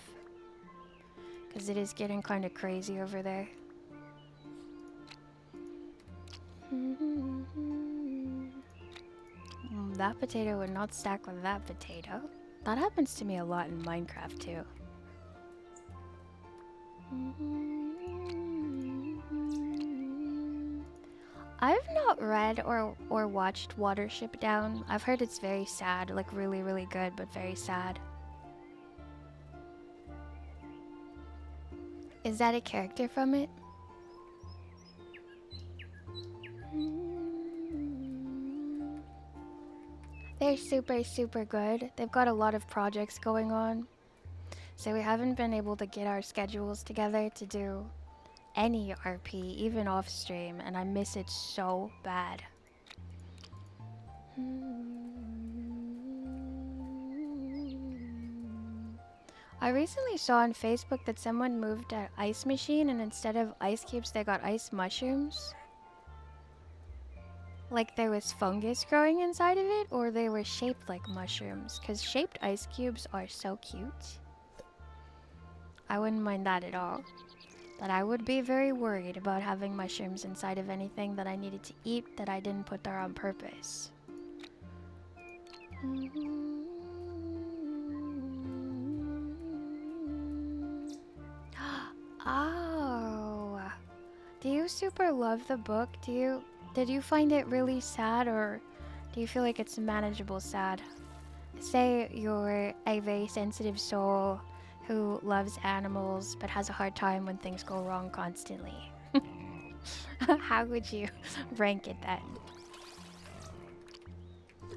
because it is getting kind of crazy over there. That potato would not stack with that potato. That happens to me a lot in Minecraft too. I've not read or watched Watership Down. I've heard it's very sad, like really, really good, but very sad. Is that a character from it? They're super, super good. They've got a lot of projects going on. So we haven't been able to get our schedules together to do any RP, even off stream, and I miss it so bad. I recently saw on Facebook that someone moved an ice machine and instead of ice cubes they got ice mushrooms. Like there was fungus growing inside of it, or they were shaped like mushrooms, because shaped ice cubes are so cute. I wouldn't mind that at all. But I would be very worried about having mushrooms inside of anything that I needed to eat that I didn't put there on purpose. Oh. Do you super love the book? Did you find it really sad, or do you feel like it's manageable sad? Say you're a very sensitive soul who loves animals but has a hard time when things go wrong constantly. How would you rank it then?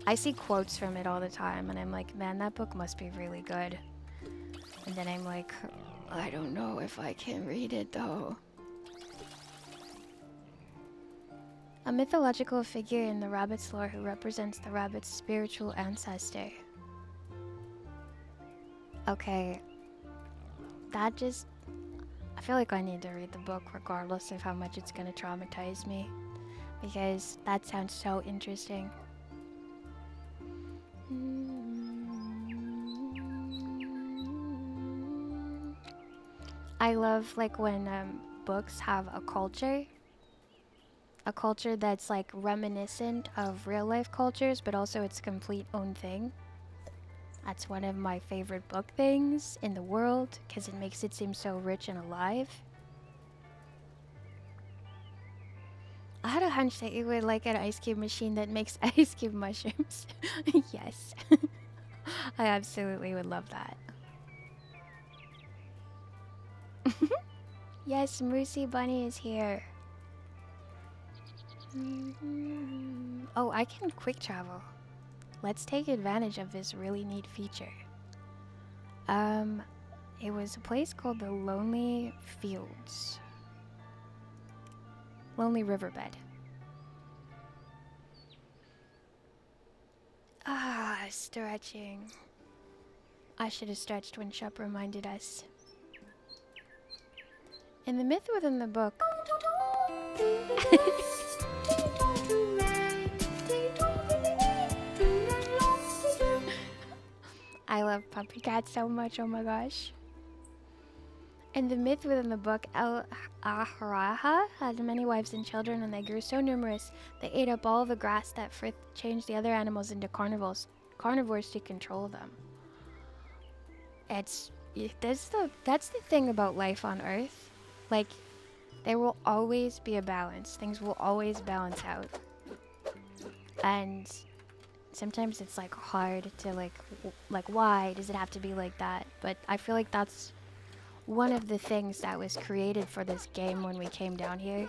I see quotes from it all the time and I'm like, man, that book must be really good. And then I'm like, I don't know if I can read it though. A mythological figure in the rabbit's lore who represents the rabbit's spiritual ancestor. Okay. That just... I feel like I need to read the book regardless of how much it's gonna traumatize me. Because that sounds so interesting. I love like when books have a culture that's like reminiscent of real life cultures, but also its complete own thing. That's one of my favorite book things in the world because it makes it seem so rich and alive. I had a hunch that you would like an ice cube machine that makes ice cube mushrooms. Yes. I absolutely would love that. Yes, Moosey Bunny is here. Oh, I can quick travel. Let's take advantage of this really neat feature. It was a place called the Lonely Fields. Lonely Riverbed. Ah, stretching. I should have stretched when Shep reminded us. In the myth within the book... I love Puppy Cat so much, oh my gosh. In the myth within the book, El Ahraha had many wives and children, and they grew so numerous they ate up all the grass that Frith changed the other animals into carnivores to control them. It's that's the thing about life on Earth. Like, there will always be a balance. Things will always balance out. And sometimes it's like hard to like why does it have to be like that? But I feel like that's one of the things that was created for this game when we came down here.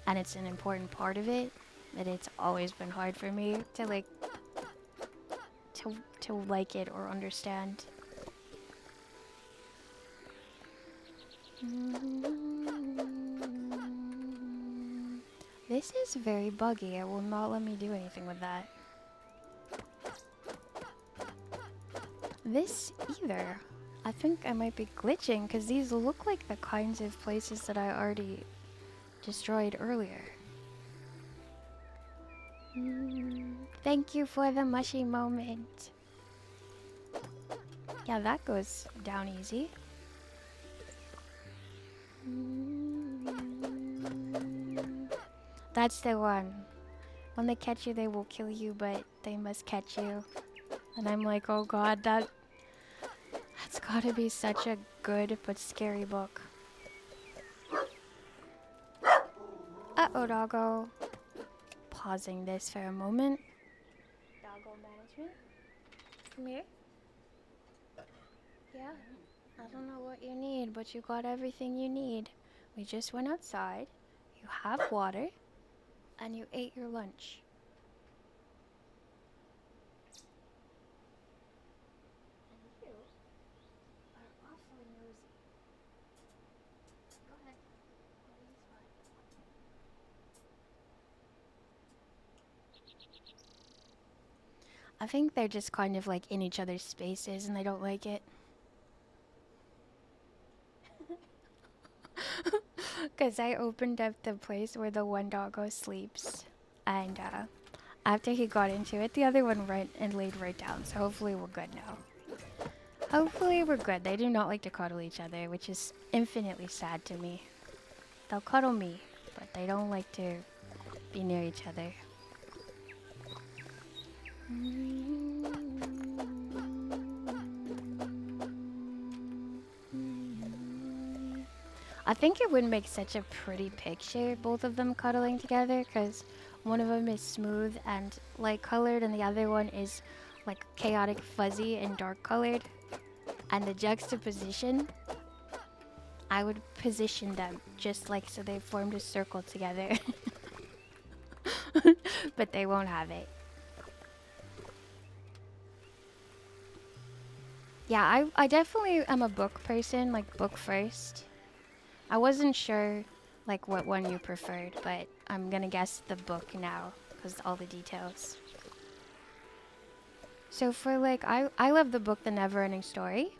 And it's an important part of it. That it's always been hard for me to like to like it or understand. This is very buggy. It will not let me do anything with that. This either. I think I might be glitching because these look like the kinds of places that I already destroyed earlier. Thank you for the mushy moment. Yeah, that goes down easy. That's the one. When they catch you, they will kill you, but they must catch you. And I'm like, oh god, that's gotta be such a good but scary book. Uh-oh, doggo. Pausing this for a moment. Doggo management. Come here. Yeah. I don't know what you need, but you got everything you need. We just went outside. You have water. And you ate your lunch. And you are awfully nosy. Go ahead. Everything's fine. I think they're just kind of like in each other's spaces and they don't like it. Because I opened up the place where the one doggo sleeps. And after he got into it, the other one went and laid right down. So hopefully we're good now. Hopefully we're good. They do not like to cuddle each other, which is infinitely sad to me. They'll cuddle me, but they don't like to be near each other. I think it would make such a pretty picture, both of them cuddling together, because one of them is smooth and light colored and the other one is like chaotic fuzzy and dark colored. And the juxtaposition, I would position them just like so they formed a circle together. But they won't have it. Yeah, I definitely am a book person, like book first. I wasn't sure like what one you preferred, but I'm gonna guess the book now because all the details. So for like, I love the book The Neverending Story.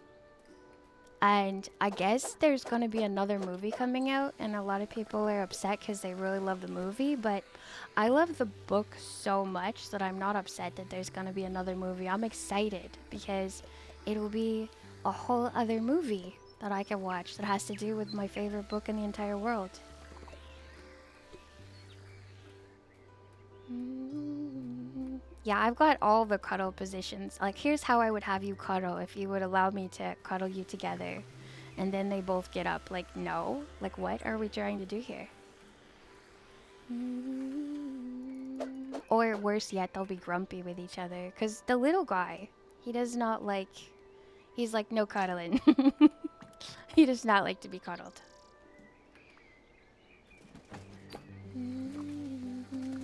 And I guess there's gonna be another movie coming out and a lot of people are upset because they really love the movie, but I love the book so much that I'm not upset that there's gonna be another movie. I'm excited because it'll be a whole other movie that I can watch that has to do with my favorite book in the entire world. Yeah, I've got all the cuddle positions. Like, here's how I would have you cuddle if you would allow me to cuddle you together. And then they both get up. Like, no. Like, what are we trying to do here? Or worse yet, they'll be grumpy with each other. Because the little guy, he does not like... He's like, no cuddling. He does not like to be cuddled.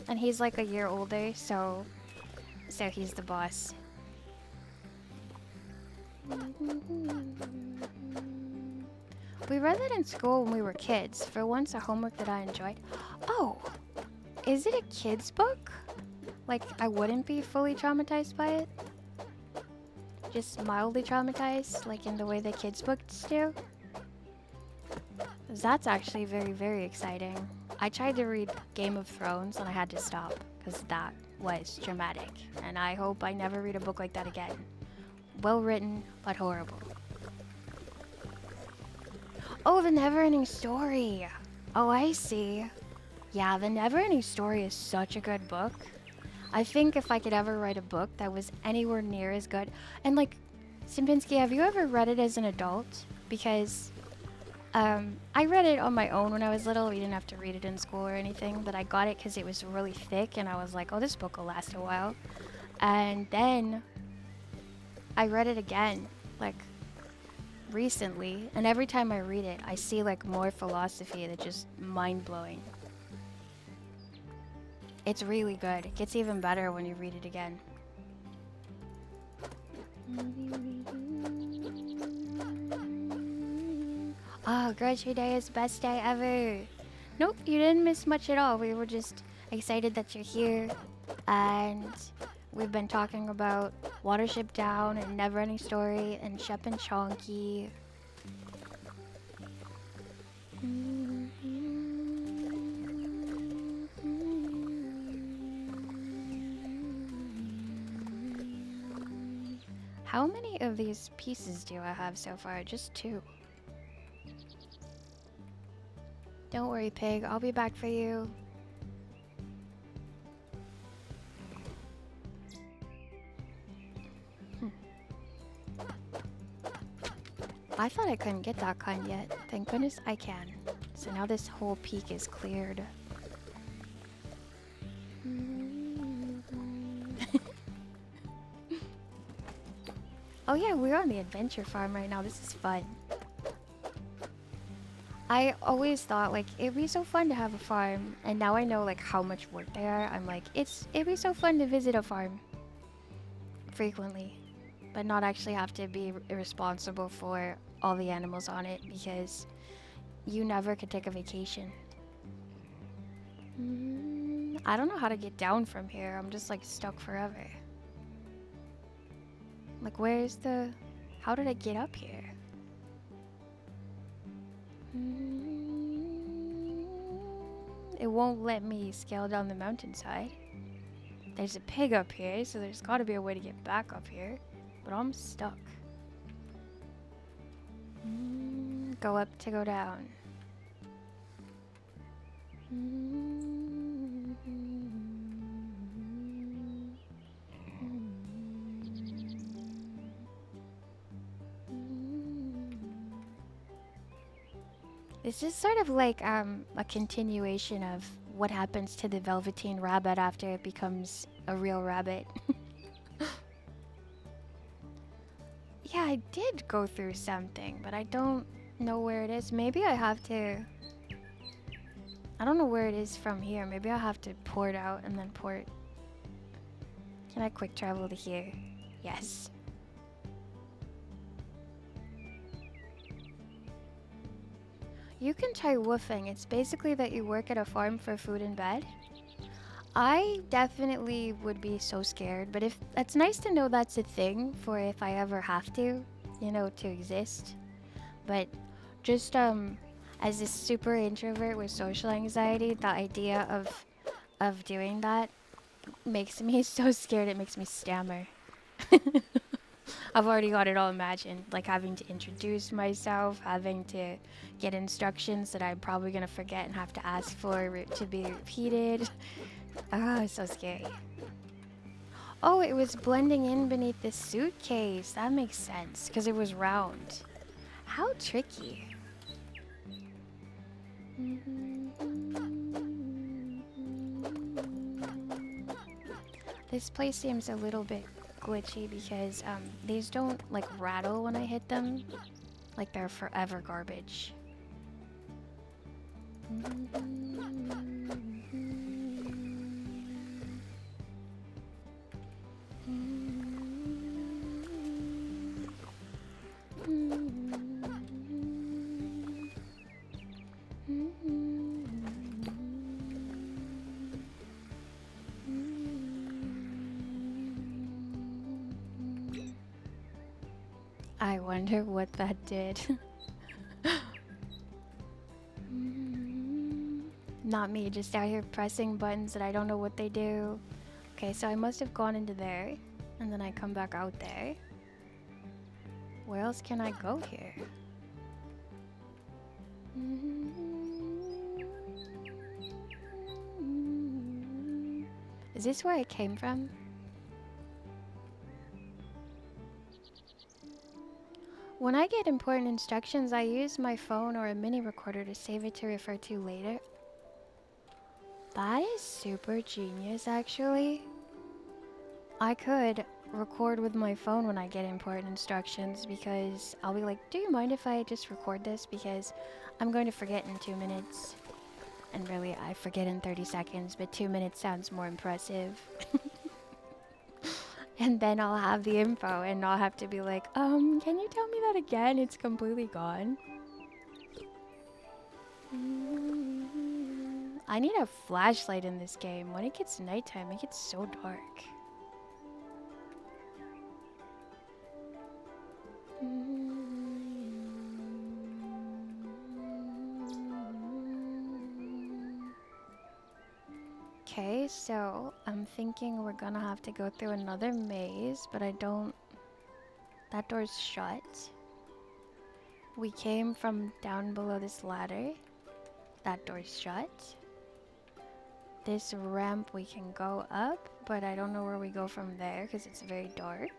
And he's like a year older, so he's the boss. We read that in school when we were kids. For once, a homework that I enjoyed. Oh, is it a kid's book? Like, I wouldn't be fully traumatized by it? Just mildly traumatized, like in the way the kids' books do? 'Cause that's actually very, very exciting. I tried to read Game of Thrones and I had to stop because that was dramatic. And I hope I never read a book like that again. Well written, but horrible. Oh, The Neverending Story. Oh, I see. Yeah, The Neverending Story is such a good book. I think if I could ever write a book that was anywhere near as good, and like, Simpinski, have you ever read it as an adult? Because I read it on my own when I was little. We didn't have to read it in school or anything, but I got it because it was really thick, and I was like, oh, this book will last a while. And then I read it again, like recently, and every time I read it, I see like more philosophy that's just mind-blowing. It's really good. It gets even better when you read it again. Oh, grocery day is best day ever. Nope, you didn't miss much at all. We were just excited that you're here, and we've been talking about Watership Down and Neverending Story and Shep and Chonky. How many of these pieces do I have so far? Just 2. Don't worry, pig. I'll be back for you. I thought I couldn't get that kind yet. Thank goodness I can. So now this whole peak is cleared. Oh yeah, we're on the adventure farm right now. This is fun. I always thought like it'd be so fun to have a farm, and now I know like how much work they are. I'm like, it'd be so fun to visit a farm frequently, but not actually have to be responsible for all the animals on it, because you never could take a vacation. I don't know how to get down from here. I'm just like stuck forever. Like, where's the... How did I get up here? It won't let me scale down the mountainside. There's a pig up here, so there's gotta be a way to get back up here. But I'm stuck. Go up to go down. This is sort of like a continuation of what happens to the Velveteen Rabbit after it becomes a real rabbit. Yeah, I did go through something, but I don't know where it is. Maybe I have to... I don't know where it is from here. Maybe I have to port out and then port... Can I quick travel to here? Yes. You can try woofing. It's basically that you work at a farm for food and bed. I definitely would be so scared, but if it's nice to know that's a thing for if I ever have to, you know, to exist. But just as a super introvert with social anxiety, the idea of doing that makes me so scared it makes me stammer. I've already got it all imagined, like having to introduce myself, having to get instructions that I'm probably gonna forget and have to ask for to be repeated. Ah, it's so scary. Oh, it was blending in beneath the suitcase. That makes sense, because it was round. How tricky. This place seems a little bit glitchy because these don't like rattle when I hit them. Like they're forever garbage. I wonder what that did. Not me, just out here pressing buttons that I don't know what they do. Okay, so I must have gone into there, and then I come back out there. Where else can I go here? Is this where I came from? When I get important instructions, I use my phone or a mini recorder to save it to refer to later. That is super genius, actually. I could record with my phone when I get important instructions because I'll be like, do you mind if I just record this? Because I'm going to forget in 2 minutes. And really, I forget in 30 seconds, but 2 minutes sounds more impressive. And then I'll have the info and I'll have to be like, can you tell me that again? It's completely gone. I need a flashlight in this game. When it gets nighttime, it gets so dark. Okay, so I'm thinking we're gonna have to go through another maze, but I don't... That door's shut. We came from down below this ladder. That door's shut. This ramp we can go up, but I don't know where we go from there because it's very dark.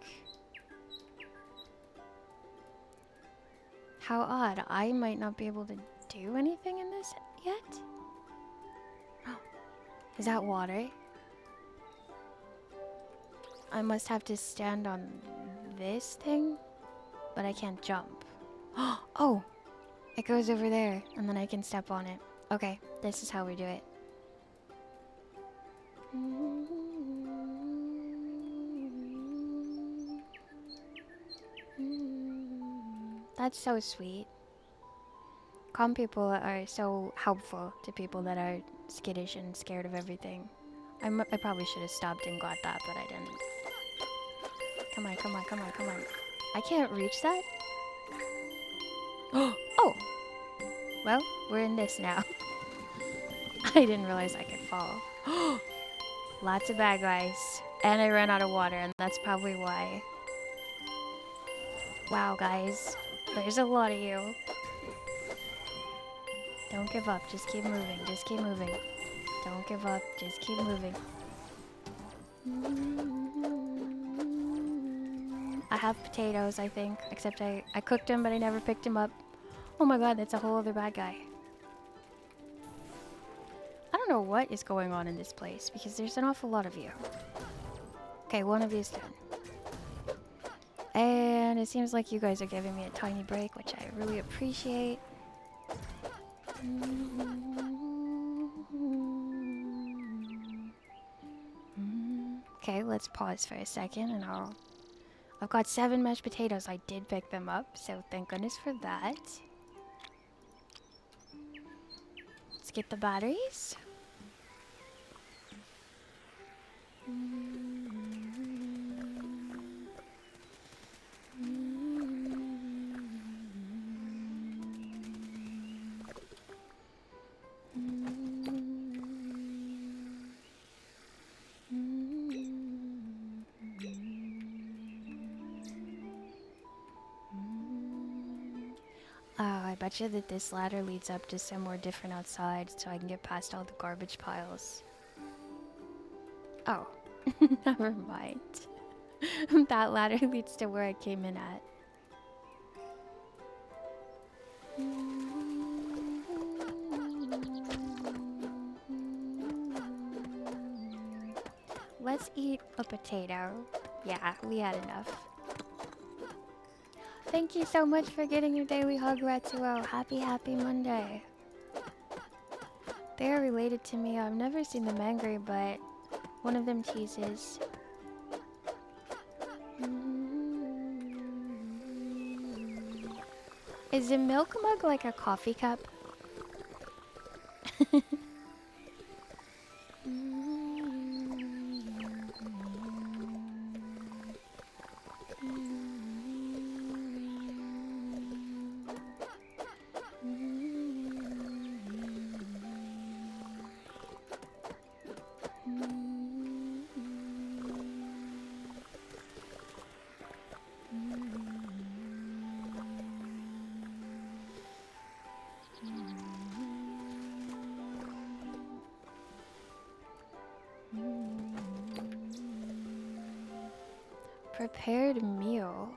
How odd. I might not be able to do anything in this yet. Is that water? I must have to stand on this thing, but I can't jump. Oh! It goes over there, and then I can step on it. Okay, this is how we do it. That's so sweet. Calm people are so helpful to people that are skittish and scared of everything. I probably should have stopped and got that, but I didn't. Come on, come on, come on, come on. I can't reach that? Oh! Well, we're in this now. I didn't realize I could fall. Lots of bad guys. And I ran out of water, and that's probably why. Wow, guys. There's a lot of you. Don't give up. Just keep moving. Just keep moving. Don't give up. Just keep moving. I have potatoes, I think. Except I cooked them, but I never picked them up. Oh my god, that's a whole other bad guy. I don't know what is going on in this place, because there's an awful lot of you. Okay, one of you's done. And it seems like you guys are giving me a tiny break, which I really appreciate. Okay, let's pause for a second and I've got 7 mashed potatoes. I did pick them up, so thank goodness for that. Let's get the batteries. I bet you that this ladder leads up to somewhere different outside so I can get past all the garbage piles. Oh, never mind. That ladder leads to where I came in at. Let's eat a potato. Yeah, we had enough. Thank you so much for getting your daily hug, Ratsuo. Happy Monday. They are related to me. I've never seen them angry, but one of them teases. Is a milk mug like a coffee cup? Prepared meal.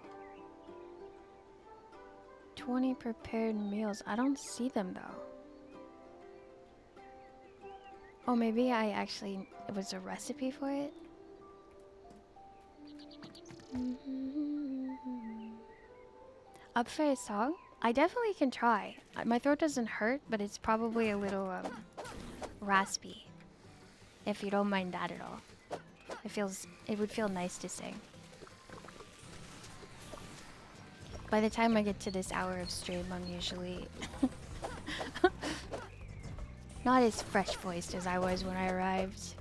20 prepared meals. I don't see them though. Oh, maybe it was a recipe for it? Up for a song? I definitely can try. My throat doesn't hurt, but it's probably a little raspy. If you don't mind that at all. It would feel nice to sing. By the time I get to this hour of stream, I'm usually not as fresh voiced as I was when I arrived.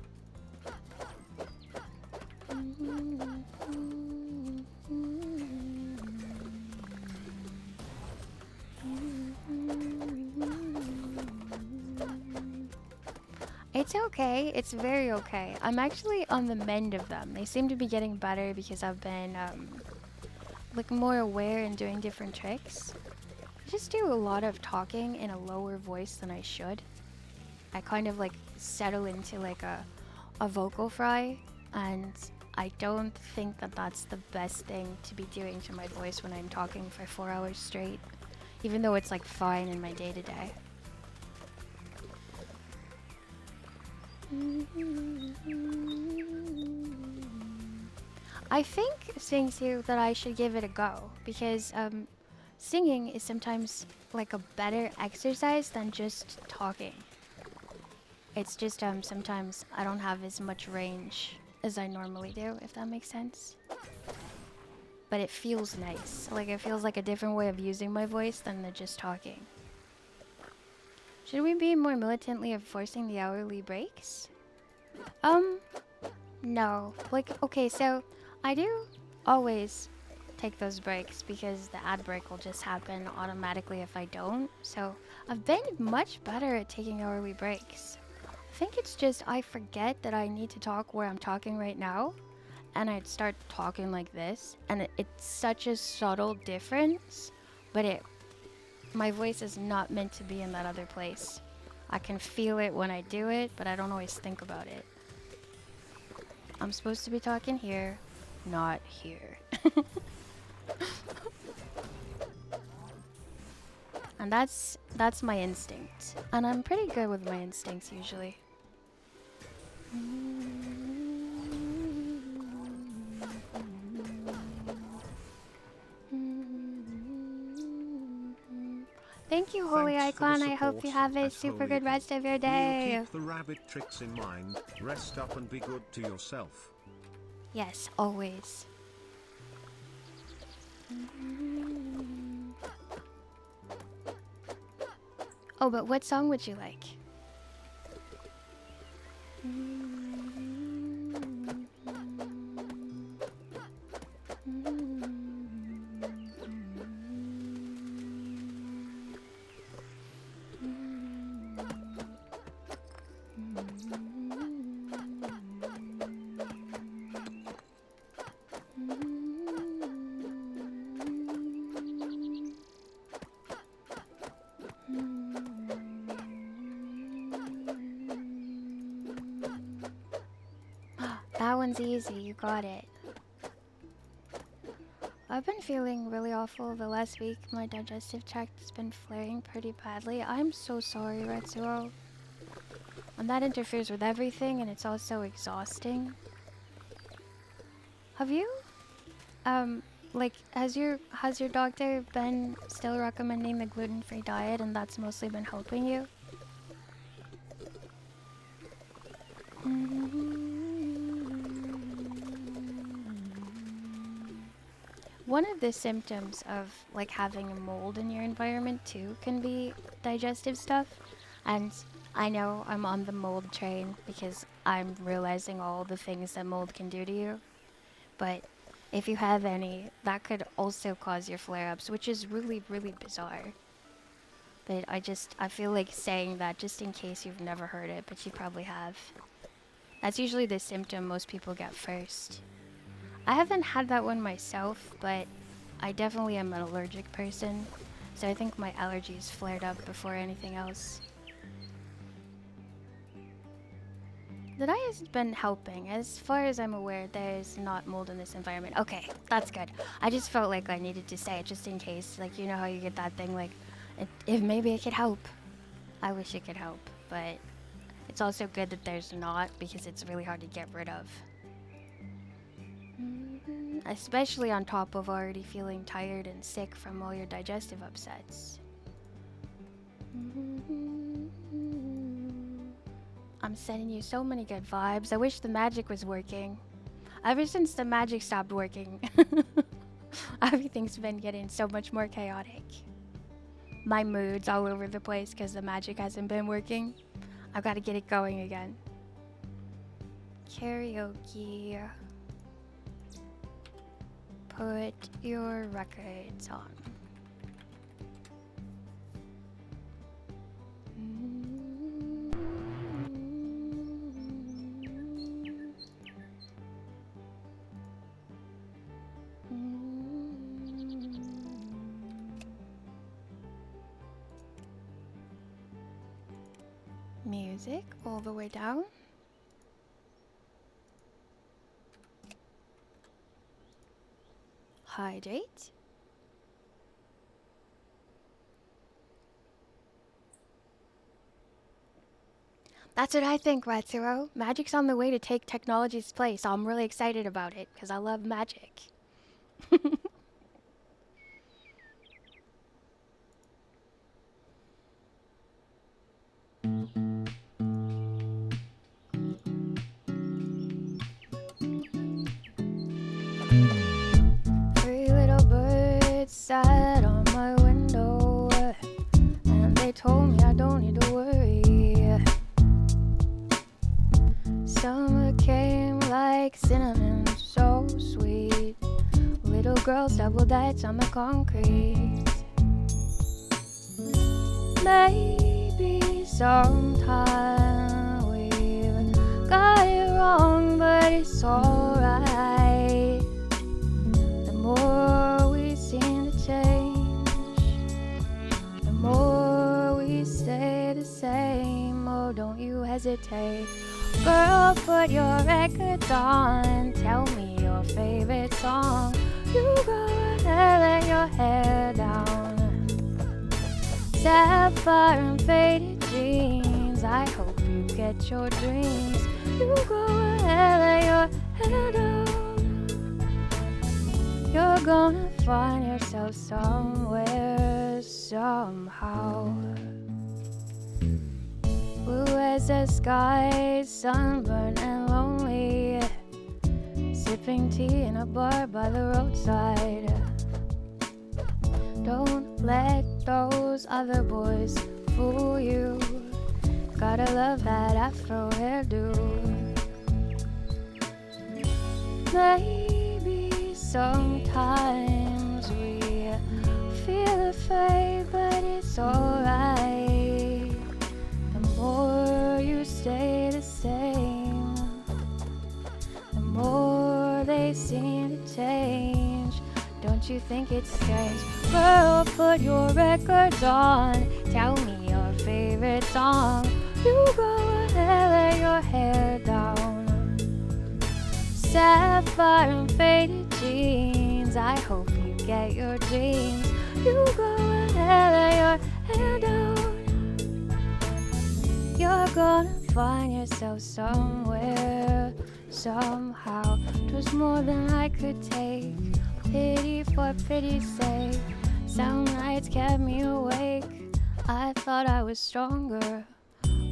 It's okay. It's very okay. I'm actually on the mend of them. They seem to be getting better because I've been like more aware and doing different tricks. I just do a lot of talking in a lower voice than I should. I kind of like settle into like a vocal fry, and I don't think that that's the best thing to be doing to my voice when I'm talking for 4 hours straight, even though it's like fine in my day-to-day. I think, Singsu, that I should give it a go because singing is sometimes like a better exercise than just talking. It's just sometimes I don't have as much range as I normally do, if that makes sense. But it feels nice. Like it feels like a different way of using my voice than the just talking. Should we be more militantly enforcing the hourly breaks? No. Like, okay, so I do always take those breaks because the ad break will just happen automatically if I don't. So I've been much better at taking hourly breaks. I think it's just I forget that I need to talk where I'm talking right now, and I'd start talking like this, and it's such a subtle difference, but my voice is not meant to be in that other place. I can feel it when I do it, but I don't always think about it. I'm supposed to be talking here, not here. And that's my instinct. And I'm pretty good with my instincts usually. Thank you, Holy Thanks for the Icon. I hope you support, have a at super Holy good rest of your We'll day. keep the rabbit tricks in mind. Rest up and be good to yourself. Yes, always. Oh, but what song would you like? That one's easy, you got it. I've been feeling really awful the last week. My digestive tract has been flaring pretty badly. I'm so sorry, Retsuo. And that interferes with everything, and it's also exhausting. Have you, like, has your doctor been still recommending the gluten-free diet, and that's mostly been helping you? One of the symptoms of like having a mold in your environment too can be digestive stuff, and I know I'm on the mold train because I'm realizing all the things that mold can do to you, but if you have any, that could also cause your flare-ups, which is really, really bizarre. But I feel like saying that just in case you've never heard it, but you probably have. That's usually the symptom most people get first. I haven't had that one myself, but I definitely am an allergic person, so I think my allergies flared up before anything else. the dye has been helping. As far as I'm aware, there's not mold in this environment. Okay, that's good. I just felt like I needed to say it just in case. Like, you know how you get that thing, like, if maybe it could help. I wish it could help, but it's also good that there's not, because it's really hard to get rid of. Especially on top of already feeling tired and sick from all your digestive upsets. I'm sending you so many good vibes. I wish the magic was working. Ever since the magic stopped working, everything's been getting so much more chaotic. My mood's all over the place because the magic hasn't been working. I've got to get it going again. Karaoke. Put your records on. Music all the way down. Hydrate. That's what I think, Ratsuro. Magic's on the way to take technology's place. I'm really excited about it because I love magic. 3 little birds sat on my window, and they told me I don't need to worry. Summer came like cinnamon, so sweet. Little girls double dutch on the concrete. Maybe sometime we've got it wrong, but it's alright. The more we seem to change, the more we stay the same. Oh, don't you hesitate. Girl, put your records on. Tell me your favorite song. You go ahead, let your hair down. Sapphire and faded jeans. I hope you get your dreams. You go ahead, let your hair down. You're gonna find yourself somewhere, somehow. Blue as the sky, sunburned and lonely. Sipping tea in a bar by the roadside. Don't let those other boys fool you. Gotta love that afro hairdo. Maybe sometimes we feel afraid, but it's alright. The more you stay the same, the more they seem to change. Don't you think it's strange? Girl, put your records on. Tell me your favorite song. You go ahead, let your hair down. Sapphire and faded jeans. I hope you get your dreams. You go ahead, let your hair down. You're gonna find yourself somewhere, somehow. 'Twas more than I could take. Pity for pity's sake. Some nights kept me awake. I thought I was stronger.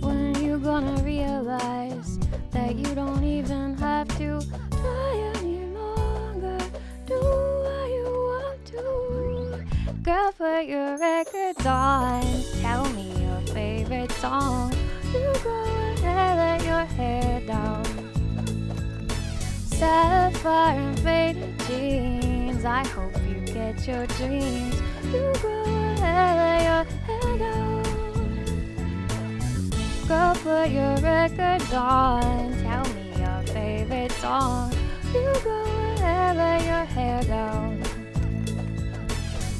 When you gonna realize that you don't even have to try any longer? Do what you want to. Girl, put your records on. Tell me your favorite song. You go ahead, let your hair down. Sapphire and faded jeans. I hope you get your dreams. You go ahead, let your hair down. Girl, put your records on. Tell me your favorite song. You go ahead, let your hair down.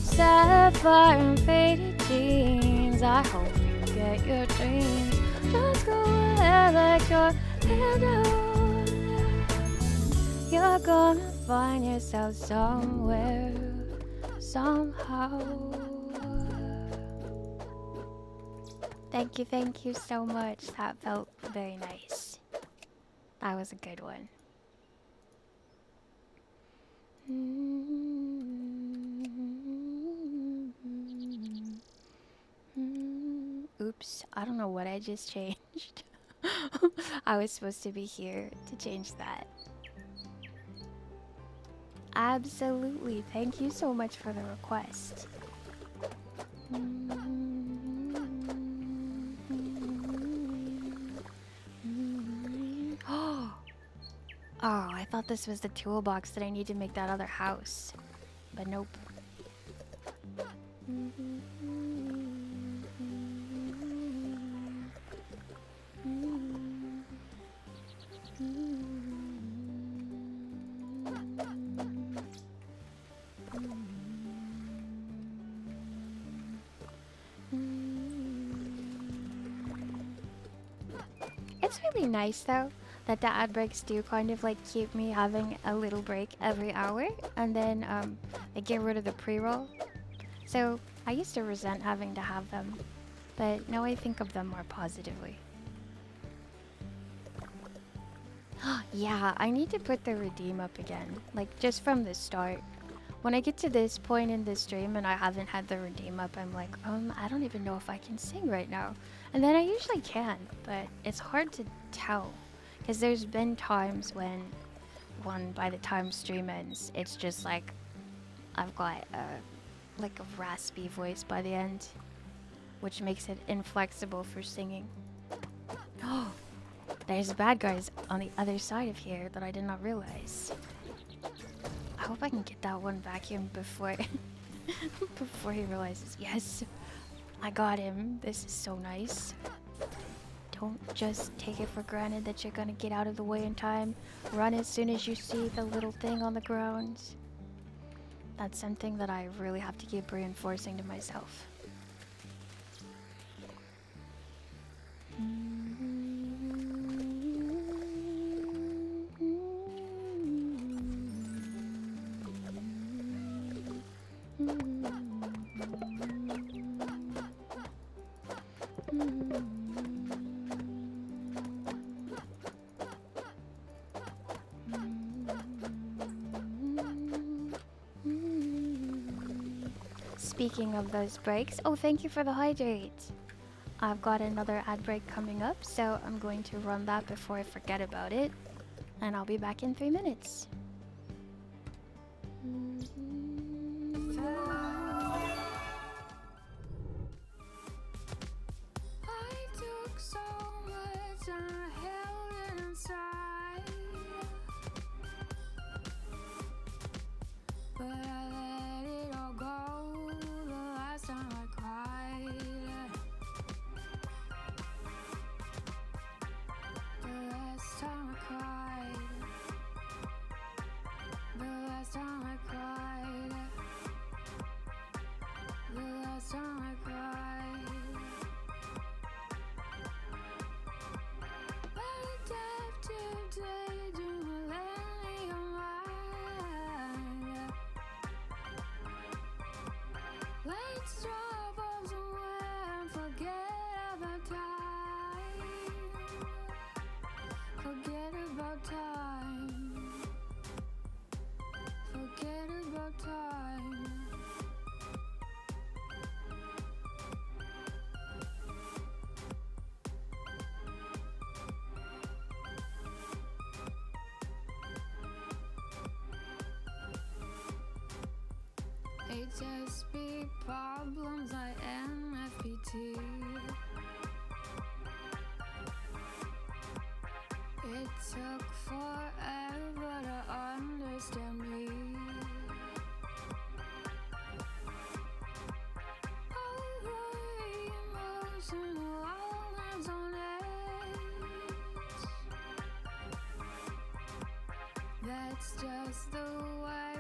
Sapphire and faded jeans. I hope you get your dreams. Just go ahead, let your down, you're gonna find yourself somewhere, somehow. Thank you so much. That felt very nice. That was a good one. Oops, I don't know what I just changed. I was supposed to be here to change that. Absolutely. Thank you so much for the request. Oh, I thought this was the toolbox that I need to make that other house. But nope. It's really nice though that the ad breaks do kind of like keep me having a little break every hour, and then they get rid of the pre-roll. So I used to resent having to have them, but now I think of them more positively. Yeah, I need to put the redeem up again, like just from the start. When I get to this point in the stream and I haven't had the redeem up, I'm like, I don't even know if I can sing right now. And then I usually can, but it's hard to tell. Because there's been times when, by the time stream ends, it's just like, I've got like a raspy voice by the end, which makes it inflexible for singing. Oh, there's bad guys on the other side of here that I did not realize. I hope I can get that one vacuum before before he realizes. Yes, I got him. This is so nice. Don't just take it for granted that you're gonna get out of the way in time. Run as soon as you see the little thing on the ground. That's something that I really have to keep reinforcing to myself. Speaking of those breaks, oh, thank you for the hydrate. I've got another ad break coming up, so I'm going to run that before I forget about it. And I'll be back in 3 minutes. I took so much and I held it inside, but I let it all go the last time I cried. The last time I cried. The last time I cried. The last time I cried. Adaptive daydream will let your mind. Let's drop off somewhere and forget about time. Forget about time. Forget about time. HSP problems like NFPT. It took forever to understand me. Over emotional lives on edge. That's just the way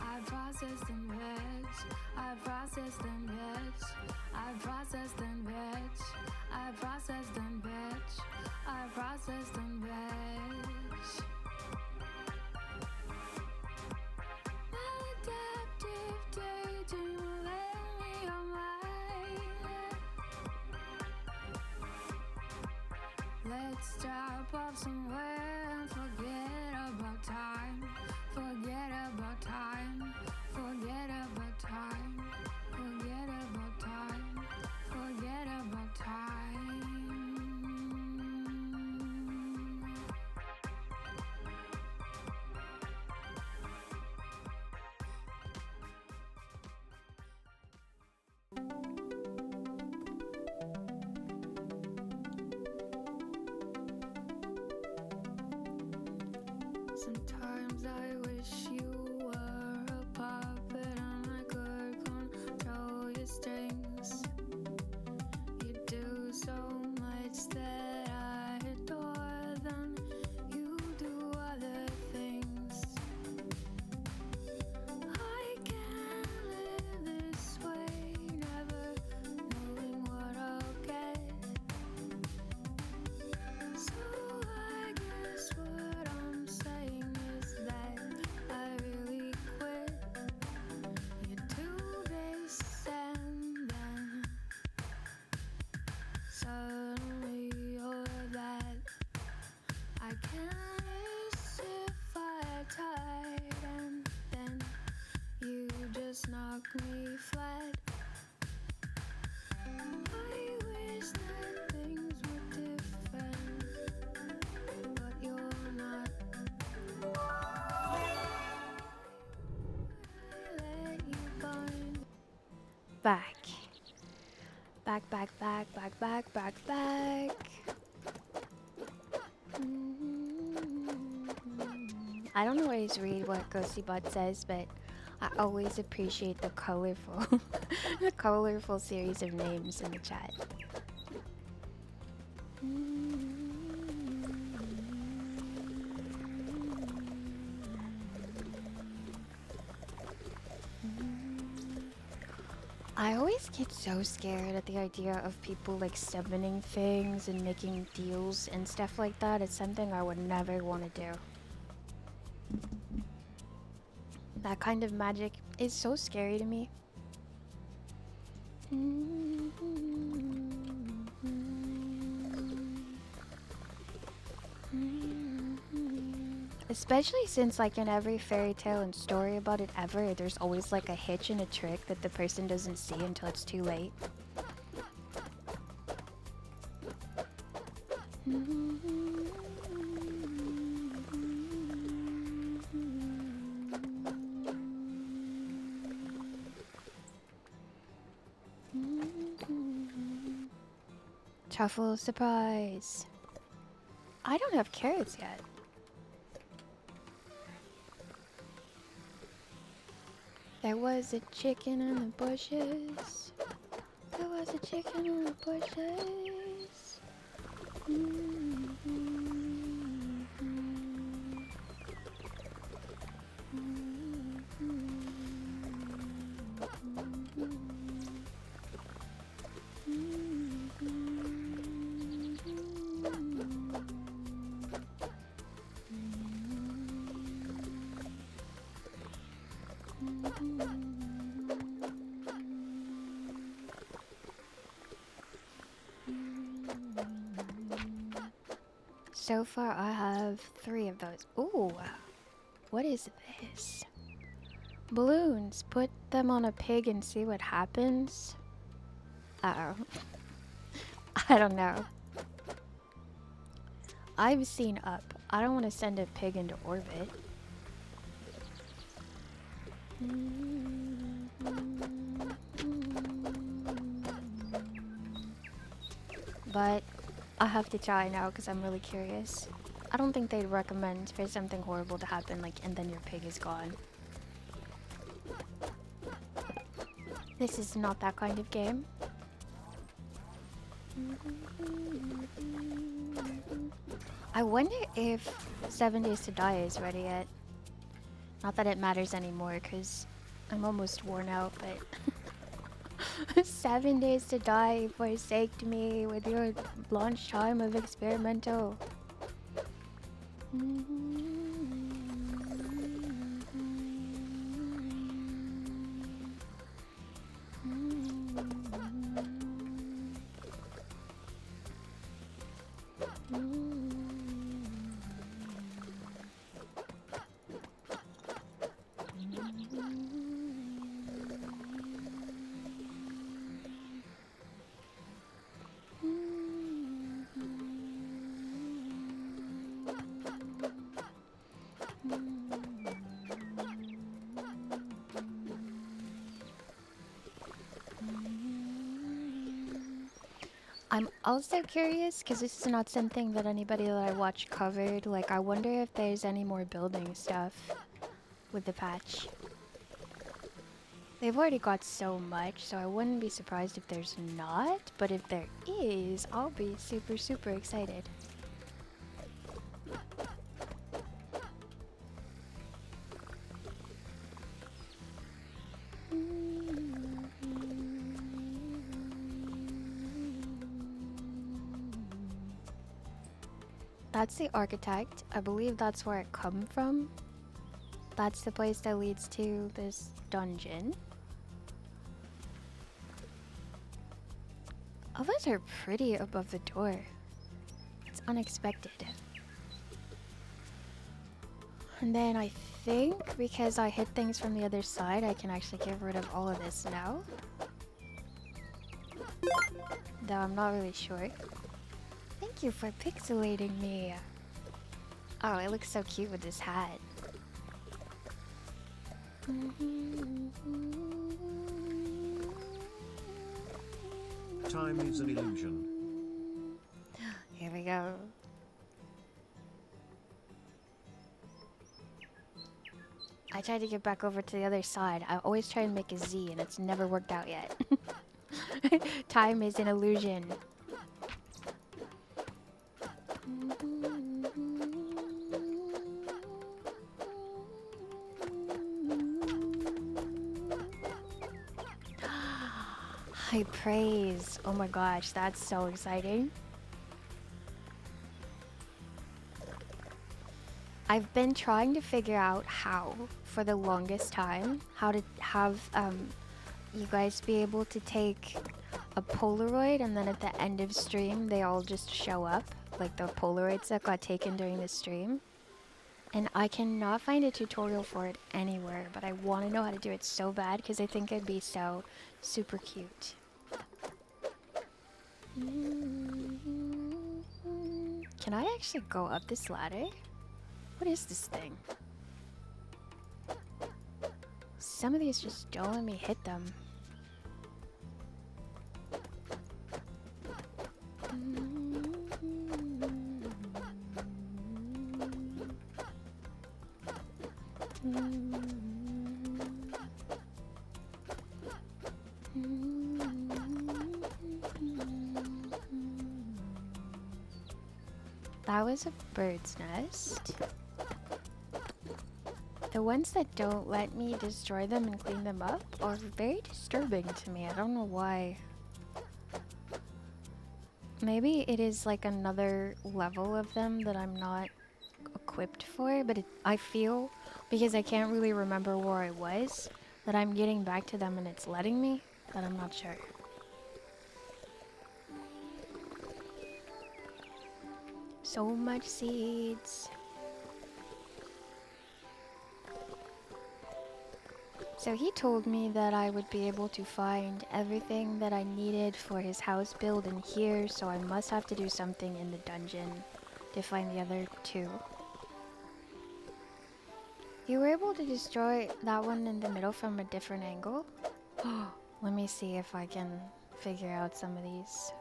I process the meds. I processed and bitch. I processed and bitch. I processed and bitch. I processed and bitch. Maladaptive daydream laying me on my Let's drop off somewhere and forget about time. Forget about time. Forget about time. Forget about time. Forget about time. Sometimes I wish you were a puppet and I could control your strings. You do so much that I adore, then you do other things. I can't live this way, never knowing what I'll get. So I guess what I'm saying is that I really quit. You do this and then suddenly you're that. I can't miss if I tried, and then you just knock me flat. I wish that things were different, but you're not. I let you bind. Back. Back, back, back, back, back, back, back. I don't always read what GhostieBot says, but I always appreciate the colorful, the colorful series of names in the chat. I always get so scared at the idea of people like summoning things and making deals and stuff like that. It's something I would never want to do. That kind of magic is so scary to me. Especially since like in every fairy tale and story about it ever, there's always like a hitch and a trick that the person doesn't see until it's too late. Truffle surprise. I don't have carrots yet. There was a chicken in the bushes. There was a chicken in the bushes. So far, I have 3 of those. Ooh, what is this? Balloons. Put them on a pig and see what happens. Uh-oh. I don't know. I've seen up. I don't want to send a pig into orbit. But I have to try now because I'm really curious. I don't think they'd recommend for something horrible to happen, like, and then your pig is gone. This is not that kind of game. I wonder if 7 Days to Die is ready yet. Not that it matters anymore, because I'm almost worn out, but 7 days to die, forsake me with your launch time of experimental. I'm also curious because this is not something that anybody that I watch covered. Like, I wonder if there's any more building stuff with the patch. They've already got so much, so I wouldn't be surprised if there's not. But if there is, I'll be super, super excited. That's the architect. I believe that's where it come from. That's the place that leads to this dungeon. Others are pretty above the door. It's unexpected. And then I think because I hit things from the other side, I can actually get rid of all of this now. Though I'm not really sure. Thank you for pixelating me. Oh, it looks so cute with this hat. Time is an illusion. Here we go. I tried to get back over to the other side. I always try and make a Z and it's never worked out yet. Time is an illusion. High praise. Oh my gosh, that's so exciting. I've been trying to figure out how, for the longest time, how to have you guys be able to take a Polaroid and then at the end of stream they all just show up, like the Polaroids that got taken during the stream. And I cannot find a tutorial for it anywhere, but I want to know how to do it so bad because I think it'd be so super cute. Can I actually go up this ladder? What is this thing? Some of these just don't let me hit them. That was a bird's nest. The ones that don't let me destroy them and clean them up are very disturbing to me. I don't know why. Maybe it is like another level of them that I'm not equipped for, but I feel, because I can't really remember where I was, that I'm getting back to them and it's letting me, but I'm not sure. So much seeds. So he told me that I would be able to find everything that I needed for his house build in here, so I must have to do something in the dungeon to find the other two. You were able to destroy that one in the middle from a different angle? Let me see if I can figure out some of these.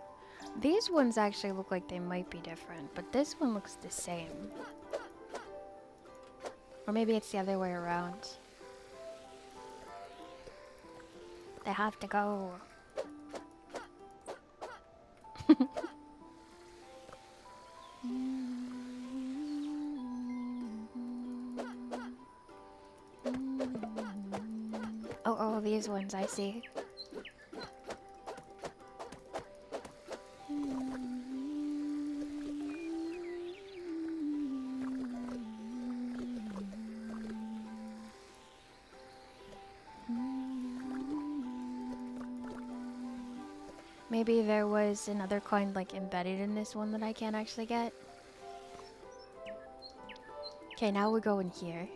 These ones actually look like they might be different, but this one looks the same. Or maybe it's the other way around. They have to go. these ones I see. Maybe there was another coin like embedded in this one that I can't actually get. Okay, now we're going here.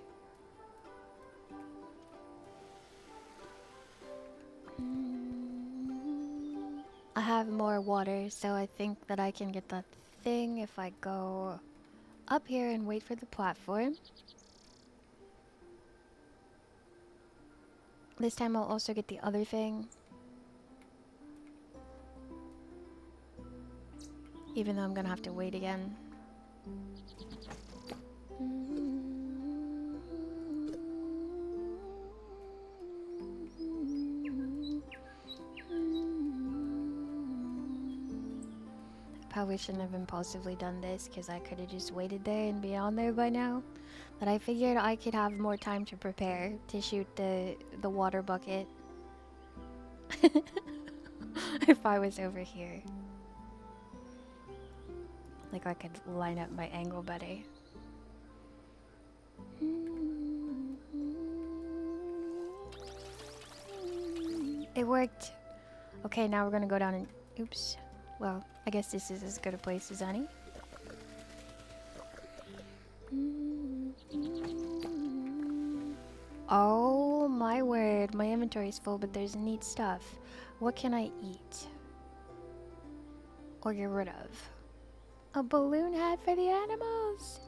I have more water, so I think that I can get that thing if I go up here and wait for the platform. This time I'll also get the other thing. Even though I'm gonna have to wait again. Probably shouldn't have impulsively done this because I could have just waited there and be on there by now. But I figured I could have more time to prepare to shoot the water bucket if I was over here. Like I could line up my angle better. It worked. Okay, now we're gonna go down and... Oops. Well, I guess this is as good a place as any. Oh my word, my inventory's full, but there's neat stuff. What can I eat? Or get rid of? A balloon hat for the animals!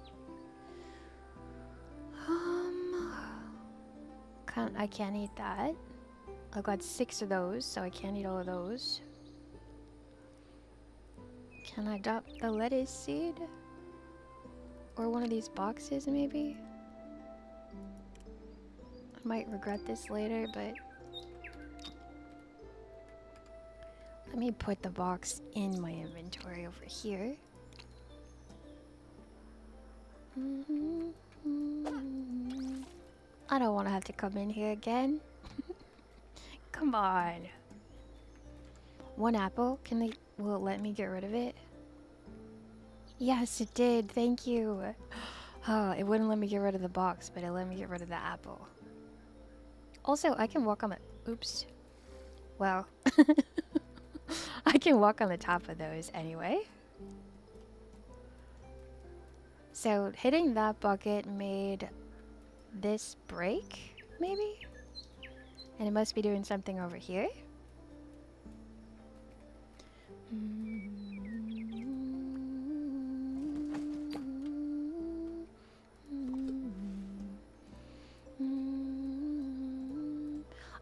I can't eat that. I've got 6 of those, so I can't eat all of those. Can I drop the lettuce seed? Or one of these boxes, maybe? I might regret this later, but... Let me put the box in my inventory over here. I don't want to have to come in here again. Come on. 1 apple? Will it let me get rid of it? Yes, it did. Thank you. Oh, it wouldn't let me get rid of the box, but it let me get rid of the apple. Also, I can walk on the... Oops. Well. I can walk on the top of those anyway. So, hitting that bucket made this break, maybe? And it must be doing something over here.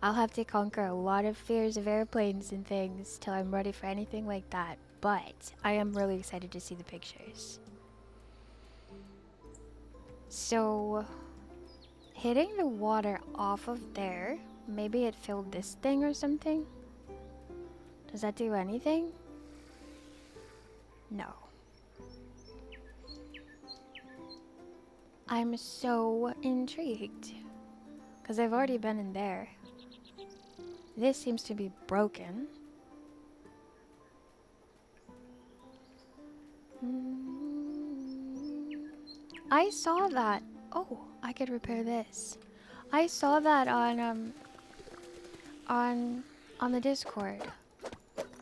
I'll have to conquer a lot of fears of airplanes and things till I'm ready for anything like that, but I am really excited to see the pictures. So, hitting the water off of there, maybe it filled this thing or something? Does that do anything? No. I'm so intrigued. Because I've already been in there. This seems to be broken. I saw that. Oh, I could repair this. I saw that on the Discord.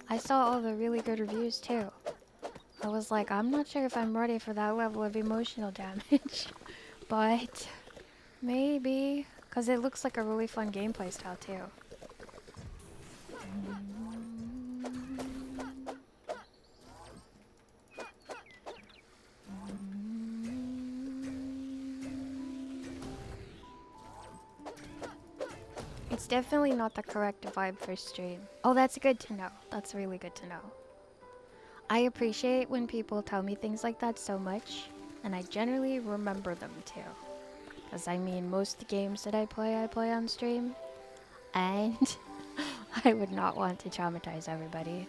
I saw all the really good reviews too. I was like, I'm not sure if I'm ready for that level of emotional damage, but maybe, because it looks like a really fun gameplay style too. It's definitely not the correct vibe for stream. Oh, that's good to know. That's really good to know. I appreciate when people tell me things like that so much, and I generally remember them too. Because I mean, most of the games that I play on stream, and I would not want to traumatize everybody.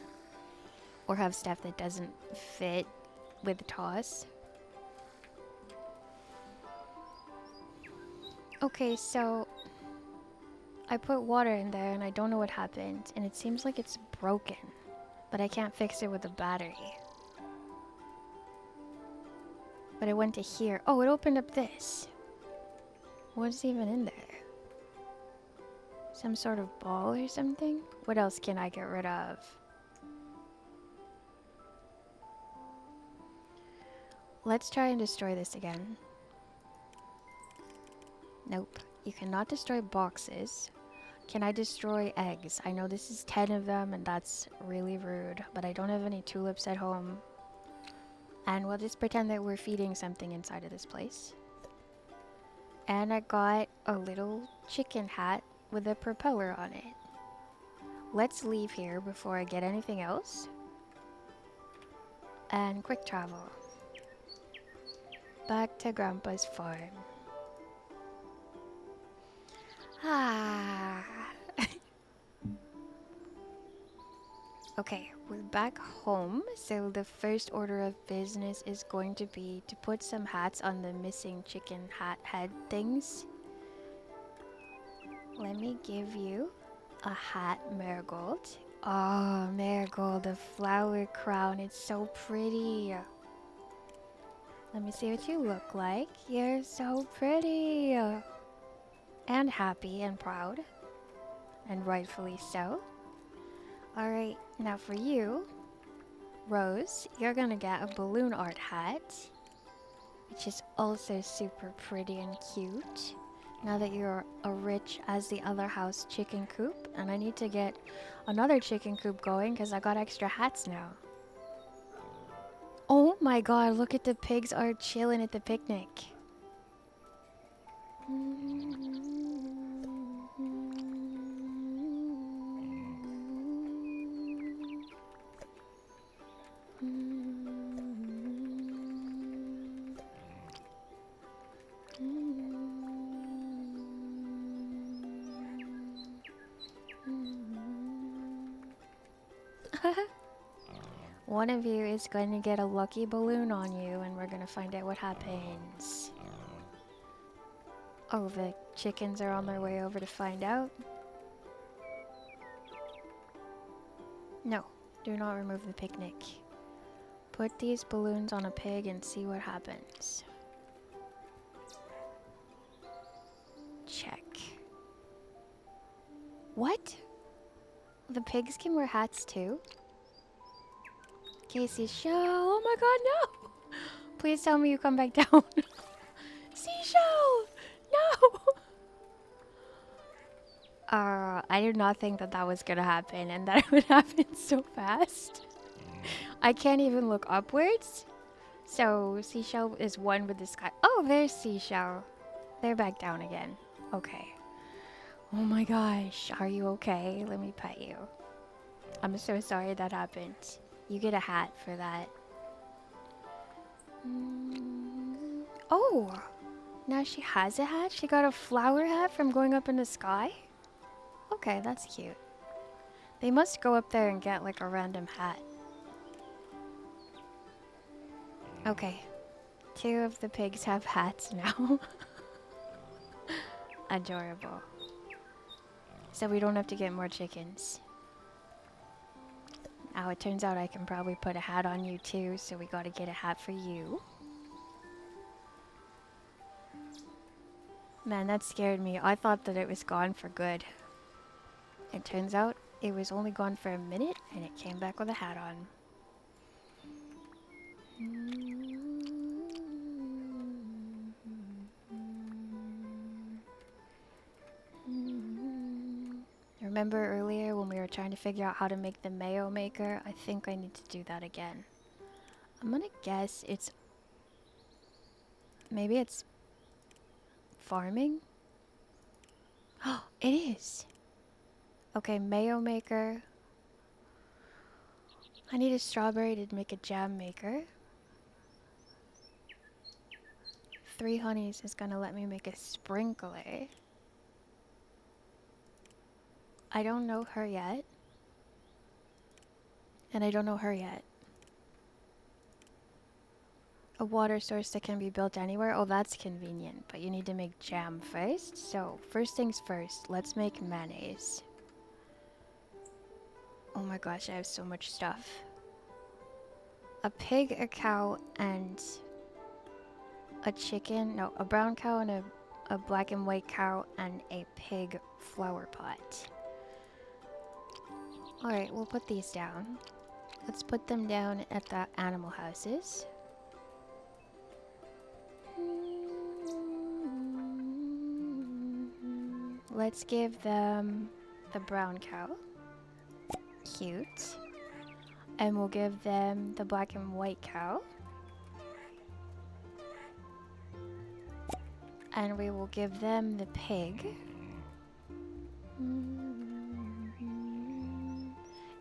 Or have stuff that doesn't fit with the toss. Okay, so I put water in there and I don't know what happened, and it seems like it's broken, but I can't fix it with a battery. But it went to here. Oh, it opened up this. What's even in there? Some sort of ball or something? What else can I get rid of? Let's try and destroy this again. Nope. You cannot destroy boxes. Can I destroy eggs? I know this is 10 of them and that's really rude, but I don't have any tulips at home. And we'll just pretend that we're feeding something inside of this place. And I got a little chicken hat with a propeller on it. Let's leave here before I get anything else. And quick travel. Back to Grandpa's farm. Ah. Okay, we're back home. So the first order of business is going to be to put some hats on the missing chicken hat head things. Let me give you a hat, Marigold. Oh, Marigold, the flower crown. It's so pretty. Let me see what you look like. You're so pretty. And happy and proud. And rightfully so. Alright, now for you, Rose, you're gonna get a balloon art hat. Which is also super pretty and cute. Now that you're a rich as the other house chicken coop. And I need to get another chicken coop going because I got extra hats now. Oh my god, look at the pigs are chilling at the picnic. One of you is going to get a lucky balloon on you and we're going to find out what happens. Oh, the chickens are on their way over to find out. No, do not remove the picnic. Put these balloons on a pig and see what happens. Check. What? The pigs can wear hats too? Casey, show. Oh my god, no! Please tell me you come back down. Seashell! No! I did not think that that was gonna happen and that it would happen so fast. I can't even look upwards. So, Seashell is one with the sky. Oh, there's Seashell. They're back down again. Okay. Oh my gosh, are you okay? Let me pet you. I'm so sorry that happened. You get a hat for that. Oh! Now she has a hat? She got a flower hat from going up in the sky? Okay, that's cute. They must go up there and get like a random hat. Okay. 2 of the pigs have hats now. Adorable. So we don't have to get more chickens. Now it turns out I can probably put a hat on you too, so we gotta get a hat for you. Man, that scared me. I thought that it was gone for good. It turns out it was only gone for a minute and it came back with a hat on. Remember earlier when we were trying to figure out how to make the mayo maker? I think I need to do that again. I'm gonna guess it's... Maybe it's... farming? Oh, it is! Okay, mayo maker. I need a strawberry to make a jam maker. 3 honeys is gonna let me make a sprinkler. I don't know her yet. And I don't know her yet. A water source that can be built anywhere? Oh, that's convenient, but you need to make jam first. So, first things first, let's make mayonnaise. Oh my gosh, I have so much stuff. A pig, a cow, and a chicken. No, a brown cow and a black and white cow and a pig flower pot. Alright, we'll put these down. Let's put them down at the animal houses. Let's give them the brown cow. Cute. And we'll give them the black and white cow. And we will give them the pig.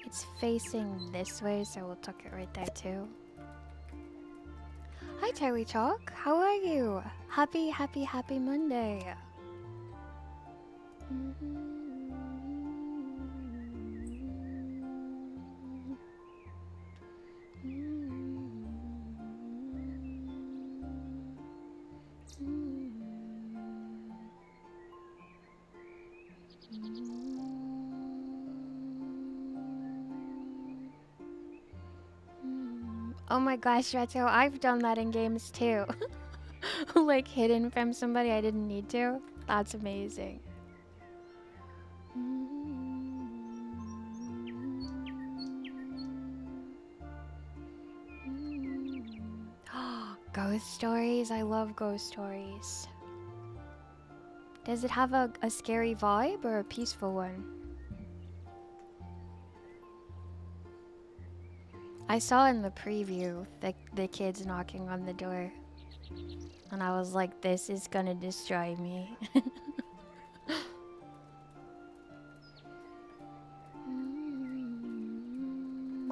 It's facing this way, so we'll tuck it right there too. Hi Charlie Chalk, how are you? Happy Monday. Oh my gosh, Retro, I've done that in games too. Like hidden from somebody I didn't need to. That's amazing. Ghost stories, I love ghost stories. Does it have a scary vibe or a peaceful one? I saw in the preview the kids knocking on the door. And I was like, this is gonna destroy me.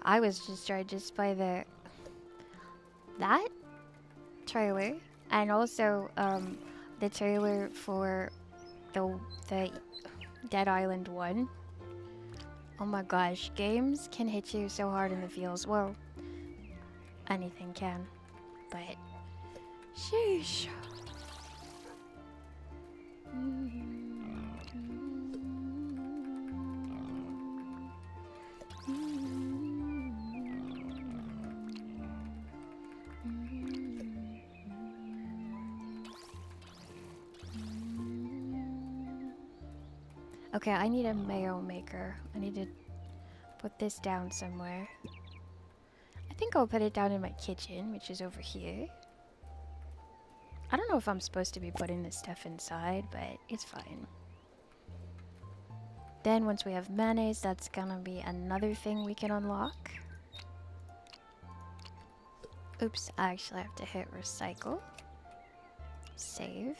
I was destroyed just by that trailer. And also the trailer for the Dead Island 1. Oh my gosh, games can hit you so hard in the feels. Well, anything can, but sheesh. Okay, I need a mayo maker. I need to put this down somewhere. I think I'll put it down in my kitchen, which is over here. I don't know if I'm supposed to be putting this stuff inside, but it's fine. Then once we have mayonnaise, that's gonna be another thing we can unlock. Oops, I actually have to hit recycle. Save.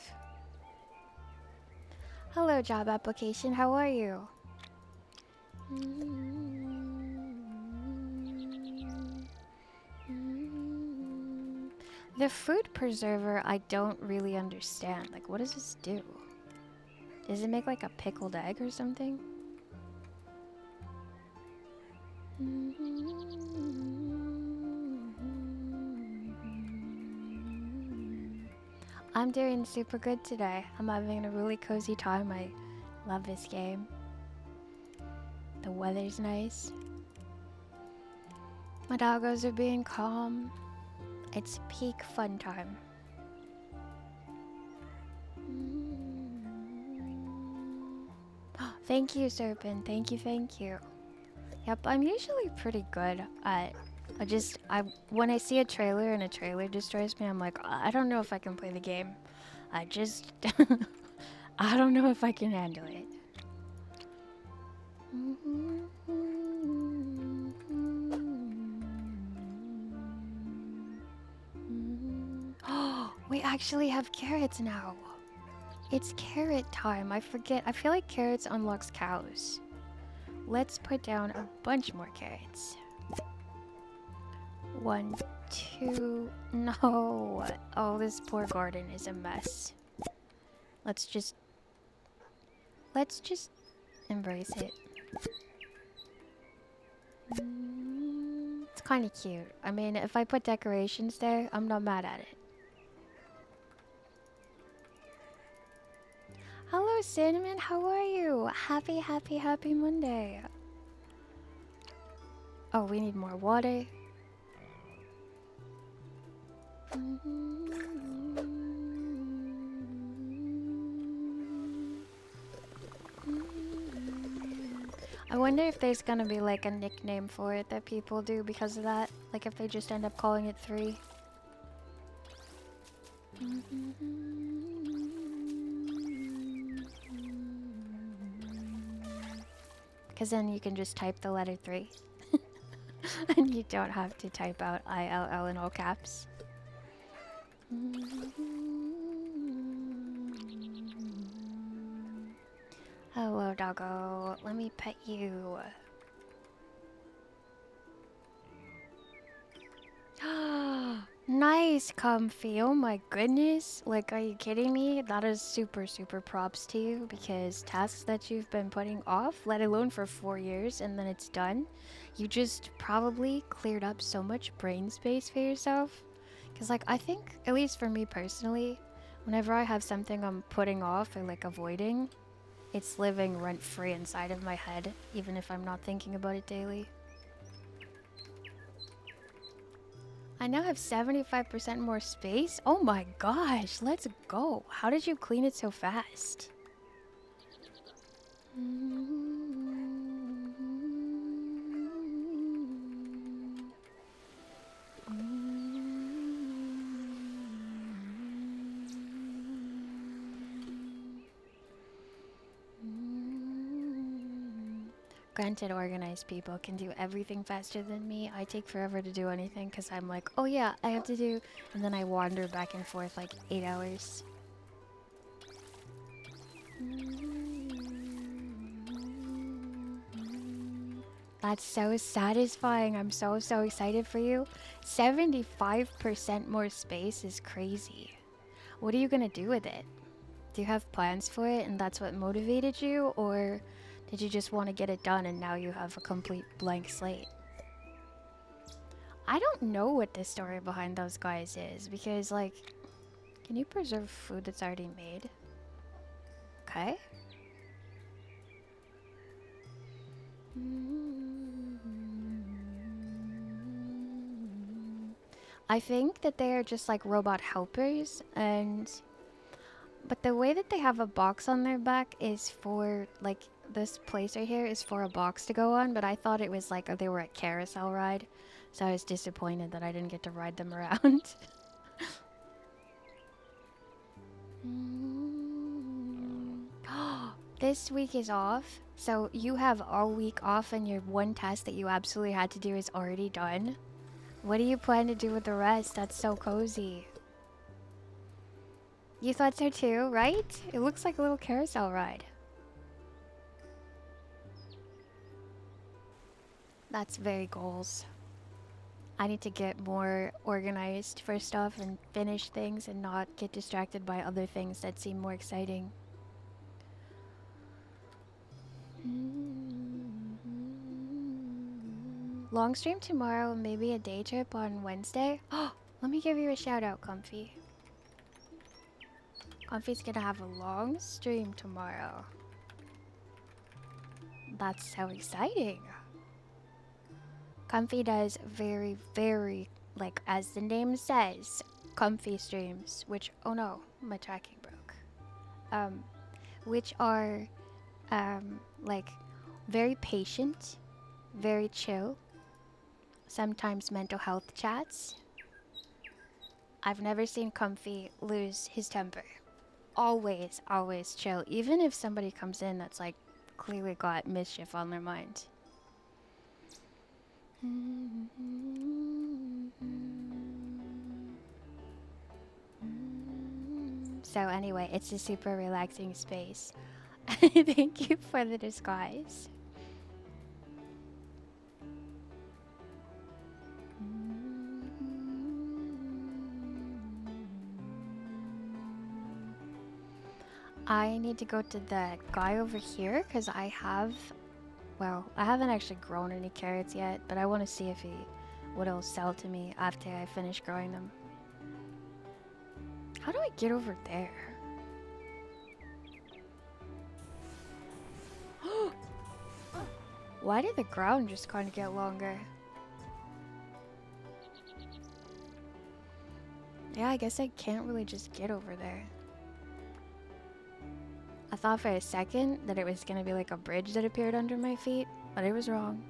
Hello, job application. How are you? The food preserver, I don't really understand. Like, what does this do? Does it make like a pickled egg or something? I'm doing super good today. I'm having a really cozy time. I love this game. The weather's nice. My doggos are being calm. It's peak fun time. Thank you, Serpent. Thank you. Yep, I'm usually pretty good at... when I see a trailer and a trailer destroys me, I'm like, I don't know if I can play the game. I don't know if I can handle it. We actually have carrots now. It's carrot time. I forget. I feel like carrots unlocks cows. Let's put down a bunch more carrots. 1, 2, no. Oh, this poor garden is a mess. Let's just embrace it. It's kind of cute. I mean, if I put decorations there, I'm not mad at it. Hello, Cinnamon. How are you? Happy, happy, happy Monday. Oh, we need more water. I wonder if there's gonna be like a nickname for it that people do because of that. Like if they just end up calling it 3. Because then you can just type the letter 3. And you don't have to type out ILL in all caps. Hello, doggo. Let me pet you. Nice, Comfy. Oh my goodness. Like, are you kidding me? That is super, super props to you because tasks that you've been putting off, let alone for 4 years, and then it's done, you just probably cleared up so much brain space for yourself. Because, like, I think, at least for me personally, whenever I have something I'm putting off or, like, avoiding, it's living rent-free inside of my head, even if I'm not thinking about it daily. I now have 75% more space? Oh my gosh, let's go. How did you clean it so fast? Granted, organized people can do everything faster than me. I take forever to do anything because I'm like, oh yeah, I have to do, and then I wander back and forth like 8 hours. That's so satisfying. I'm so, so excited for you. 75% more space is crazy. What are you gonna do with it? Do you have plans for it and that's what motivated you, or did you just want to get it done and now you have a complete blank slate? I don't know what the story behind those guys is because, like, can you preserve food that's already made? Okay. I think that they are just like robot helpers, but the way that they have a box on their back is for, like, this place right here is for a box to go on, but I thought it was like they were a carousel ride, so I was disappointed that I didn't get to ride them around. This week is off, so you have all week off and your one task that you absolutely had to do is already done. What do you plan to do with the rest? That's so cozy. You thought so too, right? It looks like a little carousel ride. That's very goals. I need to get more organized for stuff and finish things and not get distracted by other things that seem more exciting. Long stream tomorrow, maybe a day trip on Wednesday. Oh, let me give you a shout out, Comfy. Comfy's gonna have a long stream tomorrow. That's so exciting. Comfy does very, very, like, as the name says, comfy streams, which, oh no, my tracking broke. Which are, like, very patient, very chill, sometimes mental health chats. I've never seen Comfy lose his temper. Always, always chill, even if somebody comes in that's, like, clearly got mischief on their mind. So anyway, it's a super relaxing space. Thank you for the disguise. I need to go to the guy over here because I have, well, I haven't actually grown any carrots yet, but I want to see if he what it'll sell to me after I finish growing them. How do I get over there? Why did the ground just kind of get longer? Yeah, I guess I can't really just get over there. I thought for a second that it was gonna be like a bridge that appeared under my feet, but I was wrong.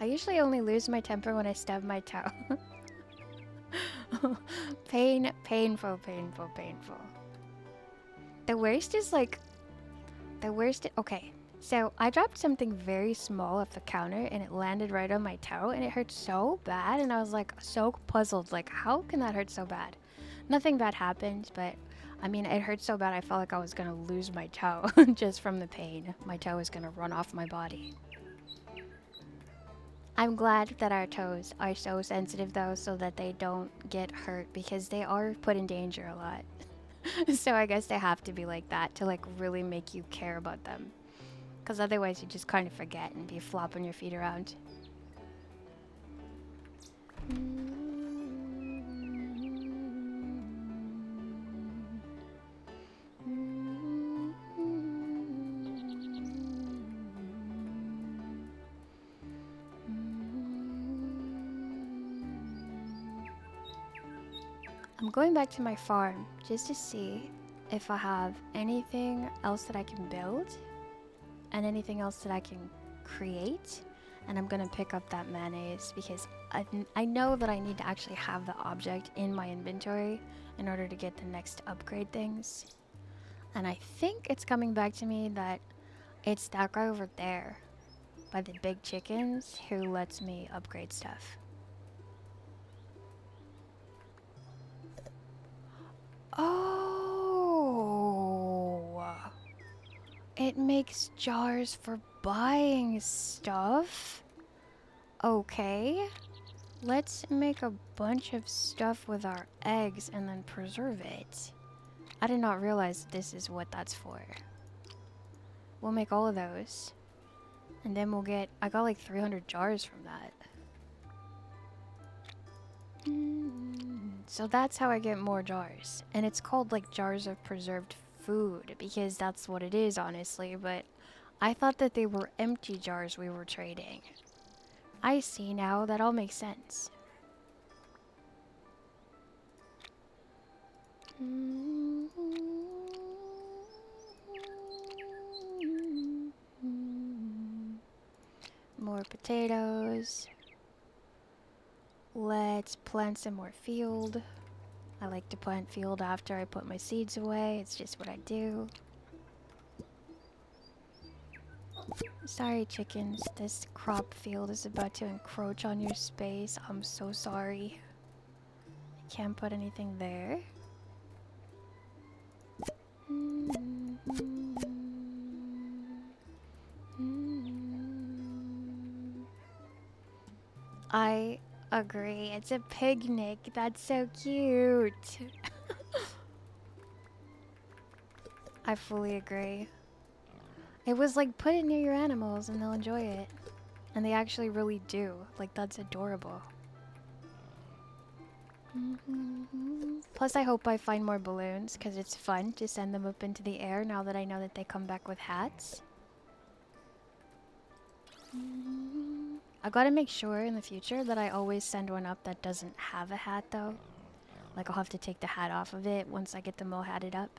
I usually only lose my temper when I stub my toe. Painful. The worst is like, okay, so I dropped something very small off the counter and it landed right on my toe and it hurt so bad and I was like so puzzled, like how can that hurt so bad? Nothing bad happened, but I mean it hurt so bad I felt like I was gonna lose my toe just from the pain. My toe was gonna run off my body. I'm glad that our toes are so sensitive though so that they don't get hurt because they are put in danger a lot. So I guess they have to be like that to like really make you care about them. Because otherwise you just kind of forget and be flopping your feet around. I'm going back to my farm just to see if I have anything else that I can build and anything else that I can create. And I'm gonna pick up that mayonnaise because I know that I need to actually have the object in my inventory in order to get the next upgrade things. And I think it's coming back to me that it's that guy over there by the big chickens who lets me upgrade stuff. Oh, it makes jars for buying stuff. Okay, let's make a bunch of stuff with our eggs and then preserve it. I did not realize this is what that's for. We'll make all of those. And then we'll get, I got like 300 jars from that. So that's how I get more jars. And it's called like jars of preserved food because that's what it is, honestly. But I thought that they were empty jars we were trading. I see now, that all makes sense. More potatoes. Let's plant some more field. I like to plant field after I put my seeds away. It's just what I do. Sorry, chickens. This crop field is about to encroach on your space. I'm so sorry. I can't put anything there. I agree. It's a picnic. That's so cute. I fully agree. It was like, put it near your animals and they'll enjoy it. And they actually really do. Like, that's adorable. Plus, I hope I find more balloons because it's fun to send them up into the air now that I know that they come back with hats. I gotta make sure in the future that I always send one up that doesn't have a hat though. Like I'll have to take the hat off of it once I get them all hatted up.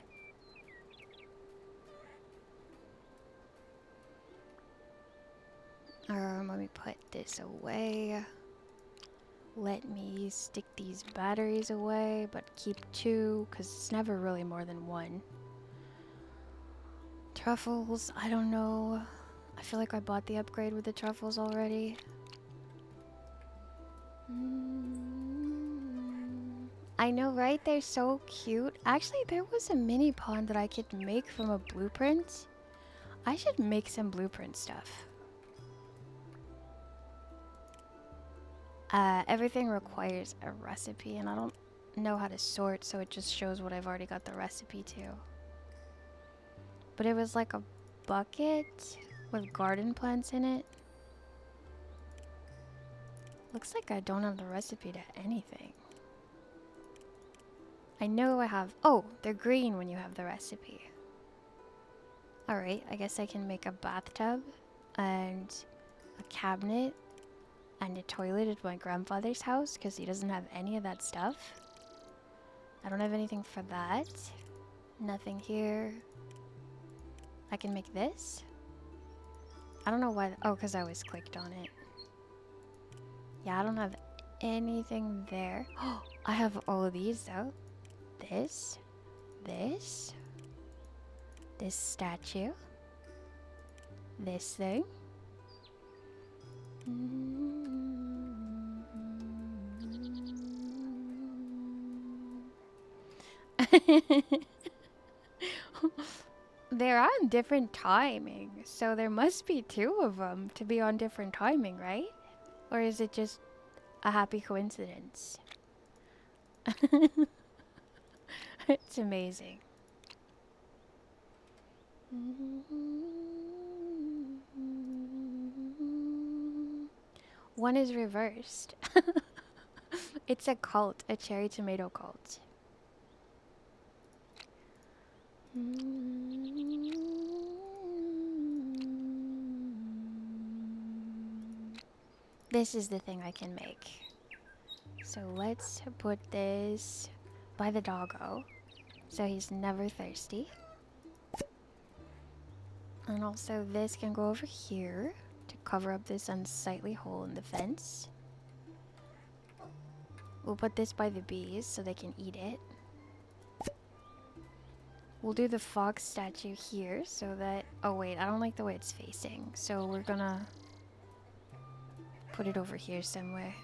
Let me put this away. Let me stick these batteries away, but keep 2 because it's never really more than 1. Truffles, I don't know. I feel like I bought the upgrade with the truffles already. I know, right? They're so cute. Actually, there was a mini pond that I could make from a blueprint. I should make some blueprint stuff. Everything requires a recipe, and I don't know how to sort, so it just shows what I've already got the recipe to. But it was like a bucket with garden plants in it. Looks like I don't have the recipe to anything. I know I have... Oh, they're green when you have the recipe. Alright, I guess I can make a bathtub and a cabinet and a toilet at my grandfather's house because he doesn't have any of that stuff. I don't have anything for that. Nothing here. I can make this. I don't know why. Oh, because I was clicked on it. Yeah, I don't have anything there. Oh, I have all of these though. This. This. This statue. This thing. They're on different timing, so there must be two of them to be on different timing, right? Or is it just a happy coincidence? It's amazing. One is reversed. It's a cult, a cherry tomato cult. This is the thing I can make. So let's put this by the doggo so he's never thirsty. And also this can go over here to cover up this unsightly hole in the fence. We'll put this by the bees so they can eat it. We'll do the fox statue here so that... Oh wait, I don't like the way it's facing. So we're gonna put it over here somewhere.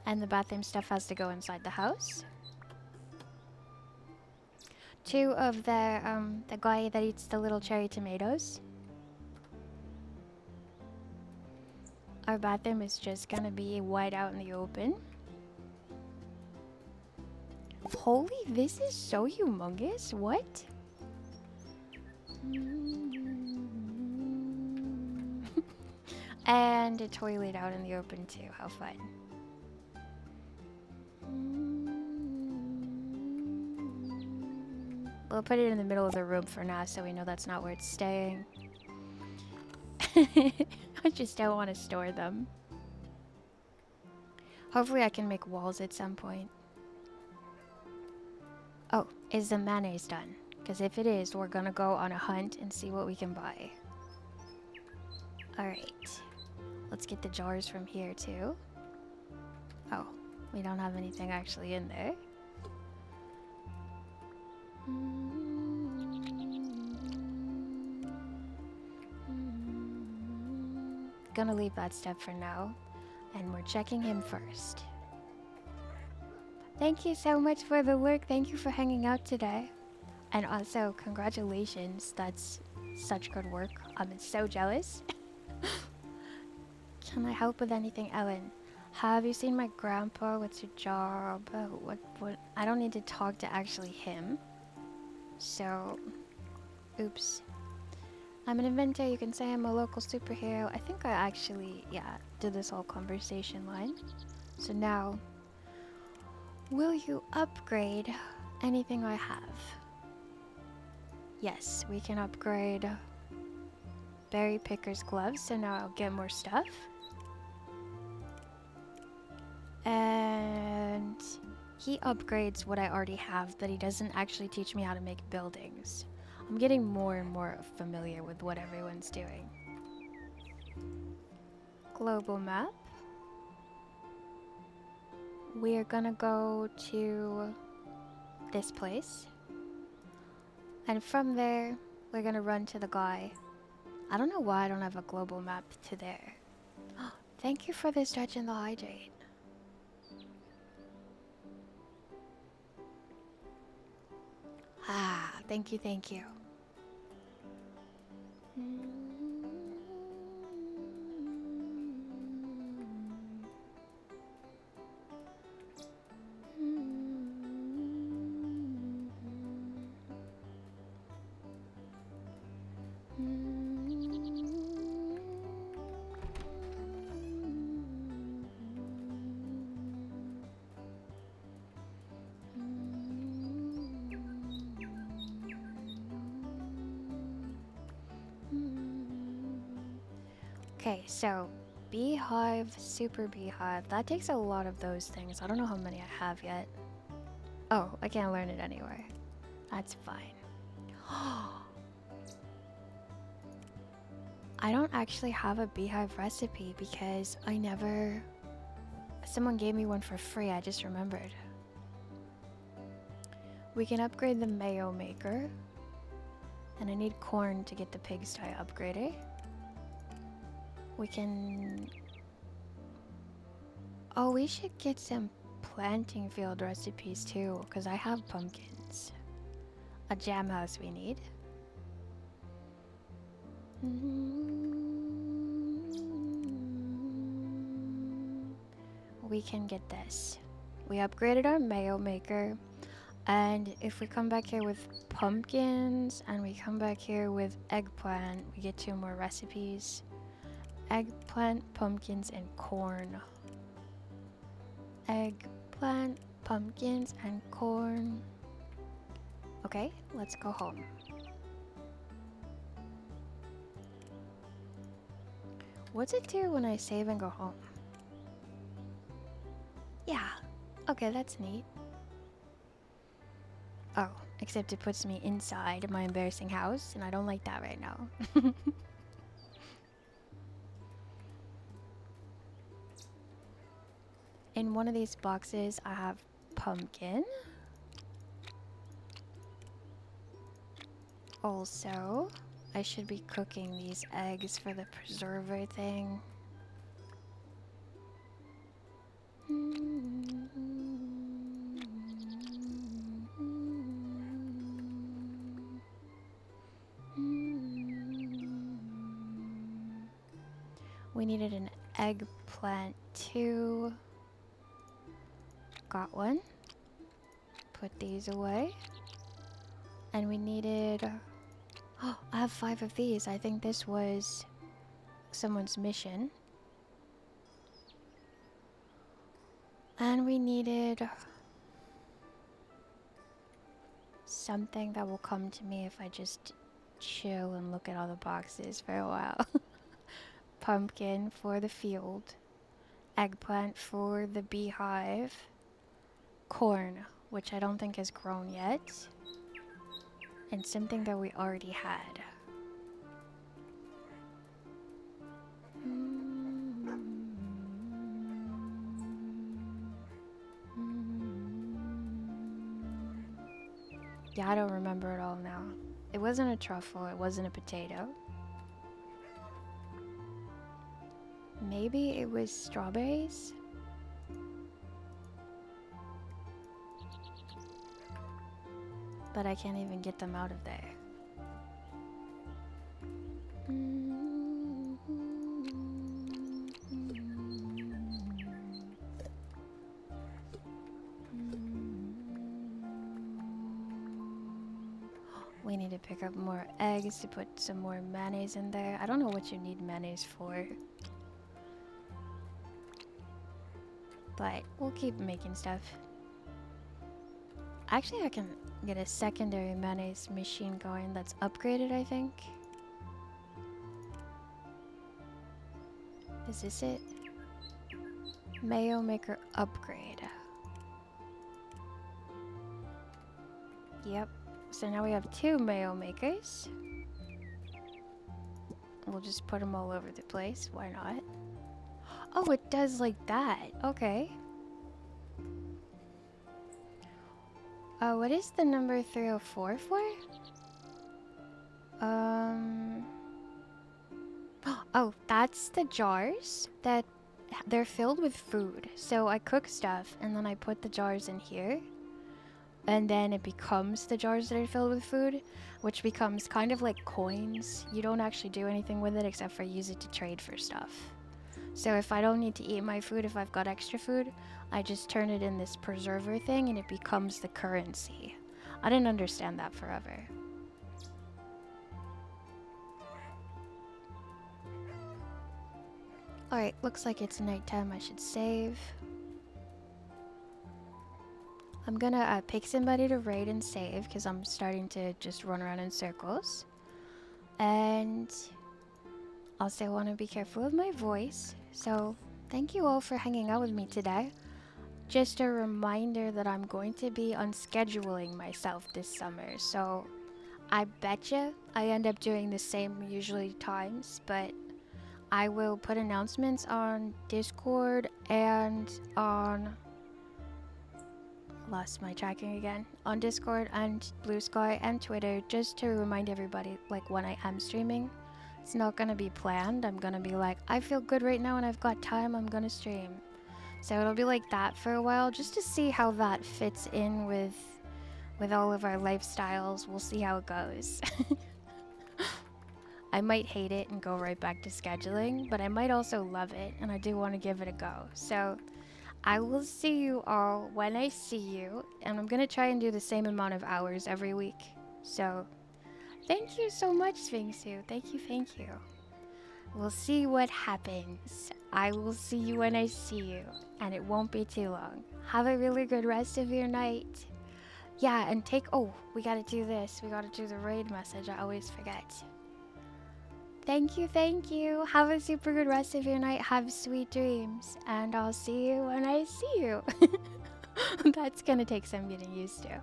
And the bathroom stuff has to go inside the house. Two of the guy that eats the little cherry tomatoes. Our bathroom is just gonna be wide out in the open. Holy, this is so humongous. What? And a toilet out in the open too. How fun. We'll put it in the middle of the room for now so we know that's not where it's staying. I just don't want to store them. Hopefully I can make walls at some point. Oh, is the mayonnaise done? Because if it is, we're gonna go on a hunt and see what we can buy. Alright. Let's get the jars from here too. Oh, we don't have anything actually in there. Gonna leave that stuff for now. And we're checking him first. Thank you so much for the work. Thank you for hanging out today. And also, congratulations. That's such good work. I'm so jealous. Can I help with anything, Ellen? Have you seen my grandpa? What's your job? What? I don't need to talk to actually him. So, oops. I'm an inventor. You can say I'm a local superhero. I think I actually, yeah, did this whole conversation line. So now, will you upgrade anything I have? Yes, we can upgrade Berry Picker's gloves, so now I'll get more stuff. And he upgrades what I already have, but he doesn't actually teach me how to make buildings. I'm getting more and more familiar with what everyone's doing. Global map. We're gonna go to this place. And from there, we're gonna run to the guy. I don't know why I don't have a global map to there. Thank you for the stretch and the hydrate. Ah, thank you, thank you. Okay, so beehive, super beehive. That takes a lot of those things. I don't know how many I have yet. Oh, I can't learn it anyway. That's fine. I don't actually have a beehive recipe because I never... Someone gave me one for free, I just remembered. We can upgrade the mayo maker. And I need corn to get the pigsty upgraded. We can... Oh, we should get some planting field recipes too, because I have pumpkins. A jam house we need. We can get this. We upgraded our mayo maker. And if we come back here with pumpkins and we come back here with eggplant, we get 2 more recipes. Eggplant, pumpkins, and corn. Eggplant, pumpkins, and corn. Okay, let's go home. What's it do when I save and go home? Yeah, okay, that's neat. Oh, except it puts me inside my embarrassing house, and I don't like that right now. In one of these boxes, I have pumpkin. Also, I should be cooking these eggs for the preserver thing. We needed an eggplant too. Got one. Put these away. And we needed... Oh, I have 5 of these. I think this was someone's mission. And we needed something that will come to me if I just chill and look at all the boxes for a while. Pumpkin for the field. Eggplant for the beehive. Corn, which I don't think has grown yet. And something that we already had. Yeah, I don't remember it all now. It wasn't a truffle, it wasn't a potato. Maybe it was strawberries? But I can't even get them out of there. We need to pick up more eggs to put some more mayonnaise in there. I don't know what you need mayonnaise for. But we'll keep making stuff. Actually, I can get a secondary mayonnaise machine going that's upgraded, I think. Is this it? Mayo maker upgrade. Yep. So now we have 2 mayo makers. We'll just put them all over the place. Why not? Oh, it does like that. Okay. What is the number 304 for? Oh, that's the jars that they're filled with food. So I cook stuff and then I put the jars in here. And then it becomes the jars that are filled with food, which becomes kind of like coins. You don't actually do anything with it except for use it to trade for stuff. So if I don't need to eat my food, if I've got extra food, I just turn it in this preserver thing and it becomes the currency. I didn't understand that forever. Alright, looks like it's nighttime. I should save. I'm gonna pick somebody to raid and save because I'm starting to just run around in circles. And Also, I want to be careful of my voice. So, thank you all for hanging out with me today. Just a reminder that I'm going to be unscheduling myself this summer. So, I betcha I end up doing the same usually times, but I will put announcements on Discord and on lost my tracking again on Discord and Blue Sky and Twitter just to remind everybody like when I am streaming. It's not gonna be planned. I'm gonna be like, I feel good right now and I've got time, I'm gonna stream. So it'll be like that for a while just to see how that fits in with all of our lifestyles. We'll see how it goes. I might hate it and go right back to scheduling, but I might also love it and I do want to give it a go. So I will see you all when I see you, and I'm gonna try and do the same amount of hours every week. So thank you so much, Sphinxu. Thank you, thank you. We'll see what happens. I will see you when I see you, and it won't be too long. Have a really good rest of your night. Yeah, and oh, we gotta do this. We gotta do the raid message. I always forget. Thank you, thank you. Have a super good rest of your night. Have sweet dreams, and I'll see you when I see you. That's gonna take some getting used to.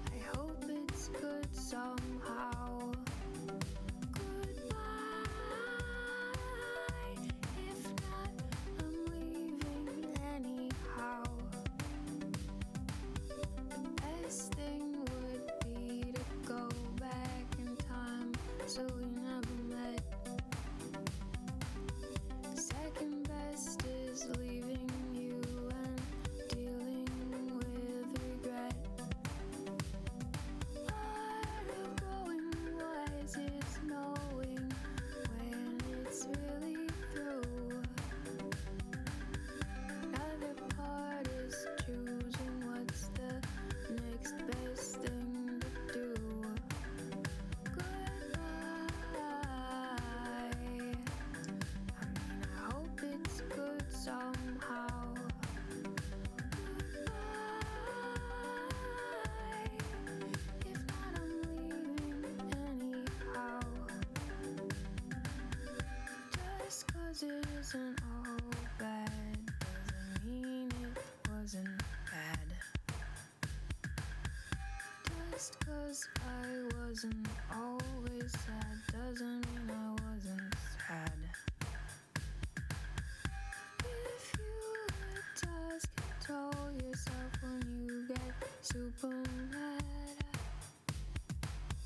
I hope it's good somehow. Goodbye. If not, I'm leaving anyhow. The best thing would be to go back in time so we never met. Second best is leaving you and dealing with regret. Part of growing wise is knowing when it's really through. Other part is choosing what's the next best thing to do. Goodbye. I hope it's good somehow. Goodbye. If not, I'm leaving anyhow. Just 'cause it isn't all bad doesn't mean it wasn't bad. Just 'cause I wasn't always sad doesn't mean I wasn't sad.